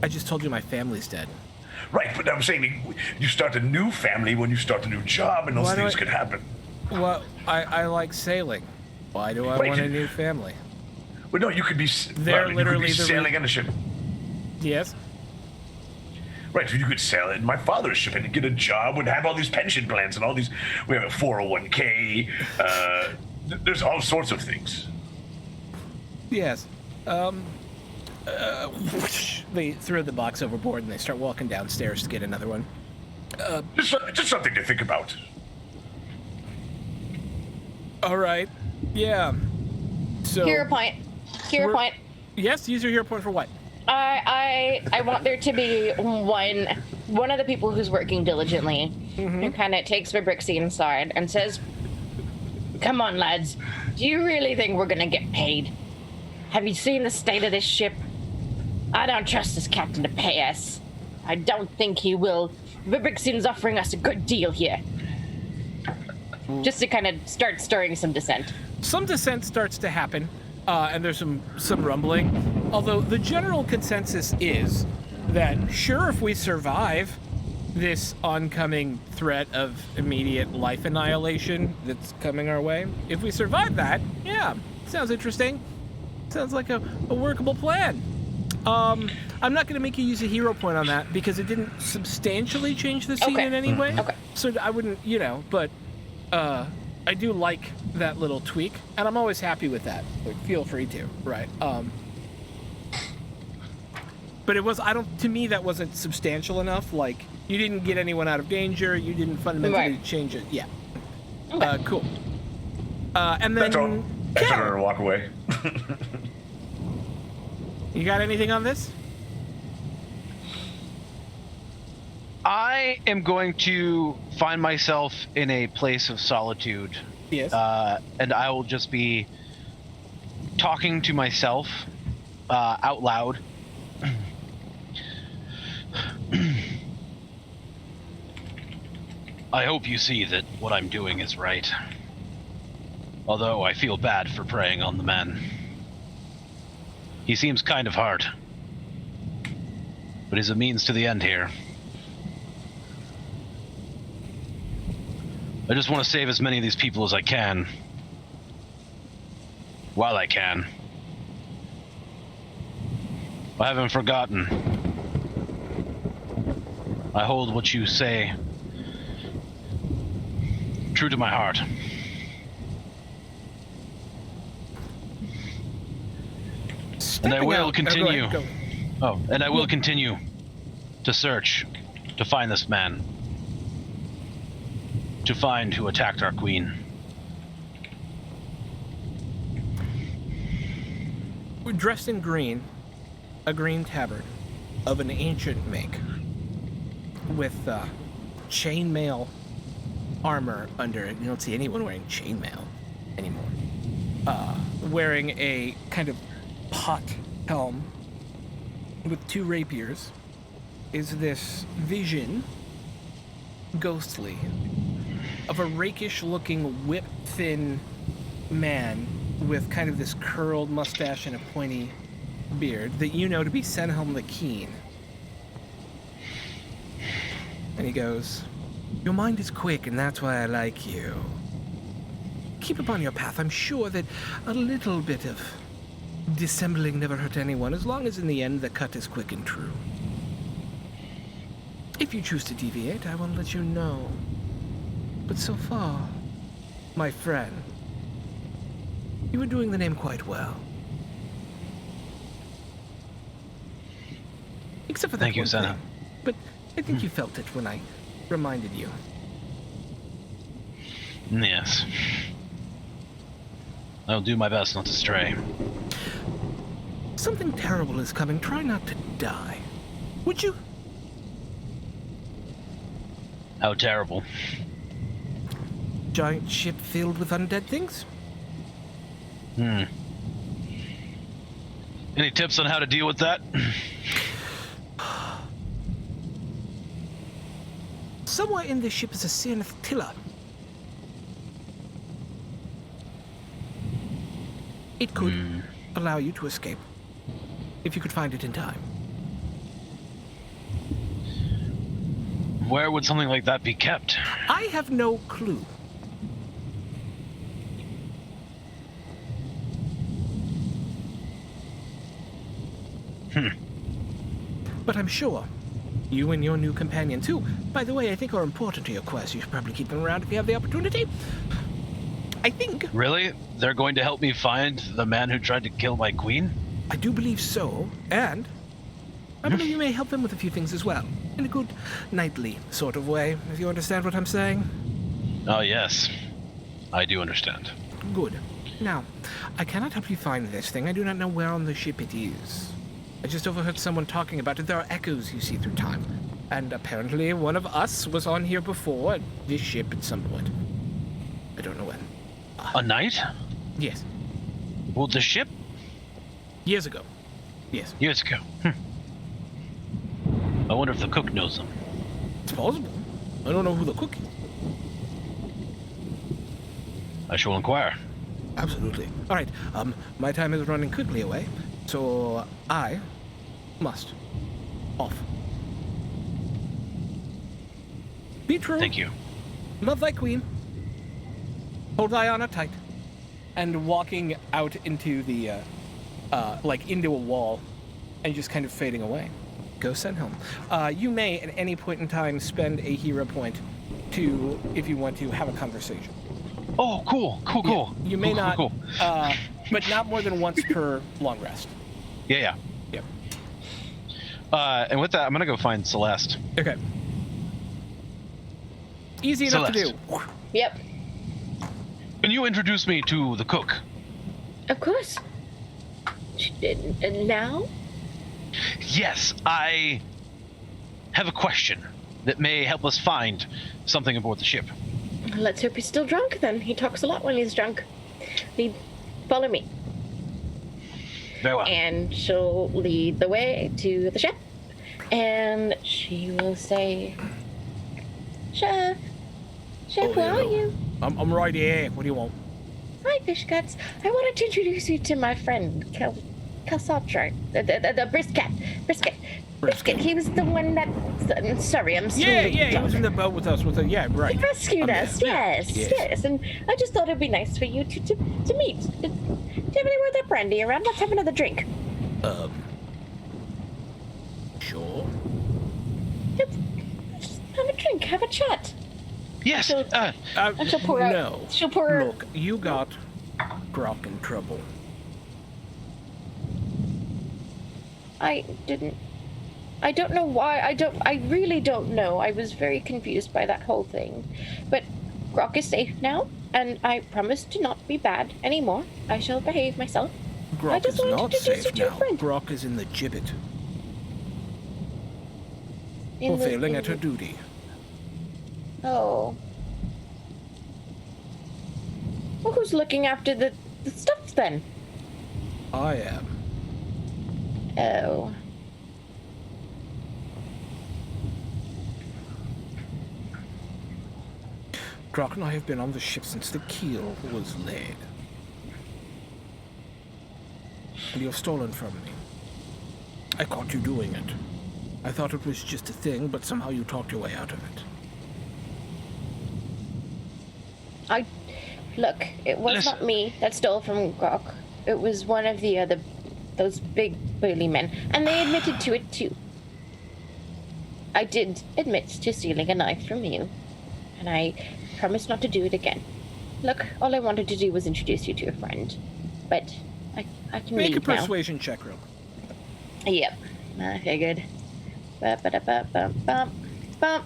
I just told you my family's dead. Right, but I'm saying you start a new family when you start a new job and those Why do things I- could happen. Well, I like sailing. Why do I Wait, want a new family? But no, you could be... They're you could literally be the sailing on a ship. Yes? Right, you could sell it in my father's ship and get a job, would have all these pension plans and all these. We have a 401k. There's all sorts of things. Yes. They throw the box overboard and they start walking downstairs to get another one. Just something to think about. All right. Yeah. So. Hero point. Hero point. Yes, use your hero point for what? I want there to be one of the people who's working diligently who kind of takes Fabrixie inside and says, "Come on, lads. Do you really think we're gonna get paid? Have you seen the state of this ship? I don't trust this captain to pay us. I don't think he will. Fabrixian's offering us a good deal here." Just to kind of start stirring some dissent. Some dissent starts to happen, and there's some rumbling. Although the general consensus is that sure, if we survive this oncoming threat of immediate life annihilation that's coming our way, if we survive that, yeah, sounds interesting. Sounds like a workable plan. I'm not going to make you use a hero point on that because it didn't substantially change the scene in any way. Okay. So I wouldn't, but I do like that little tweak, and I'm always happy with that. Like, feel free to, right? But it was, to me, that wasn't substantial enough. Like, you didn't get anyone out of danger. You didn't fundamentally change it. Yeah. Okay. Cool. And then... That's all. I turn around and walk away. You got anything on this? I am going to find myself in a place of solitude. Yes. And I will just be talking to myself out loud. I hope you see that what I'm doing is right. Although I feel bad for preying on the man. He seems kind of hard. But he's a means to the end here. I just want to save as many of these people as I can. While I can. I haven't forgotten. I hold what you say true to my heart. And I will continue. Go ahead, Oh, and I will continue to search to find this man. To find who attacked our queen. We're dressed in green, a green tabard of an ancient make, with chainmail armor under it. You don't see anyone wearing chainmail anymore. Wearing a kind of pot helm with two rapiers is this vision, ghostly, of a rakish-looking, whip-thin man with kind of this curled mustache and a pointy beard that you know to be Senhelm the Keen. And he goes, "Your mind is quick, and that's why I like you. Keep upon your path. I'm sure that a little bit of dissembling never hurt anyone, as long as in the end the cut is quick and true. If you choose to deviate, I will let you know. But so far, my friend, you are doing the name quite well. Except for that Thank you, one Senna. thing. But I think you felt it when I reminded you. Yes. I'll do my best not to stray. Something terrible is coming. Try not to die. Would you? How terrible. Giant ship filled with undead things? Any tips on how to deal with that? Somewhere in this ship is a Seanith tiller. It could allow you to escape, if you could find it in time. Where would something like that be kept? I have no clue. But I'm sure You and your new companions, who, by the way, I think are important to your quest. You should probably keep them around if you have the opportunity. I think. Really? They're going to help me find the man who tried to kill my queen? I do believe so, and I believe you may help them with a few things as well. In a good, knightly sort of way, if you understand what I'm saying. Oh, yes. I do understand. Good. Now, I cannot help you find this thing. I do not know where on the ship it is. I just overheard someone talking about it. There are echoes you see through time. And apparently one of us was on here before, at this ship at some point. I don't know when. A knight? Yes. Well, the ship? Years ago. Yes. Years ago. I wonder if the cook knows them. It's possible. I don't know who the cook is. I shall inquire. Absolutely. All right. My time is running quickly away, so I must off. Be true. Thank you. Love thy queen. Hold thy honor tight. And walking out into the, into a wall, and just kind of fading away. Go Senhelm. You may at any point in time spend a hero point to, if you want to, have a conversation. Oh, cool. You may not, cool. but not more than once per long rest. Yeah. Yep. And with that, I'm gonna go find Celeste. Okay. Easy enough Celeste. to do. Yep. Can you introduce me to the cook? Of course. And now? Yes, I have a question that may help us find something aboard the ship. Let's hope he's still drunk then. He talks a lot when he's drunk. Follow me. Very well. And she'll lead the way to the ship. And she will say, Chef, where are you? I'm right here. What do you want? Hi, Fish Guts. I wanted to introduce you to my friend, Calsatra, the Brisket. He was the one that... Sorry, I'm still Yeah, he was in the boat with us. Yeah, right. He rescued us, yes. And I just thought it'd be nice for you to meet. Do you have any more of that brandy around? Let's have another drink. Sure. Just have a drink, have a chat. Yes. And she'll pour no. out... She'll pour... Look, you got Grok in trouble. I didn't... I don't know why. I really don't know. I was very confused by that whole thing. But Grok is safe now, and I promise to not be bad anymore. I shall behave myself. I Grok just is wanted to not introduce you safe to a now. friend. Grok is in the gibbet. For failing at her duty. Oh. Well, who's looking after the stuff then? I am. Oh. Grok and I have been on the ship since the keel was laid. And you have stolen from me. I caught you doing it. I thought it was just a thing, but somehow you talked your way out of it. Look, it was not me that stole from Grok. It was one of those big burly men, and they admitted to it too. I did admit to stealing a knife from you, and I promised not to do it again. Look, all I wanted to do was introduce you to a friend, but I can Make a leave now. persuasion check, real. Yep, I figured. Ba-ba-da-ba-bum-bum. Bump.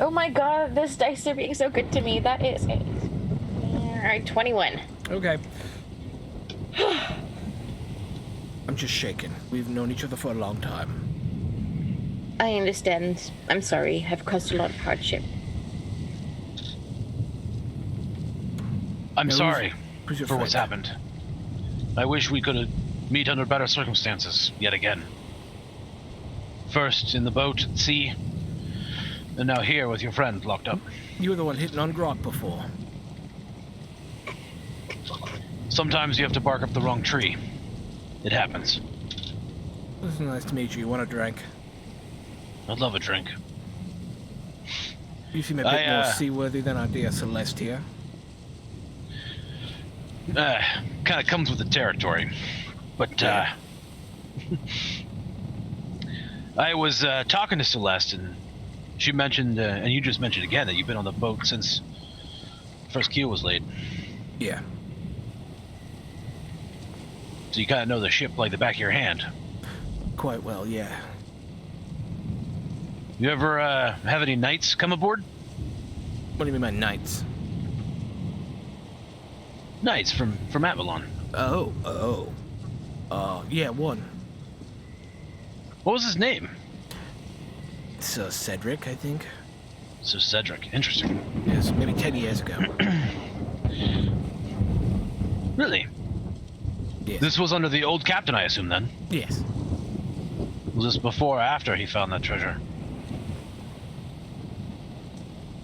Oh my god, this dice are being so good to me. That is it. Alright, 21. Okay. I'm just shaken. We've known each other for a long time. I understand. I'm sorry. I've caused a lot of hardship. I'm sorry who's your for what's friend? happened. I wish we could meet under better circumstances yet again. First in the boat at sea, and now here with your friend locked up. You were the one hitting on Grok before. Sometimes you have to bark up the wrong tree. It happens. It's nice to meet you. You want a drink? I'd love a drink. You seem a bit more seaworthy than our dear Celeste here. Kind of comes with the territory. But, I was talking to Celeste, and she mentioned, and you just mentioned again, that you've been on the boat since first keel was laid. Yeah. So you kind of know the ship like the back of your hand. Quite well, yeah. You ever have any knights come aboard? What do you mean by knights? Knights from Avalon. Oh. Yeah, one. What was his name? Sir Cedric, I think. So Cedric. Interesting. Yes, maybe 10 years ago. Really? Yes. This was under the old captain, I assume, then? Yes. Was this before or after he found that treasure?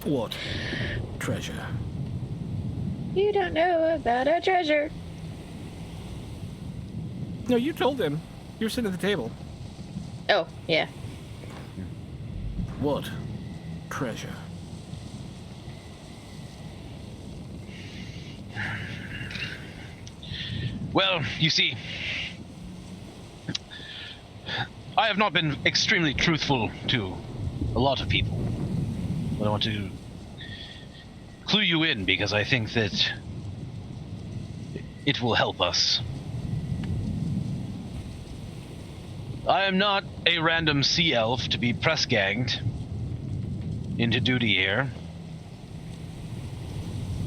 What treasure? You don't know about our treasure. No, you told him. You were sitting at the table. Oh, yeah. What treasure? Well, you see, I have not been extremely truthful to a lot of people, but I want to clue you in because I think that it will help us. I am not a random sea elf to be press ganged into duty here.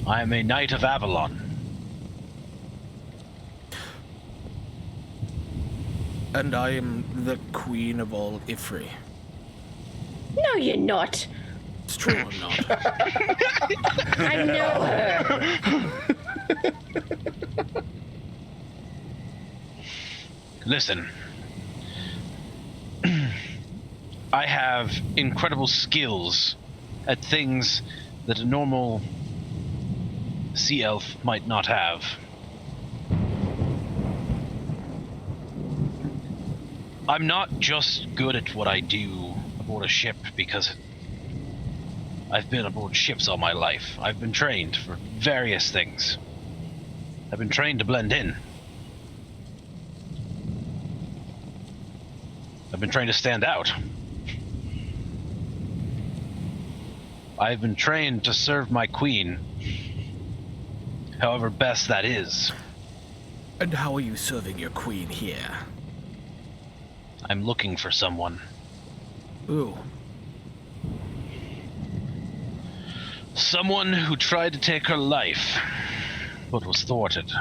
I am a knight of Avalon. And I am the queen of all Ifri. No, you're not. It's true or not? I know her. Listen. I have incredible skills at things that a normal sea elf might not have. I'm not just good at what I do aboard a ship because I've been aboard ships all my life. I've been trained for various things. I've been trained to blend in. I've been trained to stand out. I've been trained to serve my queen, however best that is. And how are you serving your queen here? I'm looking for someone. Ooh. Someone who tried to take her life, but was thwarted.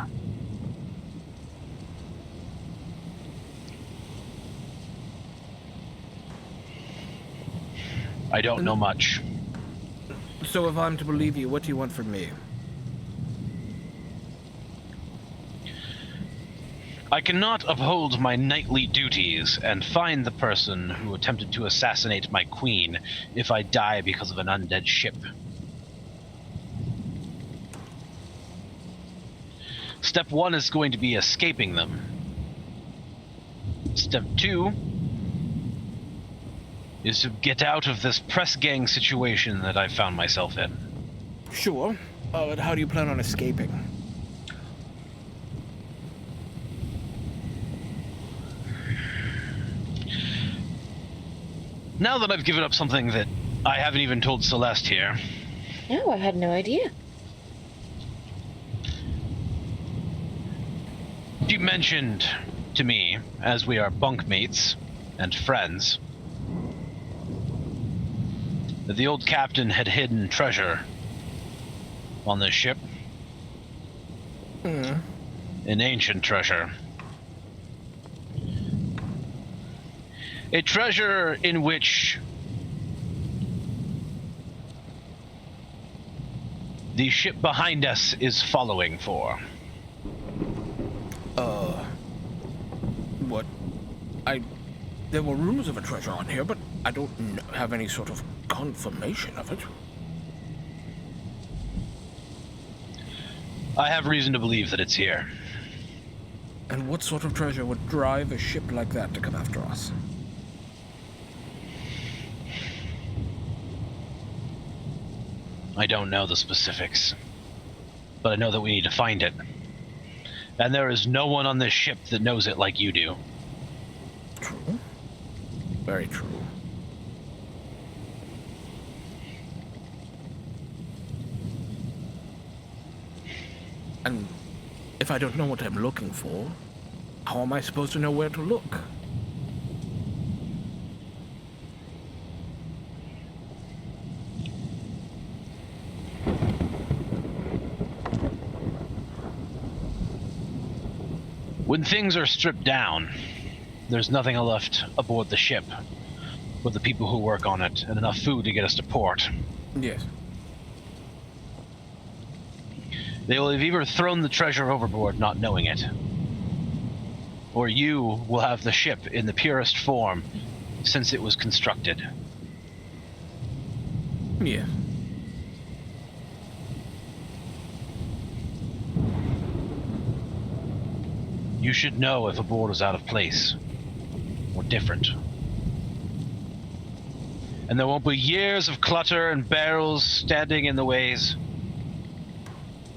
I don't know much. So if I'm to believe you, what do you want from me? I cannot uphold my knightly duties and find the person who attempted to assassinate my queen if I die because of an undead ship. Step 1 is going to be escaping them. Step 2 is to get out of this press gang situation that I found myself in. Sure. But how do you plan on escaping? Now that I've given up something that I haven't even told Celeste here, No, I had no idea. she mentioned to me, as we are bunkmates and friends, that the old captain had hidden treasure on this ship. Mm. An ancient treasure. A treasure in which the ship behind us is following for. What? There were rumors of a treasure on here, but I don't have any sort of confirmation of it. I have reason to believe that it's here. And what sort of treasure would drive a ship like that to come after us? I don't know the specifics, but I know that we need to find it. And there is no one on this ship that knows it like you do. Very true. And if I don't know what I'm looking for, how am I supposed to know where to look? When things are stripped down, there's nothing left aboard the ship but the people who work on it and enough food to get us to port. Yes. They will have either thrown the treasure overboard not knowing it, or you will have the ship in the purest form since it was constructed. Yeah. You should know if a board is out of place or different. And there won't be years of clutter and barrels standing in the ways.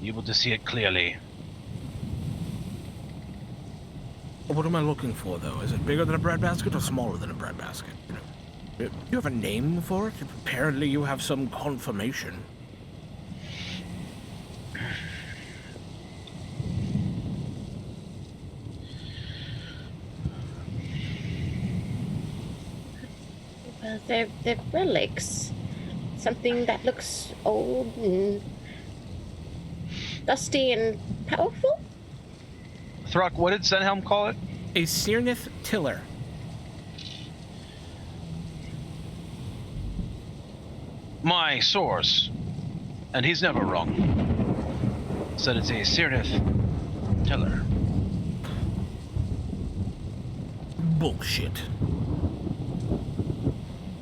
You'll be able to see it clearly. What am I looking for, though? Is it bigger than a breadbasket or smaller than a breadbasket? You know, do you have a name for it? Apparently you have some confirmation. Well, they're relics. Something that looks old and dusty and powerful? Throck, what did Zenhelm call it? A Cyrnith tiller. My source, and he's never wrong, said it's a Cyrnith tiller. Bullshit.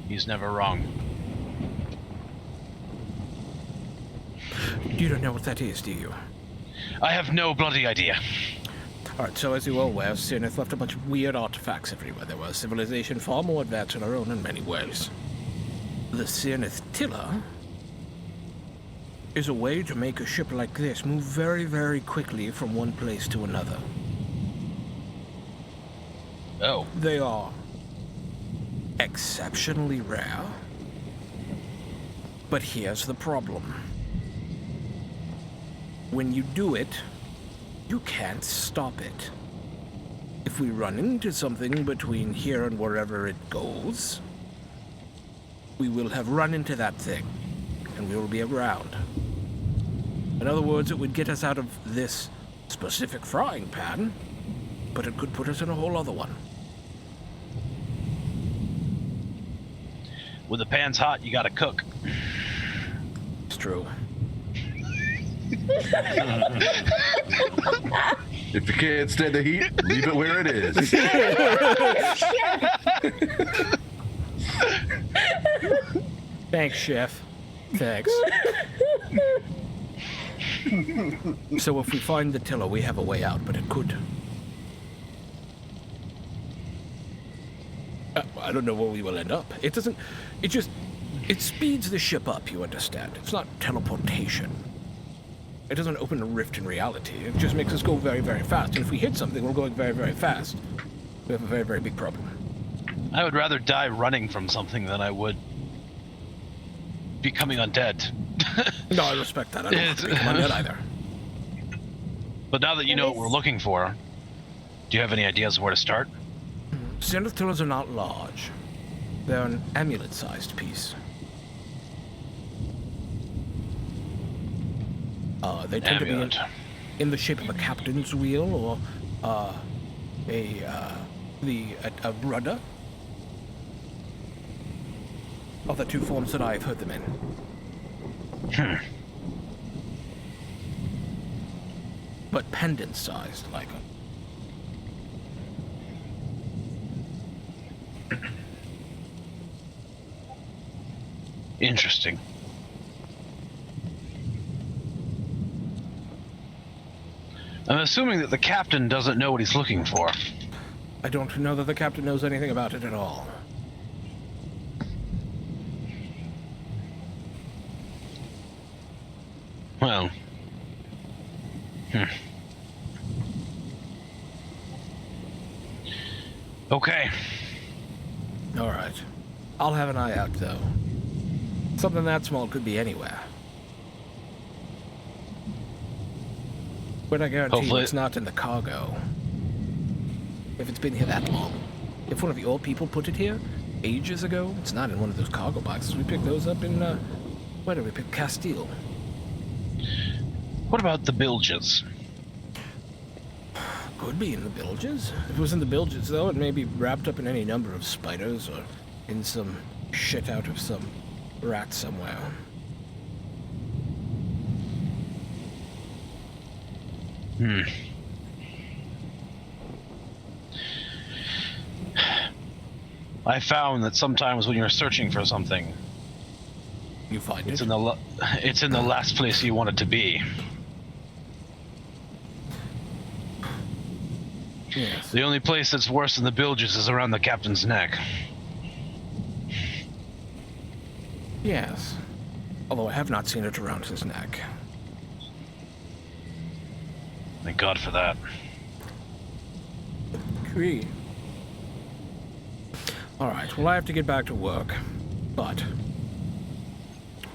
He's never wrong. You don't know what that is, do you? I have no bloody idea. Alright, so as you all aware, Cyrnith left a bunch of weird artifacts everywhere. There was a civilization far more advanced than our own in many ways. The Cyrnith tiller is a way to make a ship like this move very, very quickly from one place to another. Oh. They are exceptionally rare, but here's the problem. When you do it, you can't stop it. If we run into something between here and wherever it goes, we will have run into that thing, and we will be aground. In other words, it would get us out of this specific frying pan, but it could put us in a whole other one. When the pan's hot, you gotta cook. It's true. If you can't stand the heat, leave it where it is. Thanks, Chef. Thanks. So if we find the tiller, we have a way out, but it could... I don't know where we will end up. It doesn't... It speeds the ship up, you understand. It's not teleportation. It doesn't open a rift in reality. It just makes us go very, very fast. And if we hit something, we're going very, very fast. We have a very, very big problem. I would rather die running from something than I would becoming undead. No, I respect that. I don't want to become undead either. But now that you know what we're looking for, do you have any ideas of where to start? Cyrnith tillers are not large. They're an amulet-sized piece. They tend to be in the shape of a captain's wheel or a rudder. Are the two forms that I've heard them in. But pendant-sized, like Interesting. I'm assuming that the captain doesn't know what he's looking for. I don't know that the captain knows anything about it at all. Well. Okay. All right. I'll have an eye out, though. Something that small could be anywhere. But I guarantee you Hopefully- it's not in the cargo. If it's been here that long. If one of the old people put it here ages ago, it's not in one of those cargo boxes. We picked those up in, where did we pick? Castile. What about the bilges? Could be in the bilges. If it was in the bilges, though, it may be wrapped up in any number of spiders or in some shit out of some rat somewhere. I found that sometimes when you're searching for something, You find it's it? it's in the last place you want it to be. Yes. The only place that's worse than the bilges is around the captain's neck. Yes. Although I have not seen it around his neck. Thank God for that. Agree. Alright, well I have to get back to work. But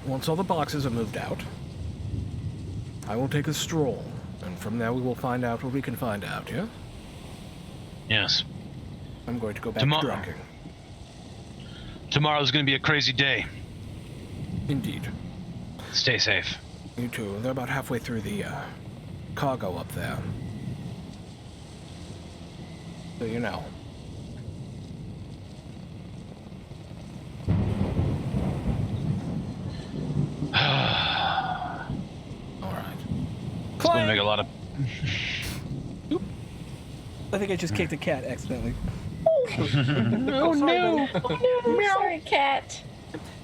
once all the boxes are moved out, I will take a stroll. And from there we will find out what we can find out, yeah? Yes. I'm going to go back to drinking. Tomorrow's gonna be a crazy day. Indeed. Stay safe. You too. They're about halfway through the cargo up there. So you know. Alright. It's gonna make a lot of. Oop. I think I just kicked a cat accidentally. Oh no! Oh no! Sorry, cat.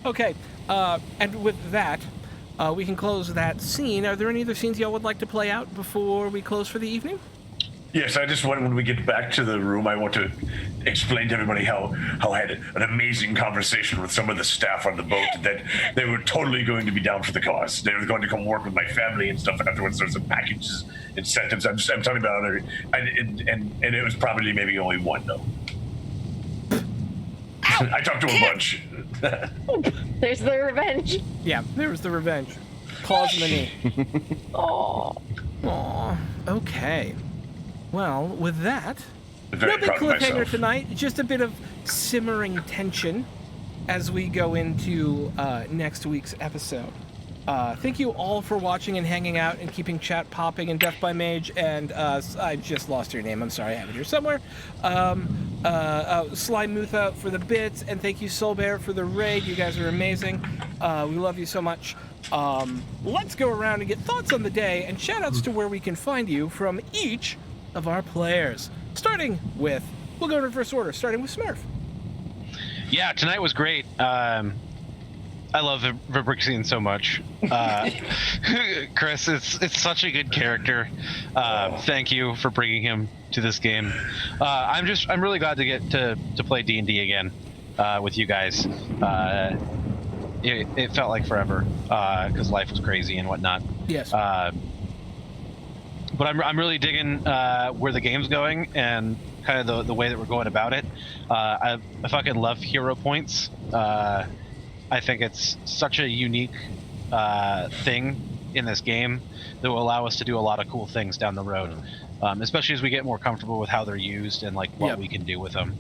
Okay, and with that, we can close that scene. Are there any other scenes y'all would like to play out before we close for the evening? Yes, I just want, when we get back to the room, I want to explain to everybody how I had an amazing conversation with some of the staff on the boat, that they were totally going to be down for the cause. They were going to come work with my family and stuff afterwards. There's some packages, incentives. I'm talking about it, and it was probably maybe only one though. I talked to a bunch. There's the revenge. Yeah, there was the revenge. Claws in the knee. Oh. Aw, okay. Well, with that, Very no big proud of cliffhanger myself. tonight. Just a bit of simmering tension as we go into next week's episode. Thank you all for watching and hanging out and keeping chat popping, and Death by Mage, and I just lost your name. I'm sorry, I have it here somewhere. Sly Mutha for the bits, and thank you Soul Bear for the raid. You guys are amazing. We love you so much. Let's go around and get thoughts on the day and shout outs to where we can find you from each of our players. Starting with, we'll go in reverse order, starting with Smurf. Yeah, tonight was great. I love Vibrixine so much. Chris, it's such a good character. Thank you for bringing him to this game. I'm really glad to get to play D&D again with you guys. It felt like forever because life was crazy and whatnot. Yes. But I'm really digging where the game's going and kind of the way that we're going about it. I fucking love hero points. I think it's such a unique thing in this game that will allow us to do a lot of cool things down the road, especially as we get more comfortable with how they're used and like what we can do with them.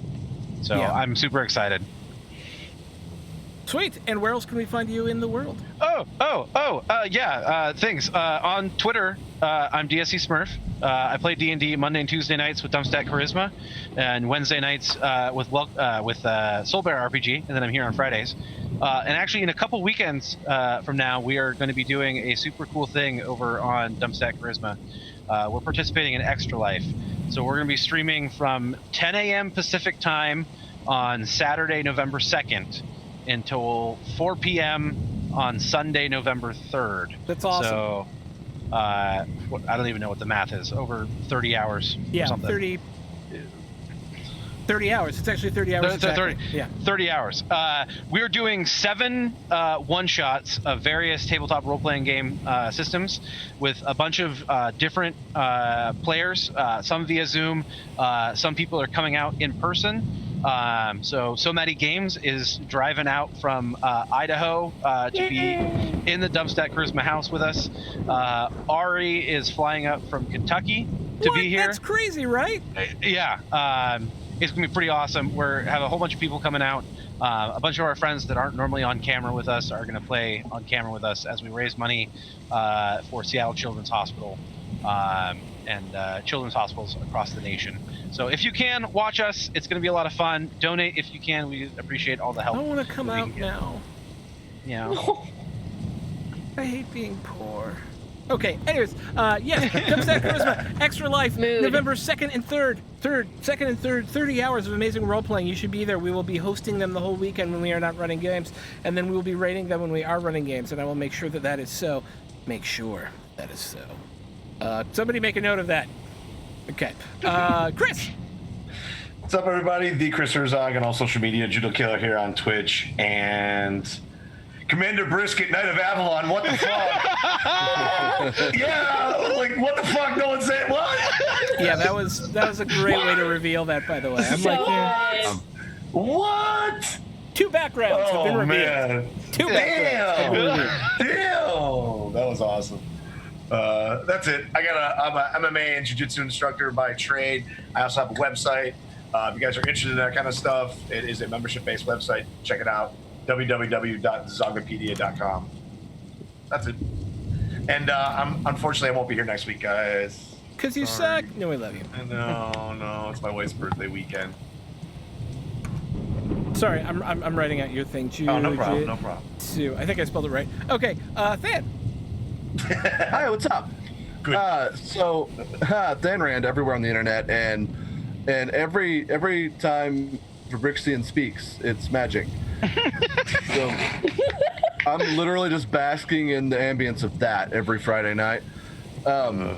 So I'm super excited. Sweet. And where else can we find you in the world? Thanks. On Twitter, I'm DSC Smurf. I play D&D Monday and Tuesday nights with Dumpstat Charisma, and Wednesday nights with Soul Bear RPG, and then I'm here on Fridays. And actually, in a couple weekends from now, we are going to be doing a super cool thing over on Dumpstat Charisma. We're participating in Extra Life. So we're going to be streaming from 10 a.m. Pacific time on Saturday, November 2nd, until 4 p.m. on Sunday, November 3rd. That's awesome. So, I don't even know what the math is. Over 30 hours. Yeah, or something. 30 hours. It's actually 30 hours. Exactly. 30 hours. We're doing 7 one-shots of various tabletop role-playing game systems with a bunch of different players, some via Zoom. Some people are coming out in person. So Many Games is driving out from Idaho to be in the Dumpstack Charisma house with us. Ari is flying up from Kentucky to be here. That's crazy, right? Yeah. It's going to be pretty awesome. We have a whole bunch of people coming out. A bunch of our friends that aren't normally on camera with us are going to play on camera with us as we raise money for Seattle Children's Hospital and children's hospitals across the nation. So if you can, watch us. It's going to be a lot of fun. Donate if you can. We appreciate all the help. I don't want to come out now. Yeah. I hate being poor. Okay, anyways, yes, Dumpstack Charisma, Extra Life, Mood. November 2nd and 3rd, 30 hours of amazing role-playing. You should be there. We will be hosting them the whole weekend when we are not running games, and then we will be rating them when we are running games, and I will make sure that that is so. Make sure that is so. Somebody make a note of that. Okay. Chris! What's up, everybody? The Chris Herzog on all social media, Judo Killer here on Twitch, and Commander Brisket, Knight of Avalon. What the fuck? Yeah, like what the fuck? No one said what? Yeah, that was a great way to reveal that, by the way. I'm like, What? 2 backgrounds have been Oh revealed. man! 2 backgrounds have been revealed. Damn! That was awesome. That's it. I'm an MMA and jiu-jitsu instructor by trade. I also have a website. If you guys are interested in that kind of stuff, it is a membership-based website. Check it out. www.zogopedia.com. That's it. And unfortunately, I won't be here next week, guys. Because you Sorry. suck? No, we love you. No, it's my wife's birthday weekend. Sorry, I'm writing out your thing. Oh, no problem, no problem. I think I spelled it right. Okay, Than. Hi, what's up? Good. So, Dan Rand everywhere on the internet, and every time Fabrixian speaks, it's magic. So, I'm literally just basking in the ambience of that every Friday night. I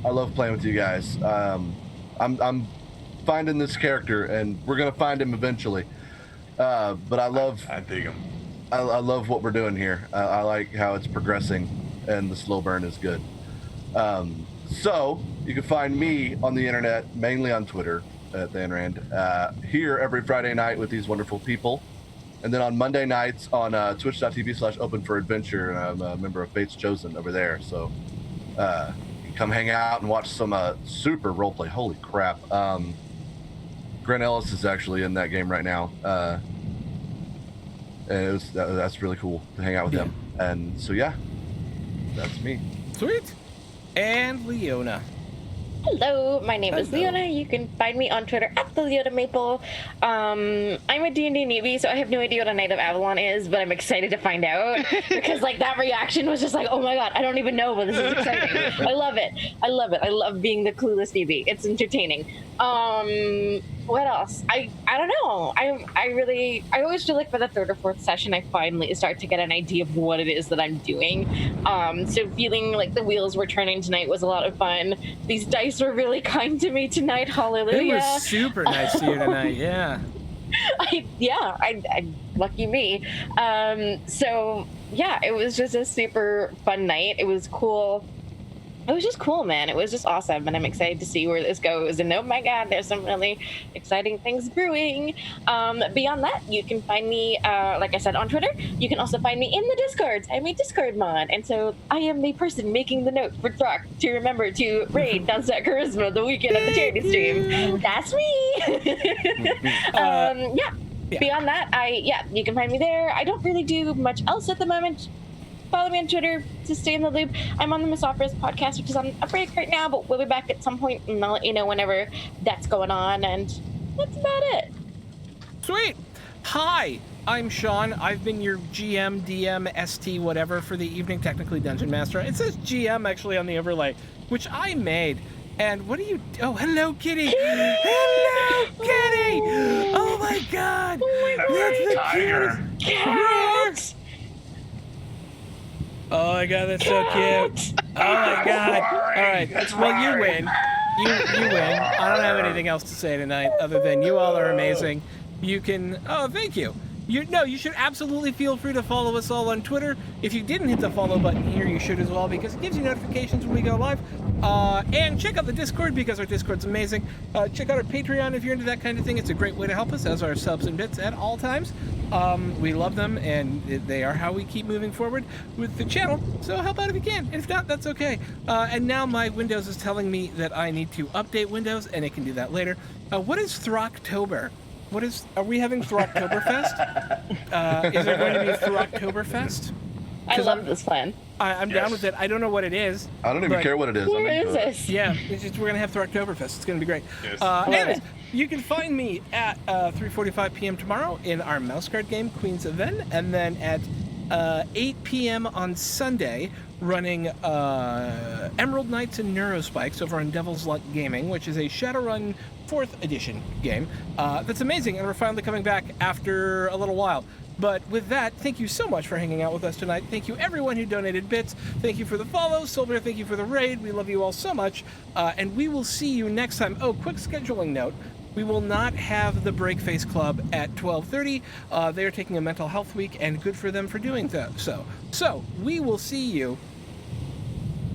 love playing with you guys. I'm finding this character, and we're gonna find him eventually. But I dig him. I love what we're doing here. I like how it's progressing, and the slow burn is good. So you can find me on the internet, mainly on Twitter at Dan Rand, here every Friday night with these wonderful people. And then on Monday nights on twitch.tv/open4adventure, and I'm a member of Fate's Chosen over there. So you can come hang out and watch some super roleplay. Holy crap. Grant Ellis is actually in that game right now. And that's really cool to hang out with him. And so, yeah, that's me. Sweet. And Leona. Hello, my name is Leona. You can find me on Twitter at the Leona Maple. I'm a D&D newbie, so I have no idea what a Knight of Avalon is, but I'm excited to find out because like that reaction was just like, oh my god, I don't even know, but this is exciting. I love it. I love being the clueless newbie. It's entertaining. What else? I don't know. I always feel like for the 3rd or 4th session, I finally start to get an idea of what it is that I'm doing. So feeling like the wheels were turning tonight was a lot of fun. These dice were really kind to me tonight. Hallelujah. They were super nice to you tonight. Yeah. I lucky me. So yeah, it was just a super fun night. It was cool. It was just cool, man. It was just awesome, and I'm excited to see where this goes. And oh my god, there's some really exciting things brewing. Beyond that, you can find me, like I said, on Twitter. You can also find me in the Discords. I'm a Discord mod, and so I am the person making the note for Throck to remember to raid Dumpstack Charisma the weekend of the charity stream. That's me. Yeah. Beyond that, you can find me there. I don't really do much else at the moment. Follow me on Twitter to stay in the loop. I'm on the Miss Offers podcast, which is on a break right now, but we'll be back at some point, and I'll let you know whenever that's going on, and that's about it. Sweet. Hi, I'm Sean. I've been your GM, DM, ST, whatever for the evening, technically Dungeon Master. It says GM actually on the overlay, which I made. And what are you... Oh, hello, Kitty. Hello, Kitty. Oh, my God. Oh, my That's the tiger. Cat. Oh my god, that's so cute. Oh my god. All right. Well, you win. You win. I don't have anything else to say tonight other than you all are amazing. You can... Oh, thank you. You should absolutely feel free to follow us all on Twitter. If you didn't hit the follow button here, you should as well, because it gives you notifications when we go live. And check out the Discord, because our Discord's amazing. Check out our Patreon if you're into that kind of thing. It's a great way to help us, as are subs and bits at all times. We love them, and they are how we keep moving forward with the channel. So help out if you can. And if not, that's okay. And now my Windows is telling me that I need to update Windows, and it can do that later. What is Throcktober? Are we having Throcktoberfest? Is there going to be Throcktoberfest? I love this plan. I'm down with it. I don't know what it is. I don't even care what it is. Where is this? Yeah, it's just, we're going to have Throcktoberfest. It's going to be great. Yes. Anyways, you can find me at 3:45 p.m. tomorrow in our mouse guard game, Queen's of Ven, and then at 8 p.m. on Sunday, running Emerald Knights and Neurospikes over on Devil's Luck Gaming, which is a Shadowrun 4th edition game. That's amazing, and we're finally coming back after a little while. But with that, thank you so much for hanging out with us tonight. Thank you everyone who donated bits. Thank you for the follow. Silver, thank you for the raid. We love you all so much. And we will see you next time. Oh, quick scheduling note. We will not have the Breakface Club at 12:30. They are taking a mental health week, and good for them for doing so. So, we will see you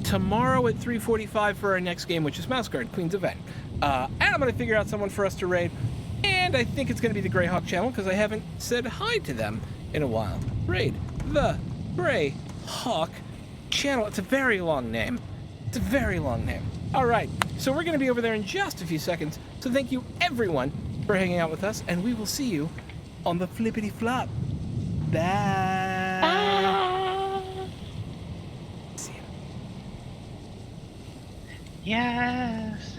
tomorrow at 3:45 for our next game, which is Mouse Guard, Queen's Event. And I'm going to figure out someone for us to raid. And I think it's going to be the Greyhawk channel, because I haven't said hi to them in a while. Raid the Greyhawk channel. It's a very long name. All right, so we're going to be over there in just a few seconds. So thank you, everyone, for hanging out with us, and we will see you on the flippity flop. Bye. See you. Yes.